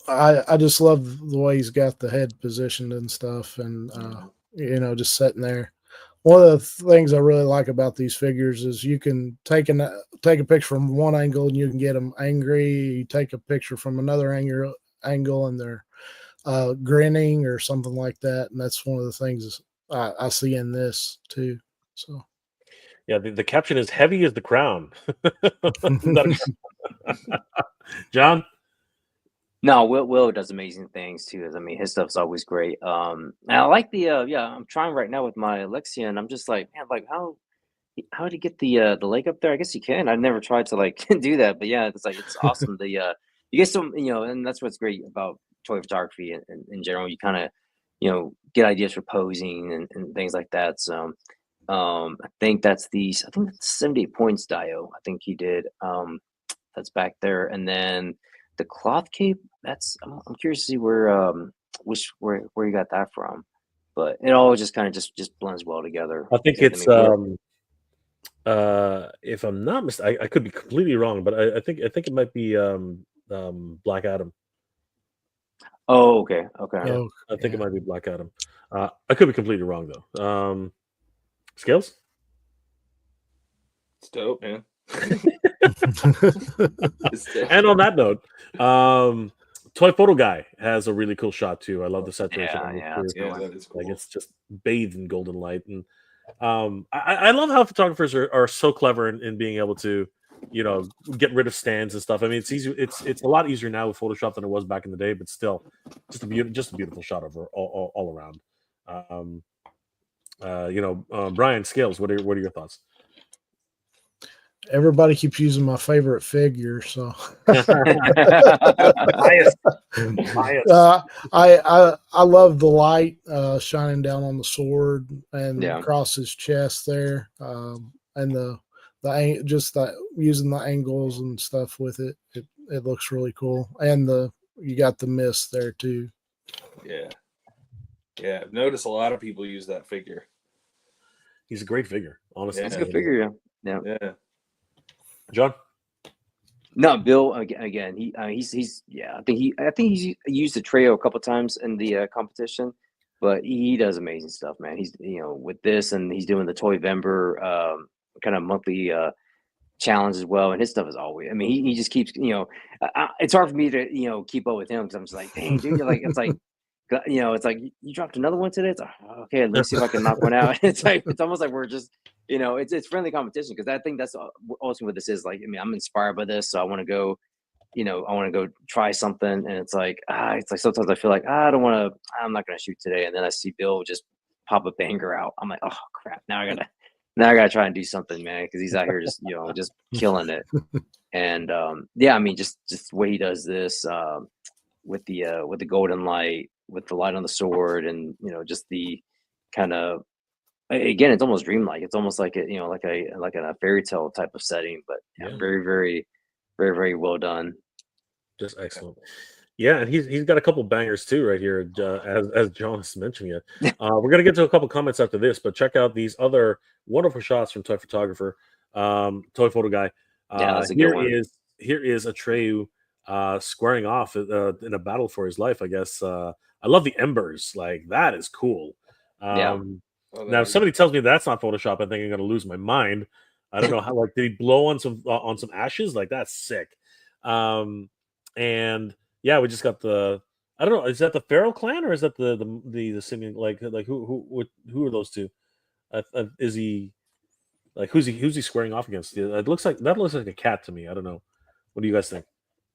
Speaker 3: I just love the way he's got the head positioned and stuff, and just sitting there. One of the things I really like about these figures is you can take a picture from one angle and you can get them angry. You take a picture from another angle and they're grinning or something like that, and that's one of the things I see in this too. So
Speaker 1: Yeah, the caption is heavy as the crown. John?
Speaker 6: No, Will does amazing things too. I mean, his stuff's always great. And I like the I'm trying right now with my Alexian. I'm just like, man, like how did he get the leg up there? I guess you can. I've never tried to like do that, but yeah, it's like it's awesome. The you get some, and that's what's great about toy photography in general. You kind of get ideas for posing and things like that. So I think that's 78 points Dio. I think he did. That's back there, and then the cloth cape. I'm curious to see where where you got that from, but it all just kind of just blends well together.
Speaker 1: I think
Speaker 6: Because,
Speaker 1: it's
Speaker 6: mean,
Speaker 1: if I'm not mistaken, I could be completely wrong, but I think it might be Black Adam.
Speaker 6: oh, okay.
Speaker 1: Yeah, I think it might be Black Adam. I could be completely wrong though. Scales?
Speaker 2: It's dope, man.
Speaker 1: And on that note, Toy Photo Guy has a really cool shot too. I love the saturation.
Speaker 6: That's a good one.
Speaker 2: that is cool.
Speaker 1: Like it's just bathed in golden light, and I love how photographers are so clever in being able to, get rid of stands and stuff. I mean, it's easy. It's a lot easier now with Photoshop than it was back in the day, but still, just a beautiful shot over all around. Brian, Scales, what are your thoughts?
Speaker 3: everybody keeps using my favorite figure, so
Speaker 1: Bias.
Speaker 3: I love the light shining down on the sword and across his chest there, and the using the angles and stuff with it. It looks really cool, and you got the mist there too.
Speaker 2: Yeah, I've noticed a lot of people use that figure.
Speaker 1: He's a great figure, honestly.
Speaker 6: It's a good figure, yeah.
Speaker 1: John?
Speaker 6: No, Bill. Again, he's I think he's used the trio a couple times in the competition, but he does amazing stuff, man. He's with this, and he's doing the Toy Vember kind of monthly challenge as well, and his stuff is always. I mean, he just keeps. It's hard for me to keep up with him because I'm just like, dang, dude, it's like. It's like you dropped another one today. It's like, okay, let me see if I can knock one out. It's almost like we're just, it's friendly competition because I think that's also what this is. Like, I mean, I'm inspired by this, so I want to go, try something. And it's like sometimes I feel like I'm not gonna shoot today, and then I see Bill just pop a banger out. I'm like, oh crap, now I gotta try and do something, man, because he's out here just just killing it. And I mean, just the way he does this with the golden light, with the light on the sword, and just the kind of, again, it's almost dreamlike. It's almost like like a fairy tale type of setting, but very, very, very, very well done.
Speaker 1: Just excellent. Yeah, and he's got a couple bangers too right here, as John is mentioning it. We're gonna get to a couple comments after this, but check out these other wonderful shots from Toy Photographer, Toy Photo Guy.
Speaker 6: That's a good one.
Speaker 1: Here is Atreyu squaring off in a battle for his life, I guess. I love the embers. Like, that is cool. Now, if somebody tells me that's not Photoshop, I think I'm gonna lose my mind. I don't know how. Like, did he blow on some ashes? Like, that's sick. And yeah, we just got the. I don't know. Is that the Pharaoh clan or is that the singing? Like who are those two? Is he like who's he squaring off against? It looks like a cat to me. I don't know. What do you guys think?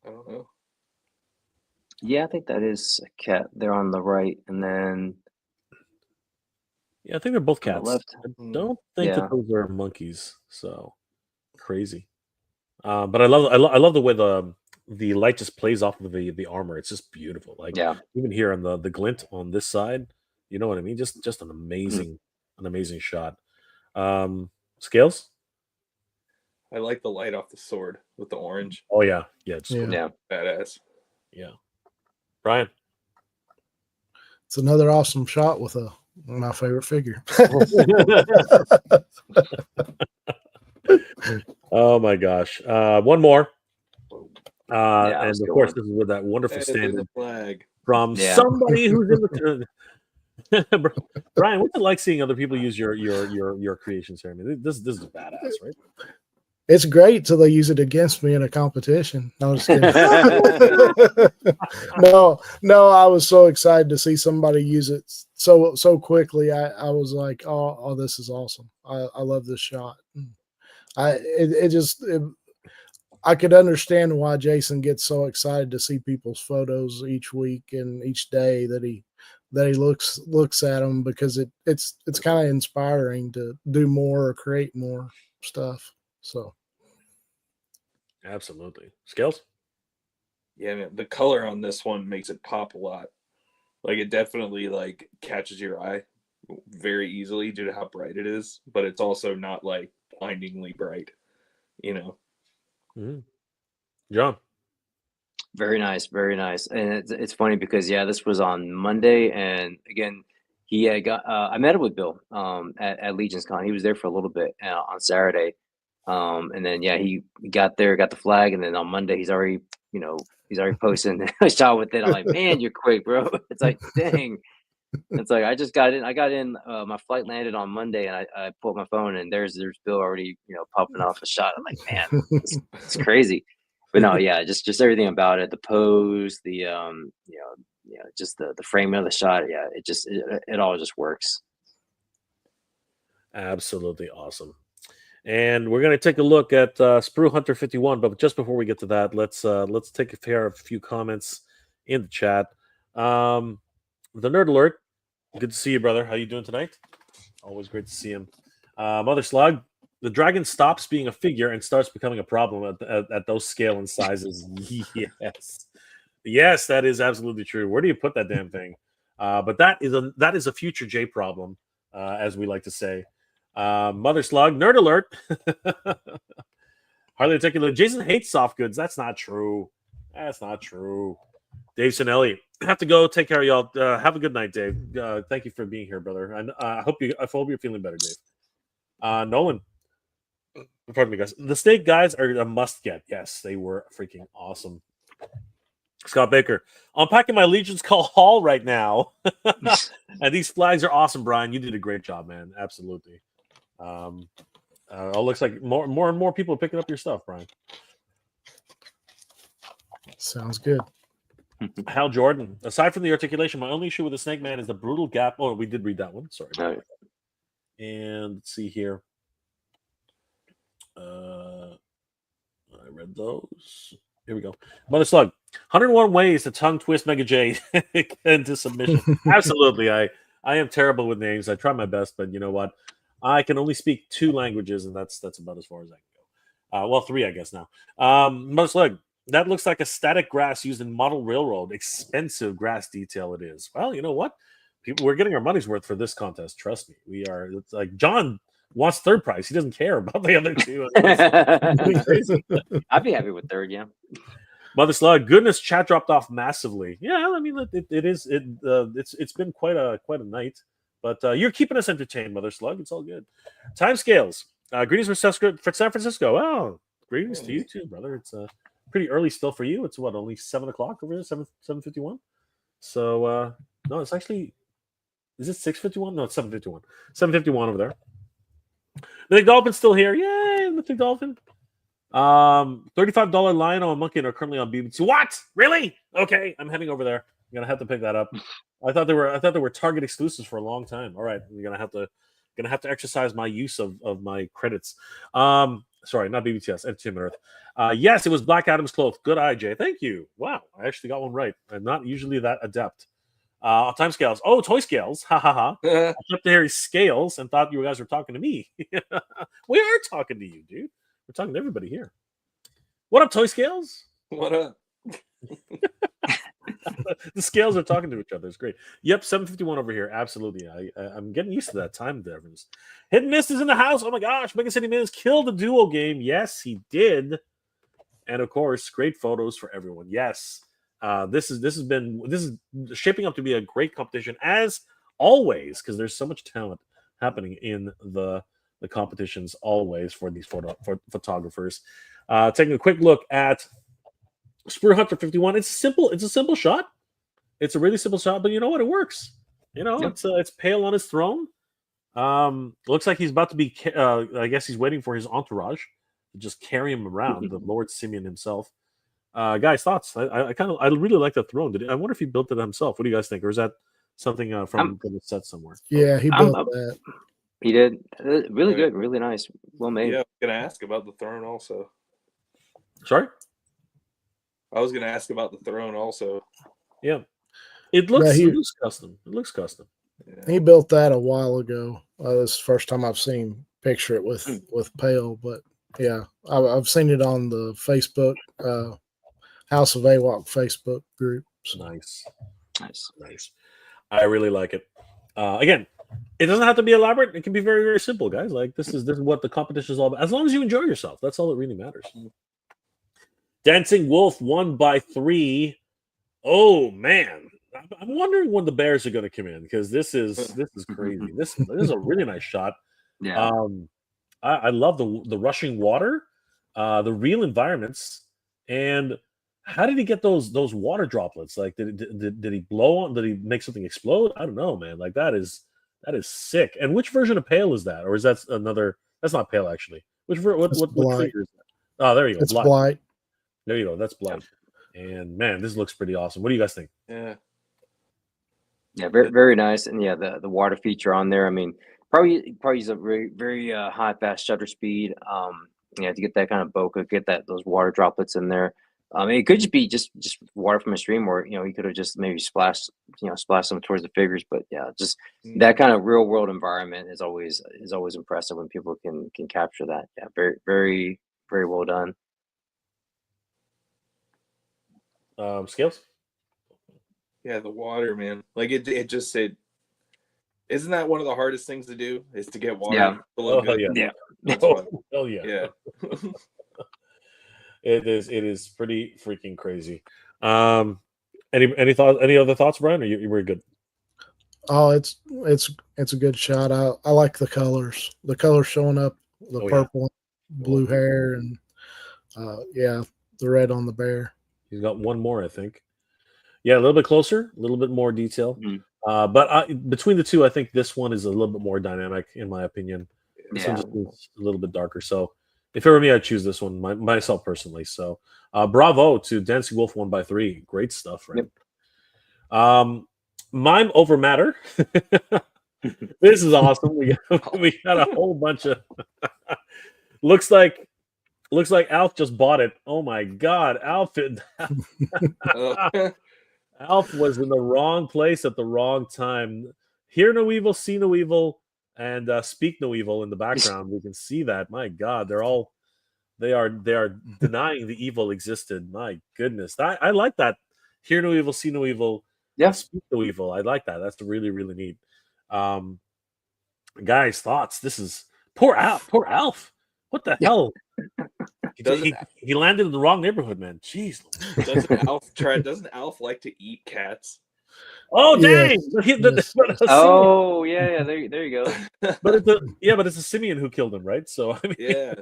Speaker 2: I don't know.
Speaker 6: Yeah, I think that is a cat there on the right, and then
Speaker 1: I think they're both cats.
Speaker 6: left.
Speaker 1: I don't think that those are monkeys. So crazy. But I love the way the light just plays off of the armor. It's just beautiful. Like even here on the glint on this side, You know what I mean? Just an amazing shot. Scales?
Speaker 2: I like the light off the sword with the orange.
Speaker 1: Oh yeah, it's
Speaker 3: Yeah.
Speaker 1: cool.
Speaker 6: Yeah.
Speaker 2: Badass.
Speaker 1: Yeah. Brian.
Speaker 3: It's another awesome shot with my favorite figure.
Speaker 1: Oh my gosh. One more.
Speaker 6: Yeah,
Speaker 1: And
Speaker 6: that's a
Speaker 1: of
Speaker 6: good
Speaker 1: course,
Speaker 6: one.
Speaker 1: this is with that wonderful
Speaker 2: Hey, there's a
Speaker 1: standard
Speaker 2: flag.
Speaker 1: from
Speaker 6: Yeah.
Speaker 1: somebody who's in the. Brian, what's it like seeing other people use your creations here? I mean, this is badass, right?
Speaker 3: It's great till they use it against me in a competition. No, I'm just kidding. no, I was so excited to see somebody use it so quickly. I was like, oh, this is awesome. I love this shot. I could understand why Jason gets so excited to see people's photos each week and each day that he looks at them, because it's kind of inspiring to do more or create more stuff. So
Speaker 1: Absolutely. Scales?
Speaker 2: Yeah, man, the color on this one makes it pop a lot. Like, it definitely like catches your eye very easily due to how bright it is, but it's also not like blindingly bright, you know.
Speaker 1: Mm-hmm. John?
Speaker 6: Very nice, very nice. And it's funny because this was on Monday, and again, he had got I met up with Bill at Legion's Con. He was there for a little bit on Saturday. And then he got there, got the flag, and then on Monday he's already posting a shot with it. I'm like, man, you're quick, bro. It's like, dang. It's like I got in, my flight landed on Monday, and I pulled my phone, and there's Bill already, popping off a shot. I'm like, man, it's crazy. But no, just everything about it, the pose, the just the framing of the shot. Yeah, it all just works.
Speaker 1: Absolutely awesome. And we're going to take a look at Spero Hunter 51, but just before we get to that, let's take care of a few comments in the chat. The Nerd Alert, good to see you, brother. How you doing tonight? Always great to see him. Mother Slug, the dragon stops being a figure and starts becoming a problem at those scale and sizes. Yes, that is absolutely true. Where do you put that damn thing? But that is a future J problem, as we like to say. Mother Slug, Nerd Alert. Hardly articulate. Jason hates soft goods. That's not true. That's not true. Dave Sinelli, have to go. Take care, y'all. Have a good night, Dave. Thank you for being here, brother. And I hope you're feeling better, Dave. Nolan, pardon me, guys. The snake guys are a must get. Yes, they were freaking awesome. Scott Baker, unpacking my Legion's Call haul right now. And these flags are awesome, Brian. You did a great job, man. Absolutely. It looks like more and more people are picking up your stuff, Brian.
Speaker 3: sounds good.
Speaker 1: Hal Jordan, aside from the articulation, my only issue with the Snake Man is the brutal gap. Oh, we did read that one. Sorry.
Speaker 6: All right.
Speaker 1: And let's see here. I read those. Here we go. Mother Slug, 101 ways to tongue twist Mega J into submission. Absolutely. I am terrible with names. I try my best, but you know what? I can only speak 2 languages, and that's about as far as I can go. Well, 3, I guess now. Mother Slug, that looks like a static grass used in model railroad. Expensive grass detail it is. Well, you know what? We're getting our money's worth for this contest. Trust me. We are. It's like John wants 3rd prize. He doesn't care about the other 2. Crazy.
Speaker 6: I'd be happy with 3rd, yeah.
Speaker 1: Mother Slug, goodness, chat dropped off massively. Yeah, I mean it's been quite a night, but you're keeping us entertained, Mother Slug. It's all good. Timescales. Greetings for San Francisco. Oh, greetings to you too, brother. It's pretty early still for you. It's only 7 o'clock over there, 7:51. So no, it's actually, is it 6:51? No, it's 7:51. 7:51 over there. The Dolphin's still here. Yay, the Dolphin. $35 Lion and Monkey are currently on BBC. What? Really? Okay, I'm heading over there. I'm gonna have to pick that up. I thought they were Target exclusives for a long time. All right, I'm gonna have to exercise my use of my credits. Sorry, not BBTS, Entertainment Earth. Yes, it was Black Adam's cloth. Good eye, Jay. Thank you. Wow, I actually got one right. I'm not usually that adept. Time scales. Oh, toy scales. Ha ha ha. I flipped to Harry's scales and thought you guys were talking to me. We are talking to you, dude. We're talking to everybody here. What up, toy scales?
Speaker 2: What up?
Speaker 1: The scales are talking to each other. It's great. Yep, 751 over here. Absolutely. I'm getting used to that time difference. Hit and Miss is in the house. Oh my gosh, Mega City Minutes killed the duo game. Yes, he did. And of course, great photos for everyone. Yes, this is shaping up to be a great competition as always, because there's so much talent happening in the competitions always for these photographers. Taking a quick look at Spear Hunter 51. It's simple. It's a simple shot. It's a really simple shot, but you know what? It works. You know,
Speaker 6: Yep.
Speaker 1: it's pale on his throne. Looks like he's about to be. I guess he's waiting for his entourage to just carry him around. The Lord Simeon himself. Guys, thoughts? I really like the throne. I wonder if he built it himself. What do you guys think, or is that something from the set somewhere?
Speaker 3: Yeah, he built that.
Speaker 6: He did. Really
Speaker 2: Right.
Speaker 6: good. Really nice. Well made.
Speaker 2: Yeah, I was gonna ask about the throne also.
Speaker 1: Sorry.
Speaker 2: I was gonna ask about the throne also.
Speaker 1: Yeah, it looks
Speaker 3: he-
Speaker 1: it looks custom. It looks custom.
Speaker 2: Yeah.
Speaker 3: He built that a while ago. This is the first time I've seen picture it with Pale, but yeah, I've seen it on the Facebook House of AWOC Facebook group. So.
Speaker 1: Nice.
Speaker 6: Nice.
Speaker 1: I really like it. Again, it doesn't have to be elaborate. It can be very, very simple, guys. Like this is what the competition is all about. As long as you enjoy yourself, that's all that really matters. Dancing Wolf won by 3. Oh man, I'm wondering when the Bears are going to come in, because this is crazy. This is a really nice shot.
Speaker 6: Yeah.
Speaker 1: I love the rushing water, the real environments, and how did he get those water droplets? Like, did he blow on? Did he make something explode? I don't know, man. Like that is sick. And which version of Pale is that, or is that another? That's not Pale actually. What
Speaker 3: Blight.
Speaker 1: figure is that? Oh, there you go.
Speaker 3: It's Blight.
Speaker 1: There you go. That's Blight. And man, this looks pretty awesome. What do you guys think?
Speaker 2: Yeah.
Speaker 6: Yeah, very very nice. And yeah, the water feature on there. I mean, probably use a very very high fast shutter speed. Yeah, to get that kind of bokeh, get those water droplets in there. It could just be just water from a stream, or you could have just maybe splashed them towards the figures. But yeah, just that kind of real world environment is always impressive when people can capture that. Yeah, very very very well done.
Speaker 1: Scales?
Speaker 2: Yeah, the water, man. Like it isn't that one of the hardest things to do, is to get water
Speaker 6: Yeah.
Speaker 2: to look good?
Speaker 1: Yeah.
Speaker 6: Yeah.
Speaker 2: That's fun.
Speaker 1: Hell yeah.
Speaker 2: Yeah.
Speaker 1: It is pretty freaking crazy. Any thoughts? Any other thoughts, Brian? Or you were good?
Speaker 3: Oh, it's a good shot. I like the colors. The colors showing up, the purple, blue hair, and yeah, the red on the bear.
Speaker 1: He's got one more, I think. Yeah, a little bit closer, a little bit more detail. But between the two, I think this one is a little bit more dynamic, in my opinion. This one just is a little bit darker. So if it were me, I'd choose this one myself personally. So bravo to Dancing Wolf 1 by 3. Great stuff, right? Yep. Mime over matter. This is awesome. We got a whole bunch of looks like Alf just bought it. Oh my god, Alf Alf was in the wrong place at the wrong time. Hear no evil, see no evil, and speak no evil in the background. We can see that. My god, they are denying the evil existed. My goodness. I like that. Hear no evil, see no evil.
Speaker 6: Yeah.
Speaker 1: Speak no evil. I like that. That's really, really neat. Guys, thoughts? This is poor Alf. What the hell? He landed in the wrong neighborhood, man. Jeez.
Speaker 2: Doesn't Alf like to eat cats?
Speaker 1: Oh dang!
Speaker 3: Yes.
Speaker 6: Oh yeah. There you go.
Speaker 1: But it's a Simeon who killed him, right? So I mean,
Speaker 2: Yeah,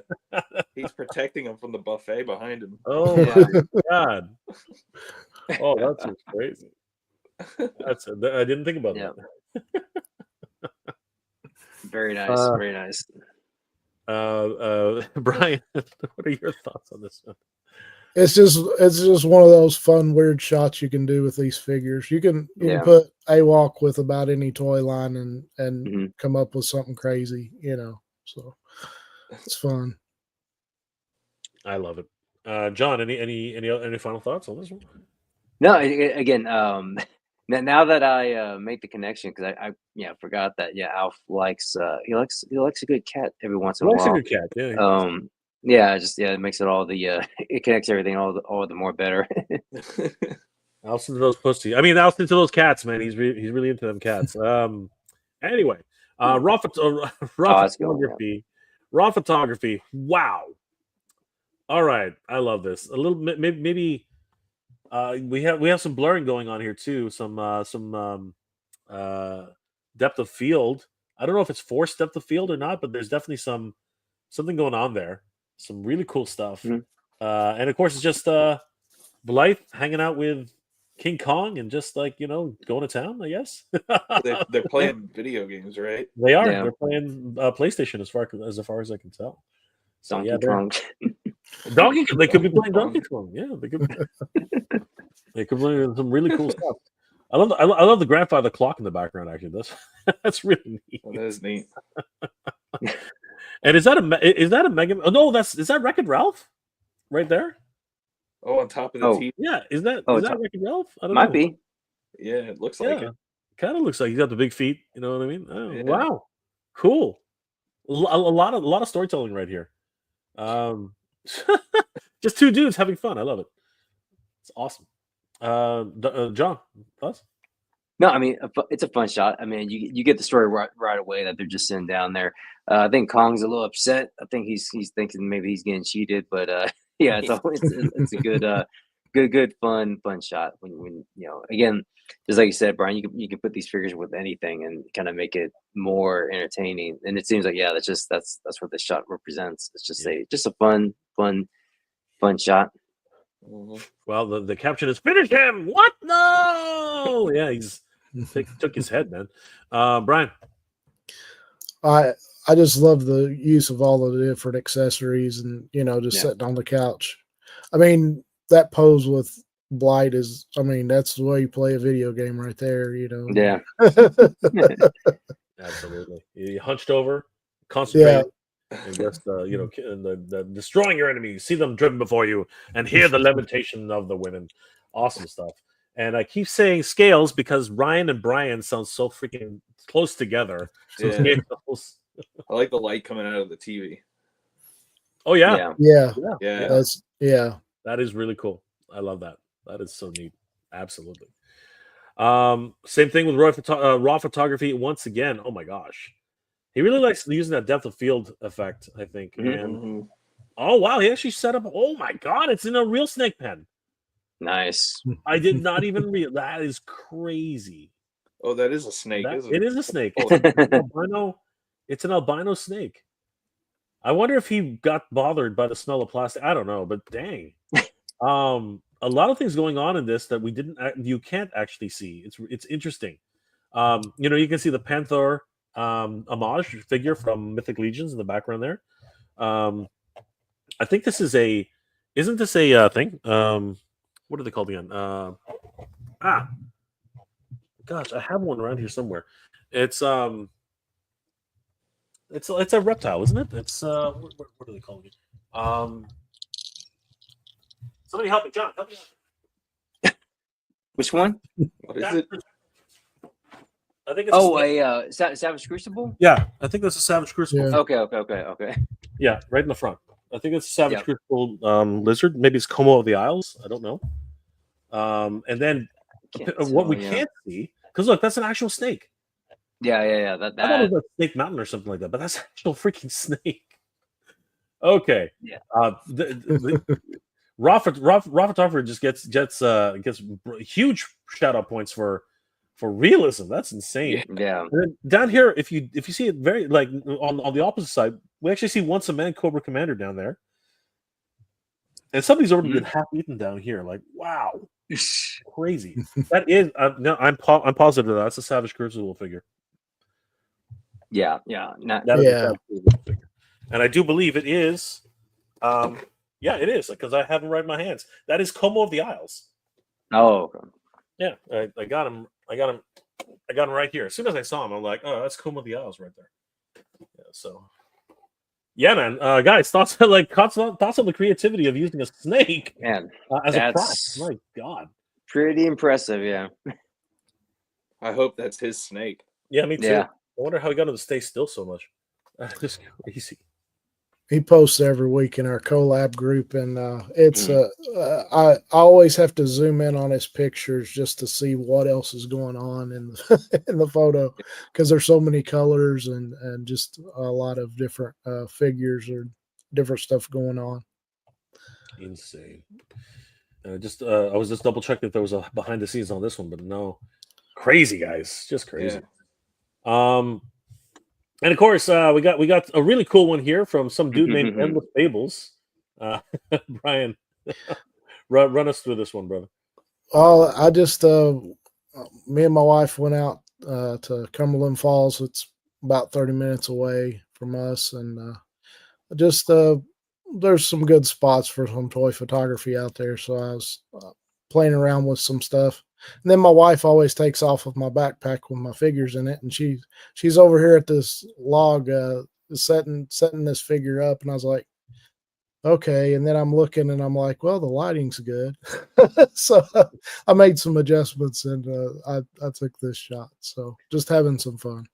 Speaker 2: he's protecting him from the buffet behind him.
Speaker 1: oh my god! Oh, that's just crazy. I didn't think about that.
Speaker 6: Very nice. Very nice.
Speaker 1: Brian, what are your thoughts on this one?
Speaker 3: It's just one of those fun, weird shots you can do with these figures. You can put AWOC with about any toy line and come up with something crazy, So it's fun.
Speaker 1: I love it. John, any final thoughts on this one?
Speaker 6: No, again, now that I make the connection, because I forgot that Alf likes he likes a good cat every once in a while.
Speaker 1: A good cat,
Speaker 6: yeah. It makes it all it connects everything all the more better.
Speaker 1: Allison to those pussy. I mean, Allison to those cats, man. He's really into them cats. Anyway, raw
Speaker 6: that's cool,
Speaker 1: photography. Raw photography. Wow. All right, I love this. A little maybe we have some blurring going on here too. Some depth of field. I don't know if it's forced depth of field or not, but there's definitely something going on there. Some really cool stuff.
Speaker 6: Mhm.
Speaker 1: And of course, it's just Blythe hanging out with King Kong and just like going to town. I guess
Speaker 2: They're playing video games, right?
Speaker 1: they are.
Speaker 6: Yeah.
Speaker 1: They're playing PlayStation as far as I can tell. So
Speaker 6: Donkey
Speaker 1: yeah,
Speaker 6: Kong.
Speaker 1: Donkey. They could be playing Donkey Kong. Yeah, they could. They could play some really cool stuff. I love the grandfather clock in the background. Actually, that's really neat.
Speaker 2: Well, that is neat.
Speaker 1: And is that a Mega? Oh no, is that Wreck-It Ralph right there?
Speaker 2: Oh, on top of the
Speaker 6: Oh.
Speaker 2: TV.
Speaker 1: Yeah, is that
Speaker 6: Oh,
Speaker 1: Wreck-It Ralph? I don't
Speaker 6: Might
Speaker 1: know.
Speaker 6: be.
Speaker 2: Yeah, it looks like
Speaker 1: Yeah,
Speaker 2: it.
Speaker 1: kind of looks like he's got the big feet. You know what I mean? Oh,
Speaker 2: Yeah.
Speaker 1: wow, cool. A lot of storytelling right here. Just two dudes having fun. I love it. It's awesome. John, thoughts?
Speaker 6: No, I mean it's a fun shot. I mean, you get the story right away that they're just sitting down there. I think Kong's a little upset. I think he's thinking maybe he's getting cheated, but yeah, it's a good fun shot. When again, just like you said, Brian, you can put these figures with anything and kind of make it more entertaining. And it seems like that's what the shot represents. It's just a fun shot.
Speaker 2: Mhm.
Speaker 1: Well, the caption is finish him. What? No. Yeah, he's took his head, man. Brian.
Speaker 3: I just love the use of all of the different accessories and just
Speaker 6: Yeah.
Speaker 3: sitting on the couch. I mean, that pose with Blight is, I mean, that's the way you play a video game right there,
Speaker 6: Yeah.
Speaker 1: Absolutely. You hunched over, concentrated, and just destroying your enemies. See them driven before you, and hear the lamentation of the women. Awesome stuff. And I keep saying scales because Ryan and Brian sound so freaking close together. So
Speaker 2: Yeah.
Speaker 1: scales.
Speaker 2: I like the light coming out of the TV.
Speaker 1: Oh yeah.
Speaker 3: Yeah.
Speaker 2: Yeah.
Speaker 1: That is really cool. I love that. That is so neat. Absolutely. Same thing with raw photography. Once again, oh my gosh, he really likes using that depth of field effect. I think. And
Speaker 2: Mhm.
Speaker 1: oh wow, he actually set up. Oh my god, it's in a real snake pen.
Speaker 6: Nice.
Speaker 1: I did not even realize. That is crazy.
Speaker 2: Oh, that is a snake, isn't
Speaker 1: It
Speaker 2: it?
Speaker 1: is a snake.
Speaker 2: Oh.
Speaker 1: It's an albino snake. I wonder if he got bothered by the smell of plastic. I don't know, but dang. A lot of things going on in this that you can't actually see. It's interesting. You can see the Panther homage figure from Mythic Legions in the background there. I think this is isn't this a thing? What are they called again? Gosh, I have one around here somewhere. It's a reptile, isn't it? It's what are they calling it? Somebody help me, John. Help me out.
Speaker 6: Which one?
Speaker 2: What is it?
Speaker 1: I think it's
Speaker 6: a Savage Crucible.
Speaker 1: Yeah, I think that's a Savage Crucible.
Speaker 3: Yeah.
Speaker 6: Okay.
Speaker 1: Yeah, right in the front. I think it's a Savage
Speaker 6: Yep.
Speaker 1: Crucible lizard. Maybe it's Como of the Isles. I don't know. And then what we can't see, because look, that's an actual snake.
Speaker 6: Yeah.
Speaker 1: I thought it was a Snake Mountain or something like that, but that's an actual freaking snake. Okay.
Speaker 6: Yeah.
Speaker 1: The raw photographer just gets huge shout out points for realism. That's insane.
Speaker 6: Yeah.
Speaker 1: And then down here, if you see it very like on the opposite side, we actually see Once a Man Cobra Commander down there, and somebody's already been half eaten down here. Like wow, crazy. That is no, I'm positive that's a Savage Crucible figure.
Speaker 6: Yeah.
Speaker 1: That is a Savage Crucible figure, and I do believe it is. Yeah, it is because I have him right in my hands. That is Como of the Isles.
Speaker 6: Oh. Okay.
Speaker 1: Yeah, I got him. I got him right here. As soon as I saw him, I'm like, oh, that's Como of the Isles right there. Yeah, so yeah, man. Guys, thoughts on the creativity of using a snake
Speaker 6: Man,
Speaker 1: as a prop?
Speaker 6: that's
Speaker 1: My God,
Speaker 6: pretty impressive. Yeah.
Speaker 2: I hope that's his snake.
Speaker 1: yeah, me too.
Speaker 6: Yeah.
Speaker 1: I wonder how he got him to stay still so much. That is crazy.
Speaker 3: he posts every week in our collab group, and it's
Speaker 6: Mhm.
Speaker 3: I always have to zoom in on his pictures just to see what else is going on in the, in the photo, because there's so many colors and just a lot of different figures or different stuff going on.
Speaker 1: Insane. I was just double checking if there was a behind the scenes on this one, but no. Crazy, guys, just crazy. And of course, we got a really cool one here from some dude named Endless Fables. Brian, run us through this one, brother.
Speaker 3: Oh, I just me and my wife went out to Cumberland Falls. It's about 30 minutes away from us, and just there's some good spots for some toy photography out there. So I was playing around with some stuff. And then my wife always takes off with my backpack with my figures in it, and she's over here at this log setting this figure up, and I was like, okay. And then I'm looking, and I'm like, well, the lighting's good. So I made some adjustments, and I took this shot. So just having some fun.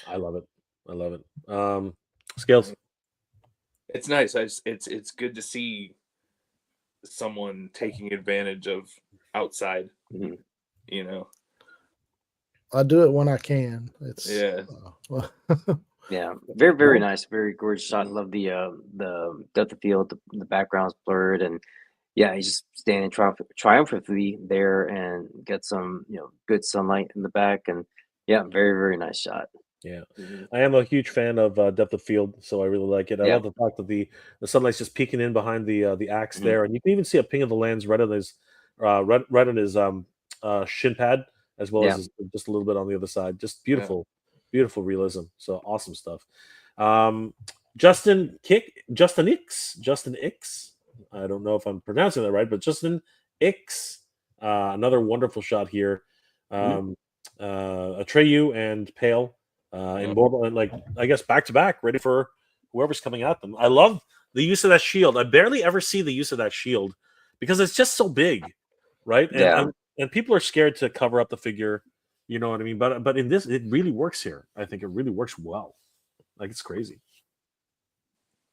Speaker 1: I love it. I love it. Scales.
Speaker 2: It's nice. It's good to see someone taking advantage of outside. You know,
Speaker 3: I do it when I can. It's
Speaker 6: yeah, very nice, very gorgeous shot. Love the depth of field, the background's blurred, and yeah, he's just standing triumphantly there and get some good sunlight in the back, and yeah, very nice shot.
Speaker 1: Yeah, I am a huge fan of depth of field, so I really like it. I love the fact that the sunlight's just peeking in behind the axe there, and you can even see a ping of the lens right on his right on his shin pad, as well as just a little bit on the other side. Just beautiful, beautiful realism. So awesome stuff. Justin Ix. I don't know if I'm pronouncing that right, but Justin Ix, another wonderful shot here. Atreyu and Pale. In more, and like I guess back to back, ready for whoever's coming at them. I love the use of that shield. I barely ever see the use of that shield because it's just so big, right? And people are scared to cover up the figure. You know what I mean? But in this, it really works here. I think it really works well. Like it's crazy.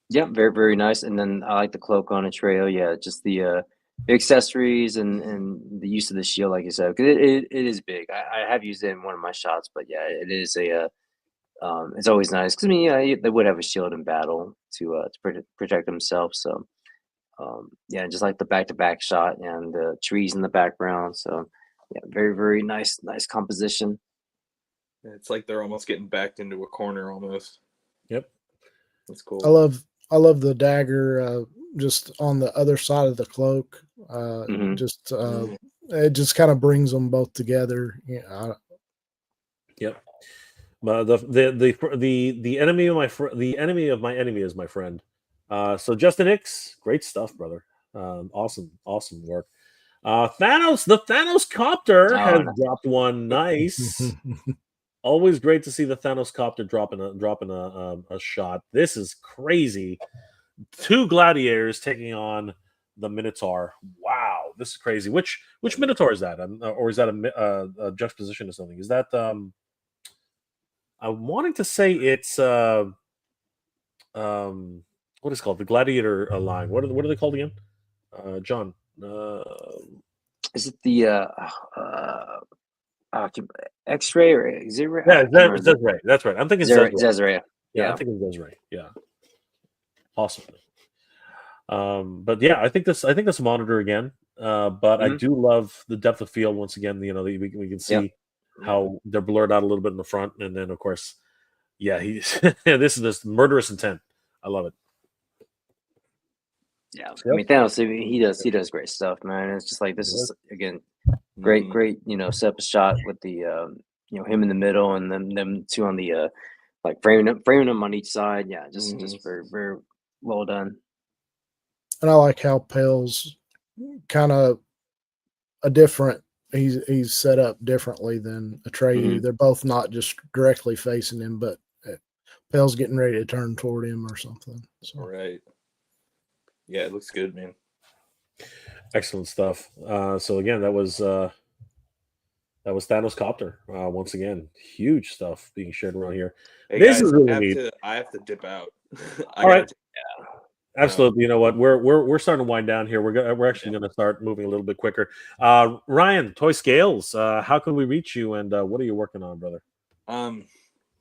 Speaker 6: Yeah, very nice. And then I like the cloak on a trail. Yeah, just the accessories and the use of the shield, like you said, because it is big. I have used it in one of my shots, but yeah, it is a. It's always nice because I mean, they would have a shield in battle to protect themselves. So, yeah, just like the back-to-back shot and the trees in the background. So, yeah, very nice composition.
Speaker 2: it's like they're almost getting backed into a corner almost.
Speaker 1: Yep,
Speaker 2: that's cool.
Speaker 3: I love the dagger just on the other side of the cloak. Just it just kind of brings them both together.
Speaker 1: Yep. The enemy of my enemy is my friend. So Justin Ix, great stuff, brother. Awesome work. The Thanos copter has dropped one. Nice. Always great to see the Thanos copter dropping a shot. This is crazy. 2 gladiators taking on the Minotaur. Wow, this is crazy. Which Minotaur is that? Or is that a juxtaposition or something? Is that I'm wanting to say it's what is it called? The Gladiator line. What are they called again? John.
Speaker 6: Is it the X-ray or X-ray?
Speaker 1: Yeah, Desiree. That's right. I'm thinking
Speaker 6: Desiree.
Speaker 1: Yeah, I'm thinking Desiree. Yeah. Possibly. But yeah, I think this monitor again. But I do love the depth of field once again. We can see how they're blurred out a little bit in the front, and then of course, he's this is this murderous intent. I love it.
Speaker 6: Yeah, I mean Thanos, he does great stuff, man. It's just like this is again great, set up a shot with the him in the middle and them two on the like framing them on each side. Yeah, just very well done.
Speaker 3: And I like how Pale's kind of a different. He's set up differently than Atreyu. They're both not just directly facing him, but Pale's getting ready to turn toward him or something. So.
Speaker 2: Right. Yeah, it looks good, man.
Speaker 1: Excellent stuff. So again, that was Thanos Copter. Once again, huge stuff being shared around here.
Speaker 2: Hey
Speaker 1: this
Speaker 2: guys,
Speaker 1: is really neat.
Speaker 2: I have to dip out.
Speaker 1: All right. Absolutely. You know what? We're starting to wind down here. We're actually going to start moving a little bit quicker. Ryan, Toy Scales. How can we reach you, and what are you working on, brother?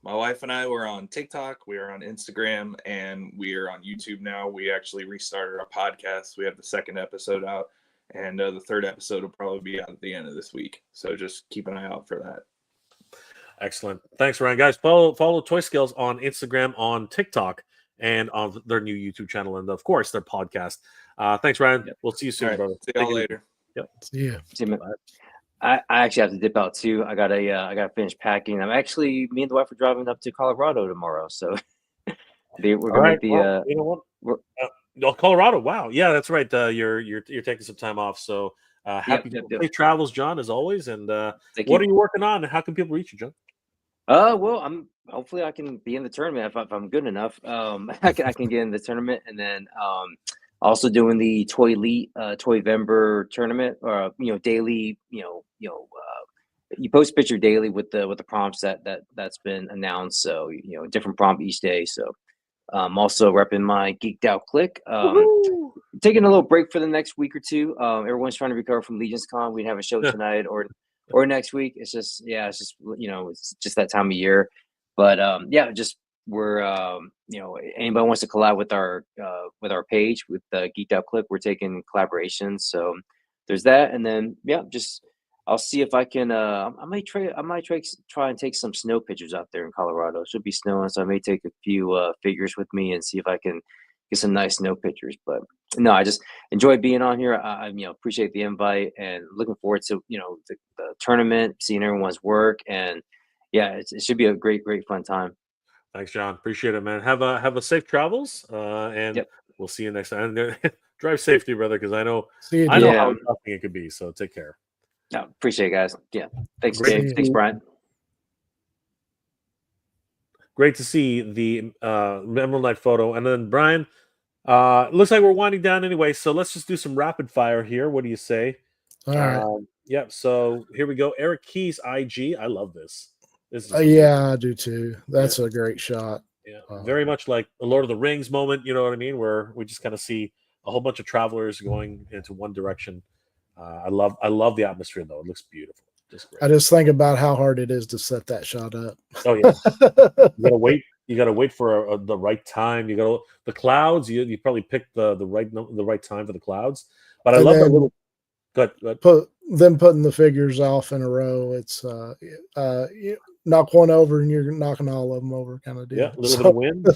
Speaker 2: My wife and I were on TikTok, we are on Instagram, and we are on YouTube now. We actually restarted our podcast. We have the second episode out, and the third episode will probably be out at the end of this week. So just keep an eye out for that.
Speaker 1: Excellent. Thanks, Ryan. Guys, follow Toy Scales on Instagram, on TikTok, and on their new YouTube channel, and of course their podcast. Thanks, Ryan.
Speaker 2: Yep.
Speaker 1: We'll see you soon,
Speaker 2: All right.
Speaker 1: brother.
Speaker 2: See y'all later.
Speaker 1: Yep.
Speaker 3: Yeah.
Speaker 6: See you, man. I actually have to dip out too. I gotta finish packing. Me and the wife are driving up to Colorado tomorrow, so we're gonna make the.
Speaker 1: Well, you know what? Colorado. Wow. Yeah, that's right. You're taking some time off, so happy safe travels, John, as always. And what are you working on, and how can people reach you, John?
Speaker 6: Well, hopefully I can be in the tournament if I'm good enough. I can get in the tournament, and then also doing the Toy Elite Toy Vember tournament, or daily. You post a picture daily with the prompts that's been announced. So different prompt each day. So also repping my Geeked Out Click. Taking a little break for the next week or two. Everyone's trying to recover from Legion's Con. We have a show tonight or next week. It's just it's just that time of year. But we're anybody wants to collab with our page with the Geeked Out Clip, we're taking collaborations. So there's that, and then I'll see if I can. I might try and take some snow pictures out there in Colorado. It should be snowing, so I may take a few figures with me and see if I can get some nice snow pictures. But no, I just enjoy being on here. I appreciate the invite and looking forward to the tournament, seeing everyone's work, and it should be a great fun time.
Speaker 1: Thanks, John. Appreciate it, man. Have a safe travels, and we'll see you next time. Drive safely, brother, because I know how tough it could be. So take care.
Speaker 6: No, appreciate it, guys. Yeah, thanks, Dave. Thanks, Brian.
Speaker 1: Great to see the Emerald Knight photo, and then Brian. Looks like we're winding down anyway, so let's just do some rapid fire here. What do you say?
Speaker 3: All right.
Speaker 1: Yep. So here we go. Eric Keys, IG. I love this. This is
Speaker 3: I do too. That's a great shot.
Speaker 1: Yeah, very much like the Lord of the Rings moment. You know what I mean? Where we just kind of see a whole bunch of travelers going into one direction. I love the atmosphere though. It looks beautiful. Just great.
Speaker 3: I just think about how hard it is to set that shot up.
Speaker 1: Oh yeah. You gotta wait for the right time. You gotta the clouds. You probably picked the right time for the clouds. But I love that little. Go ahead.
Speaker 3: Putting the figures off in a row. It's you knock one over and you're knocking all of them over, kind of deal.
Speaker 1: Yeah, a little bit of wind.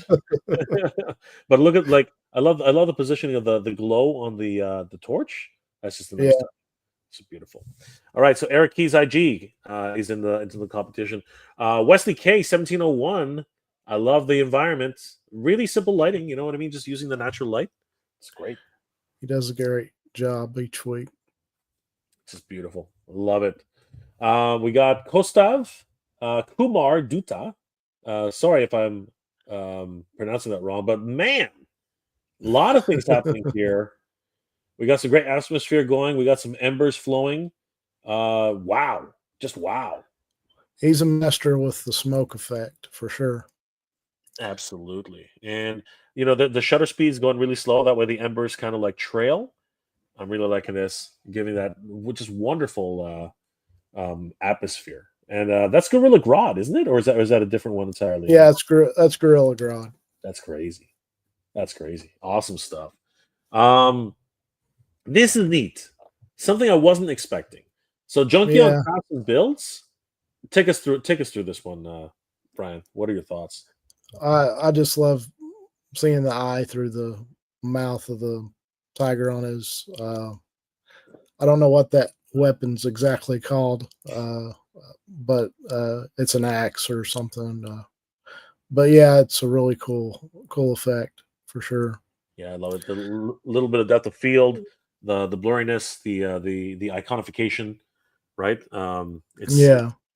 Speaker 1: But look at I love the positioning of the glow on the torch. That's just a nice touch. It's beautiful. All right, so Eric Keys IG is into the competition. Wesley K 1701. I love the environment. Really simple lighting. You know what I mean? Just using the natural light. It's great.
Speaker 3: He does a great job each week.
Speaker 1: This is beautiful. Love it. We got Kostav Kumar Duta. Sorry if I'm pronouncing that wrong, but man, a lot of things happening here. We got some great atmosphere going. We got some embers flowing. Wow. Just wow.
Speaker 3: He's a master with the smoke effect for sure.
Speaker 1: Absolutely. And, the shutter speed is going really slow. That way the embers kind of like trail. I'm really liking this, giving that just wonderful atmosphere. And that's Gorilla Grodd, isn't it? Or is that a different one entirely?
Speaker 3: Yeah, that's Gorilla Grodd.
Speaker 1: That's crazy. Awesome stuff. This is neat. Something I wasn't expecting. So Junkyard Crafts and Builds. Take us through this one, Brian. What are your thoughts?
Speaker 3: I just love seeing the eye through the mouth of the tiger on his. I don't know what that weapon's exactly called, but it's an axe or something. But yeah, it's a really cool effect for sure.
Speaker 1: Yeah, I love it. The little bit of depth of field, the blurriness, the iconification, right?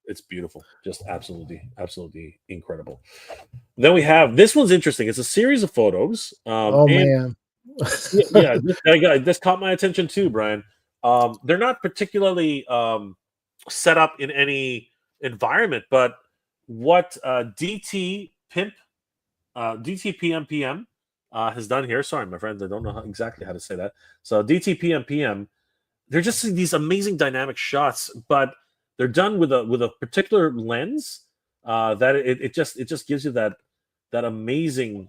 Speaker 1: It's beautiful. Just absolutely incredible. Then we have this one's interesting. It's a series of photos.
Speaker 3: Man.
Speaker 1: This caught my attention too, Brian. They're not particularly set up in any environment, but what DT PMPM has done here. Sorry, my friends, I don't know exactly how to say that. So DTP and PM, they're just these amazing dynamic shots, but they're done with a particular lens that it just gives you that amazing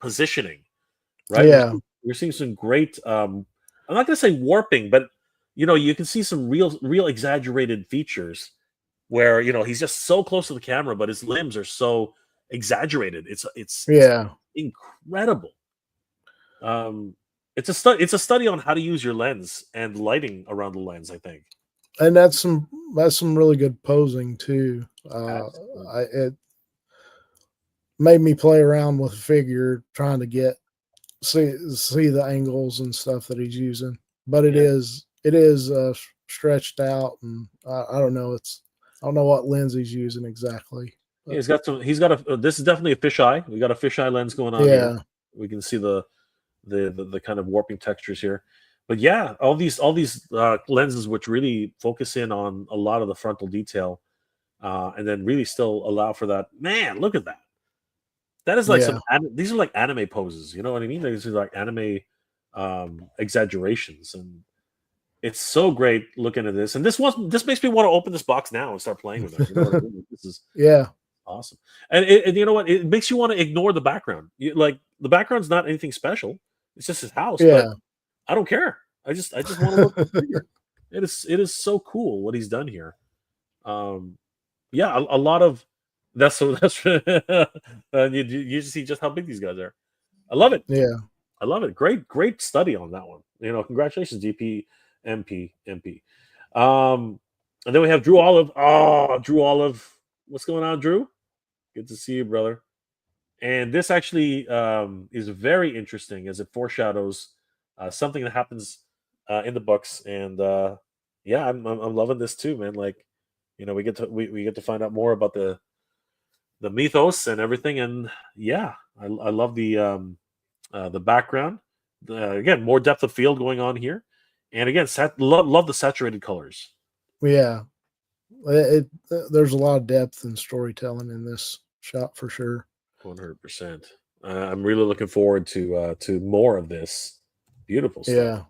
Speaker 1: positioning, right?
Speaker 3: Yeah.
Speaker 1: You're seeing some great. I'm not going to say warping, but you can see some real exaggerated features where he's just so close to the camera, but his limbs are so exaggerated. It's
Speaker 3: Yeah.
Speaker 1: incredible. It's a study on how to use your lens and lighting around the lens, I think.
Speaker 3: And that's some really good posing too. It made me play around with the figure, trying to see the angles and stuff that he's using. But it is stretched out, and I don't know. I don't know what lens he's using exactly.
Speaker 1: Yeah, he's got a. This is definitely a fisheye. We got a fisheye lens going on
Speaker 3: Yeah.
Speaker 1: here. We can see the kind of warping textures here. But yeah, all these lenses which really focus in on a lot of the frontal detail, and then really still allow for that. Man, look at that. That is like these are like anime poses. You know what I mean? These are like anime exaggerations, and it's so great looking at this. And this makes me want to open this box now and start playing with it. You know what I mean? This is awesome. And you know what? It makes you want to ignore the background. Like the background's not anything special. It's just his house.
Speaker 3: Yeah.
Speaker 1: But I don't care. I just want to look at the figure. It is so cool what he's done here. Yeah, a lot of that's you see just how big these guys are. I love it.
Speaker 3: Yeah.
Speaker 1: I love it. Great study on that one. Congratulations, DP, MP. And then we have Drew Olive. Oh, Drew Olive. What's going on, Drew? Good to see you, brother. And this actually is very interesting as it foreshadows something that happens in the books. And yeah, I'm loving this too, man. Like, we get to find out more about the mythos and everything. And yeah, I love the background. Again, more depth of field going on here. And again, love the saturated colors.
Speaker 3: Yeah, there's a lot of depth and storytelling in this shot for sure.
Speaker 1: 100%. I'm really looking forward to more of this. Beautiful stuff.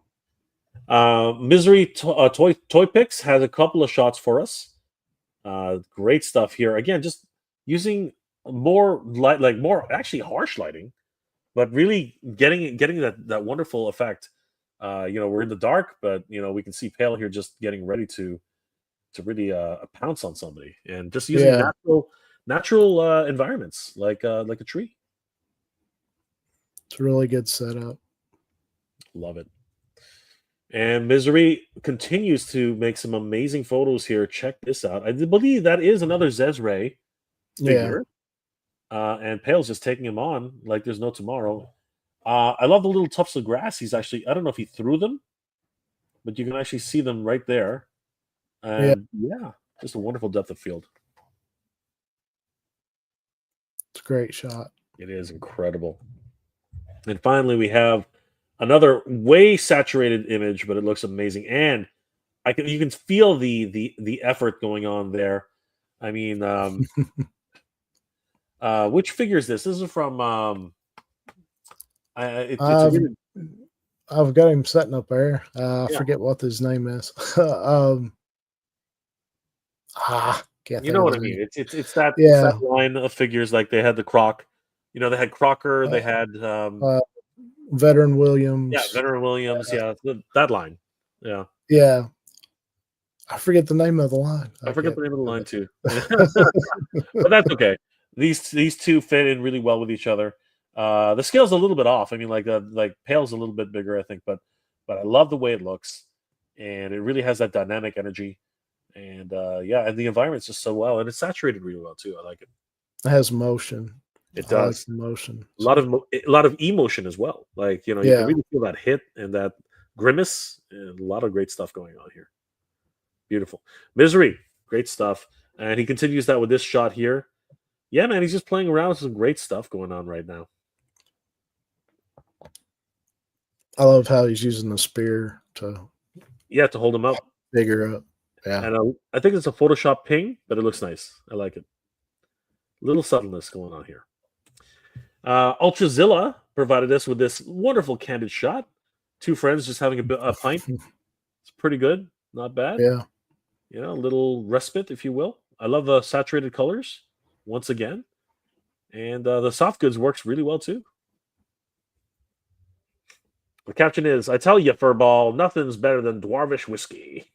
Speaker 3: Yeah.
Speaker 1: Misery Toy Picks has a couple of shots for us. Great stuff here. Again, just using more light, like more actually harsh lighting, but really getting that wonderful effect. We're in the dark, but we can see Pale here just getting ready to really pounce on somebody, and just using natural environments like a tree.
Speaker 3: It's a really good setup.
Speaker 1: Love it. And Misery continues to make some amazing photos here. Check this out. I believe that is another Zezre figure. And Pale's just taking him on like there's no tomorrow. I love the little tufts of grass. He's actually, I don't know if he threw them, but you can actually see them right there. And yeah, just a wonderful depth of field.
Speaker 3: It's a great shot.
Speaker 1: It is incredible. And finally, we have another way saturated image, but it looks amazing. And you can feel the effort going on there. I mean, which figure is this? This is from
Speaker 3: I've got him sitting up there. I forget what his name is. Can't
Speaker 1: you know what I mean? It's that line of figures. Like they had the Croc, they had Crocker, they had
Speaker 3: Veteran Williams.
Speaker 1: Yeah, Veteran Williams. Yeah, that line. Yeah.
Speaker 3: Yeah. I forget the name of the line.
Speaker 1: I forget the name of the line too. But that's okay. These two fit in really well with each other. The scale's a little bit off. I mean, like Pale's a little bit bigger, I think, but I love the way it looks, and it really has that dynamic energy, and and the environment's just so well, and it's saturated really well too. I like it.
Speaker 3: It has motion.
Speaker 1: It does.
Speaker 3: Like motion.
Speaker 1: A lot of emotion as well. Like you can really feel that hit and that grimace, and a lot of great stuff going on here. Beautiful. Misery, great stuff, and he continues that with this shot here. Yeah, man, he's just playing around with some great stuff going on right now.
Speaker 3: I love how he's using the spear to
Speaker 1: hold him up,
Speaker 3: figure up. Yeah,
Speaker 1: and I think it's a Photoshop ping, but it looks nice. I like it. Little subtleness going on here. Ultrazilla provided us with this wonderful candid shot. Two friends just having a pint. It's pretty good, not bad.
Speaker 3: Yeah.
Speaker 1: You know, a little respite, if you will. I love the saturated colors once again, and the soft goods works really well too. The caption is, "I tell you, Furball, nothing's better than dwarvish whiskey."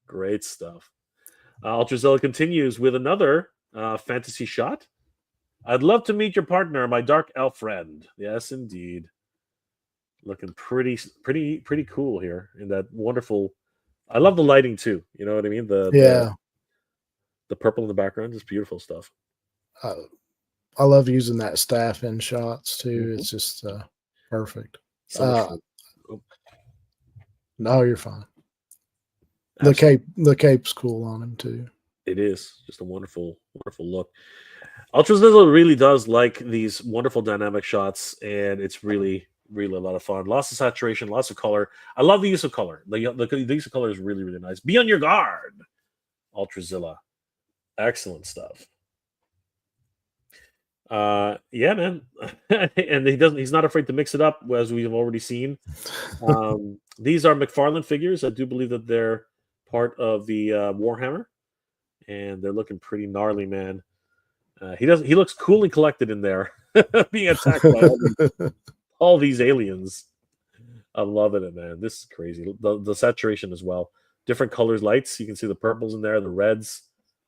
Speaker 1: Great stuff. Ultrazilla continues with another fantasy shot. "I'd love to meet your partner, my dark elf friend." Yes, indeed. Looking pretty cool here in that wonderful. I love the lighting too. You know what I mean? The purple in the background is beautiful stuff.
Speaker 3: I love using that staff in shots too. It's just perfect.
Speaker 1: So much fun.
Speaker 3: No, you're fine.
Speaker 1: Absolutely.
Speaker 3: The cape's cool on him too.
Speaker 1: It is just a wonderful look. Ultrazilla really does like these wonderful dynamic shots, and it's really a lot of fun. Lots of saturation, lots of color. I love the use of color. The use of color is really nice. Be on your guard, Ultrazilla. Excellent stuff. Yeah, man. And he's not afraid to mix it up, as we've already seen. These are McFarlane figures. I do believe that they're part of the Warhammer, and they're looking pretty gnarly, man. He looks cool and collected in there, being attacked by all these aliens. I'm loving it, man. This is crazy. The saturation as well. Different colors, lights. You can see the purples in there, the reds.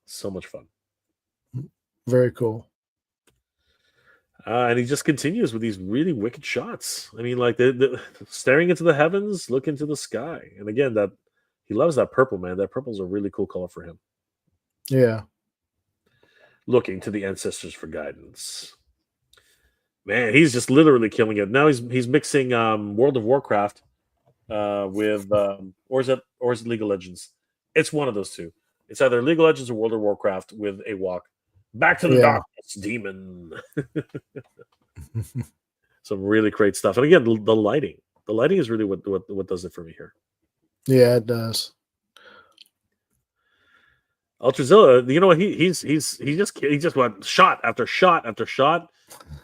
Speaker 1: So much fun.
Speaker 3: Very cool.
Speaker 1: And he just continues with these really wicked shots. I mean, like the staring into the heavens, look into the sky. And again, that he loves that purple, man. That purple's a really cool color for him.
Speaker 3: Yeah.
Speaker 1: Looking to the ancestors for guidance. Man, he's just literally killing it. Now he's mixing World of Warcraft with or is it League of Legends? It's one of those two. It's either League of Legends or World of Warcraft with a walk. Back to the darkness, demon. Some really great stuff. And again, the lighting. The lighting is really what does it for me here.
Speaker 3: Yeah, it does.
Speaker 1: Ultrazilla, you know what? He just went shot after shot after shot.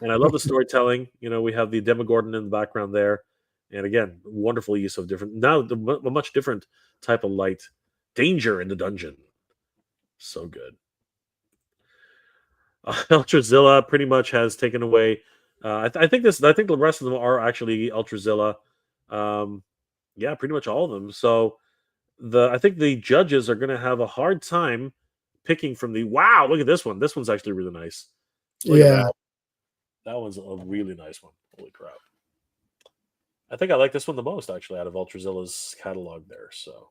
Speaker 1: And I love the storytelling. You know, we have the Demogorgon in the background there. And again, wonderful use of a much different type of light. Danger in the dungeon. So good. Ultrazilla pretty much has taken away. I think the rest of them are actually Ultrazilla. Yeah, pretty much all of them. So I think the judges are going to have a hard time picking from the. Wow, look at this one. This one's actually really nice. Look at that one's a really nice one. Holy crap! I think I like this one the most actually out of Ultrazilla's catalog there. So.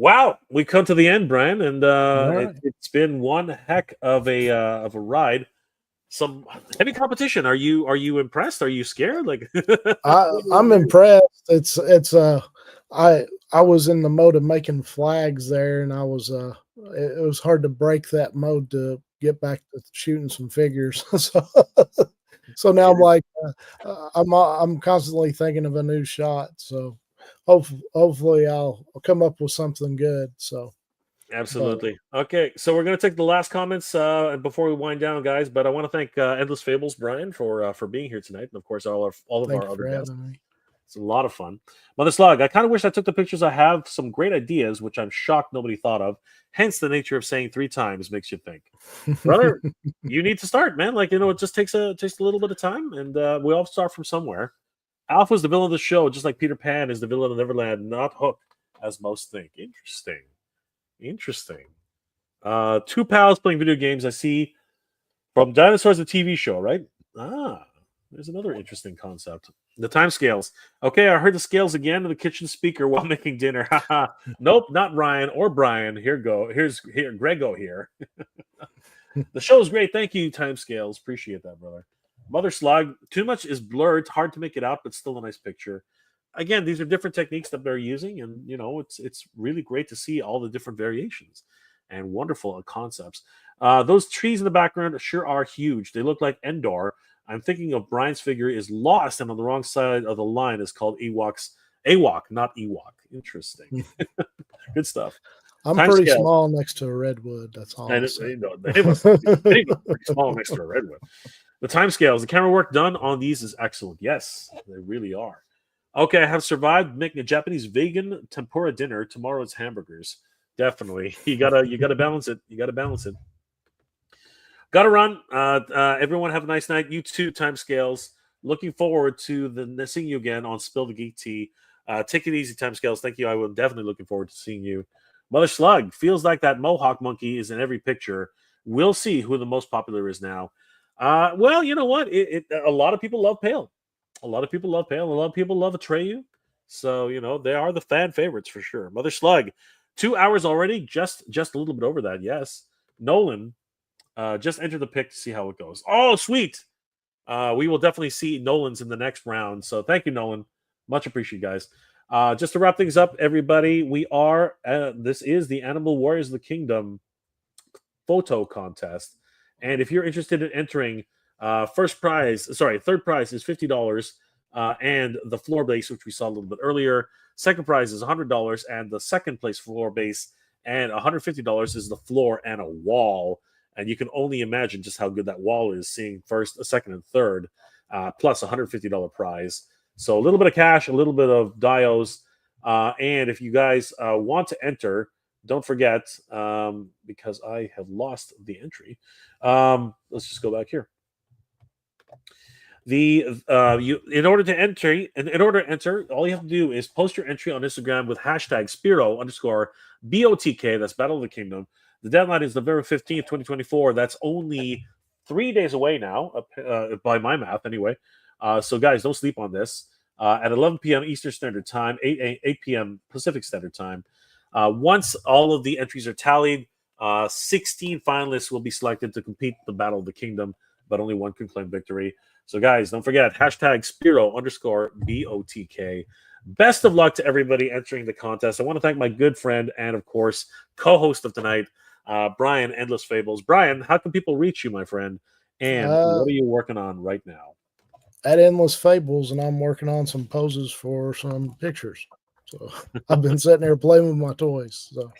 Speaker 1: Wow, we come to the end, Brian, and
Speaker 3: right.
Speaker 1: it's been one heck of a ride. Some heavy competition. Are you impressed? Are you scared? Like
Speaker 3: I'm impressed. It's I was in the mode of making flags there, and I was it was hard to break that mode to get back to shooting some figures. So now I'm like I'm constantly thinking of a new shot. So. Hopefully I'll come up with something good. So
Speaker 1: absolutely. Okay, so we're going to take the last comments before we wind down, guys. But I want to thank Endless Fables, Brian, for being here tonight, and of course all of our other guests. It's a lot of fun. Mother Slug, I kind of wish I took the pictures. I have some great ideas, which I'm shocked nobody thought of. Hence the nature of saying 3 times makes you think. Brother, you need to start, man. Like, you know, it just takes a little bit of time, and we all start from somewhere. Alpha is the villain of the show, just like Peter Pan is the villain of Neverland, not Hook, as most think. Interesting. 2 pals playing video games. I see from Dinosaurs, the TV show, right? There's another interesting concept. The time scales. Okay, I heard the scales again in the kitchen speaker while making dinner. Nope, not Ryan or Brian. Here, Grego here. The show is great. Thank you, time scales. Appreciate that, brother. Mother Slug, too much is blurred. It's hard to make it out, but still a nice picture. Again, these are different techniques that they're using, and you know, it's really great to see all the different variations and wonderful concepts. Those trees in the background sure are huge. They look like Endor. I'm thinking of Brian's figure is lost, and on the wrong side of the line is called Ewok, not Ewok. Interesting. Good stuff.
Speaker 3: I'm
Speaker 1: Time
Speaker 3: pretty
Speaker 1: scale.
Speaker 3: small next to a redwood. That's all.
Speaker 1: And
Speaker 3: I'll say.
Speaker 1: they must be pretty small next to a redwood. The time scales, the camera work done on these is excellent. Yes, they really are. Okay, I have survived making a Japanese vegan tempura dinner. Tomorrow's hamburgers. Definitely, you gotta balance it. You gotta balance it. Gotta run. Everyone have a nice night. You too. Time scales. Looking forward to seeing you again on Spill the Geek Tea. Take it easy, time scales. Thank you. I will definitely looking forward to seeing you. Mother Slug feels like that Mohawk monkey is in every picture. We'll see who the most popular is now. Well, you know what? A lot of people love Pale. A lot of people love Pale. A lot of people love Atreyu. So they are the fan favorites for sure. Mother Slug, 2 hours already. Just a little bit over that. Yes. Nolan, just enter the pick to see how it goes. Oh, sweet. We will definitely see Nolan's in the next round. So thank you, Nolan. Much appreciated, guys. Just to wrap things up, everybody, this is the Animal Warriors of the Kingdom photo contest. And if you're interested in entering, third prize is $50, and the floor base, which we saw a little bit earlier. Second prize is $100, and the second place floor base, and $150 is the floor and a wall. And you can only imagine just how good that wall is, seeing first, second, and third, plus $150 prize. So a little bit of cash, a little bit of dios. And if you guys want to enter, don't forget, because I have lost the entry. Let's just go back here. In order to enter, all you have to do is post your entry on Instagram with hashtag Spero_BOTK. That's Battle of the Kingdom. The deadline is November 15th, 2024. That's only 3 days away now, by my math, anyway. So, guys, don't sleep on this. At 11 p.m. Eastern Standard Time, 8 p.m. Pacific Standard Time. Once all of the entries are tallied, 16 finalists will be selected to compete the Battle of the Kingdom, but only one can claim victory. So, guys, don't forget, hashtag Spero_BOTK. Best of luck to everybody entering the contest. I want to thank my good friend and, of course, co-host of tonight, Brian, Endless Fables. Brian, how can people reach you, my friend? And what are you working on right now?
Speaker 3: At Endless Fables, and I'm working on some poses for some pictures. So I've been sitting there playing with my toys. So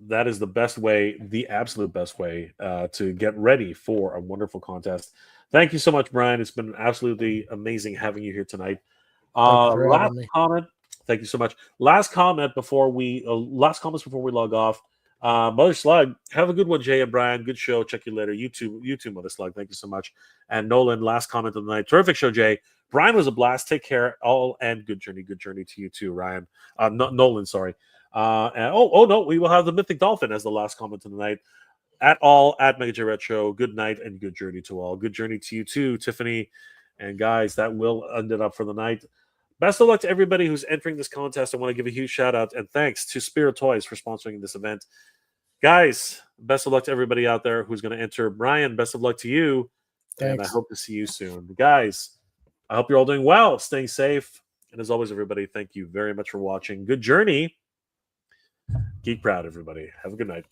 Speaker 1: that is the best way, the absolute best way to get ready for a wonderful contest. Thank you so much, Brian. It's been absolutely amazing having you here tonight. Last comment. Thank you so much. Last comments before we log off. Mother Slug, have a good one, Jay and Brian. Good show. Check you later. You too, Mother Slug. Thank you so much. And Nolan, last comment of the night. Terrific show, Jay. Brian was a blast. Take care. All and good journey. Good journey to you too, Ryan. Nolan, sorry. And no, we will have the Mythic Dolphin as the last comment of the night. At Mega J Retro. Good night and good journey to all. Good journey to you too, Tiffany. And guys, that will end it up for the night. Best of luck to everybody who's entering this contest. I want to give a huge shout out and thanks to Spero Toys for sponsoring this event. Guys, best of luck to everybody out there who's going to enter. Brian, best of luck to you. Thanks. And I hope to see you soon. Guys, I hope you're all doing well, staying safe. And as always, everybody, thank you very much for watching. Good journey. Geek proud, everybody. Have a good night.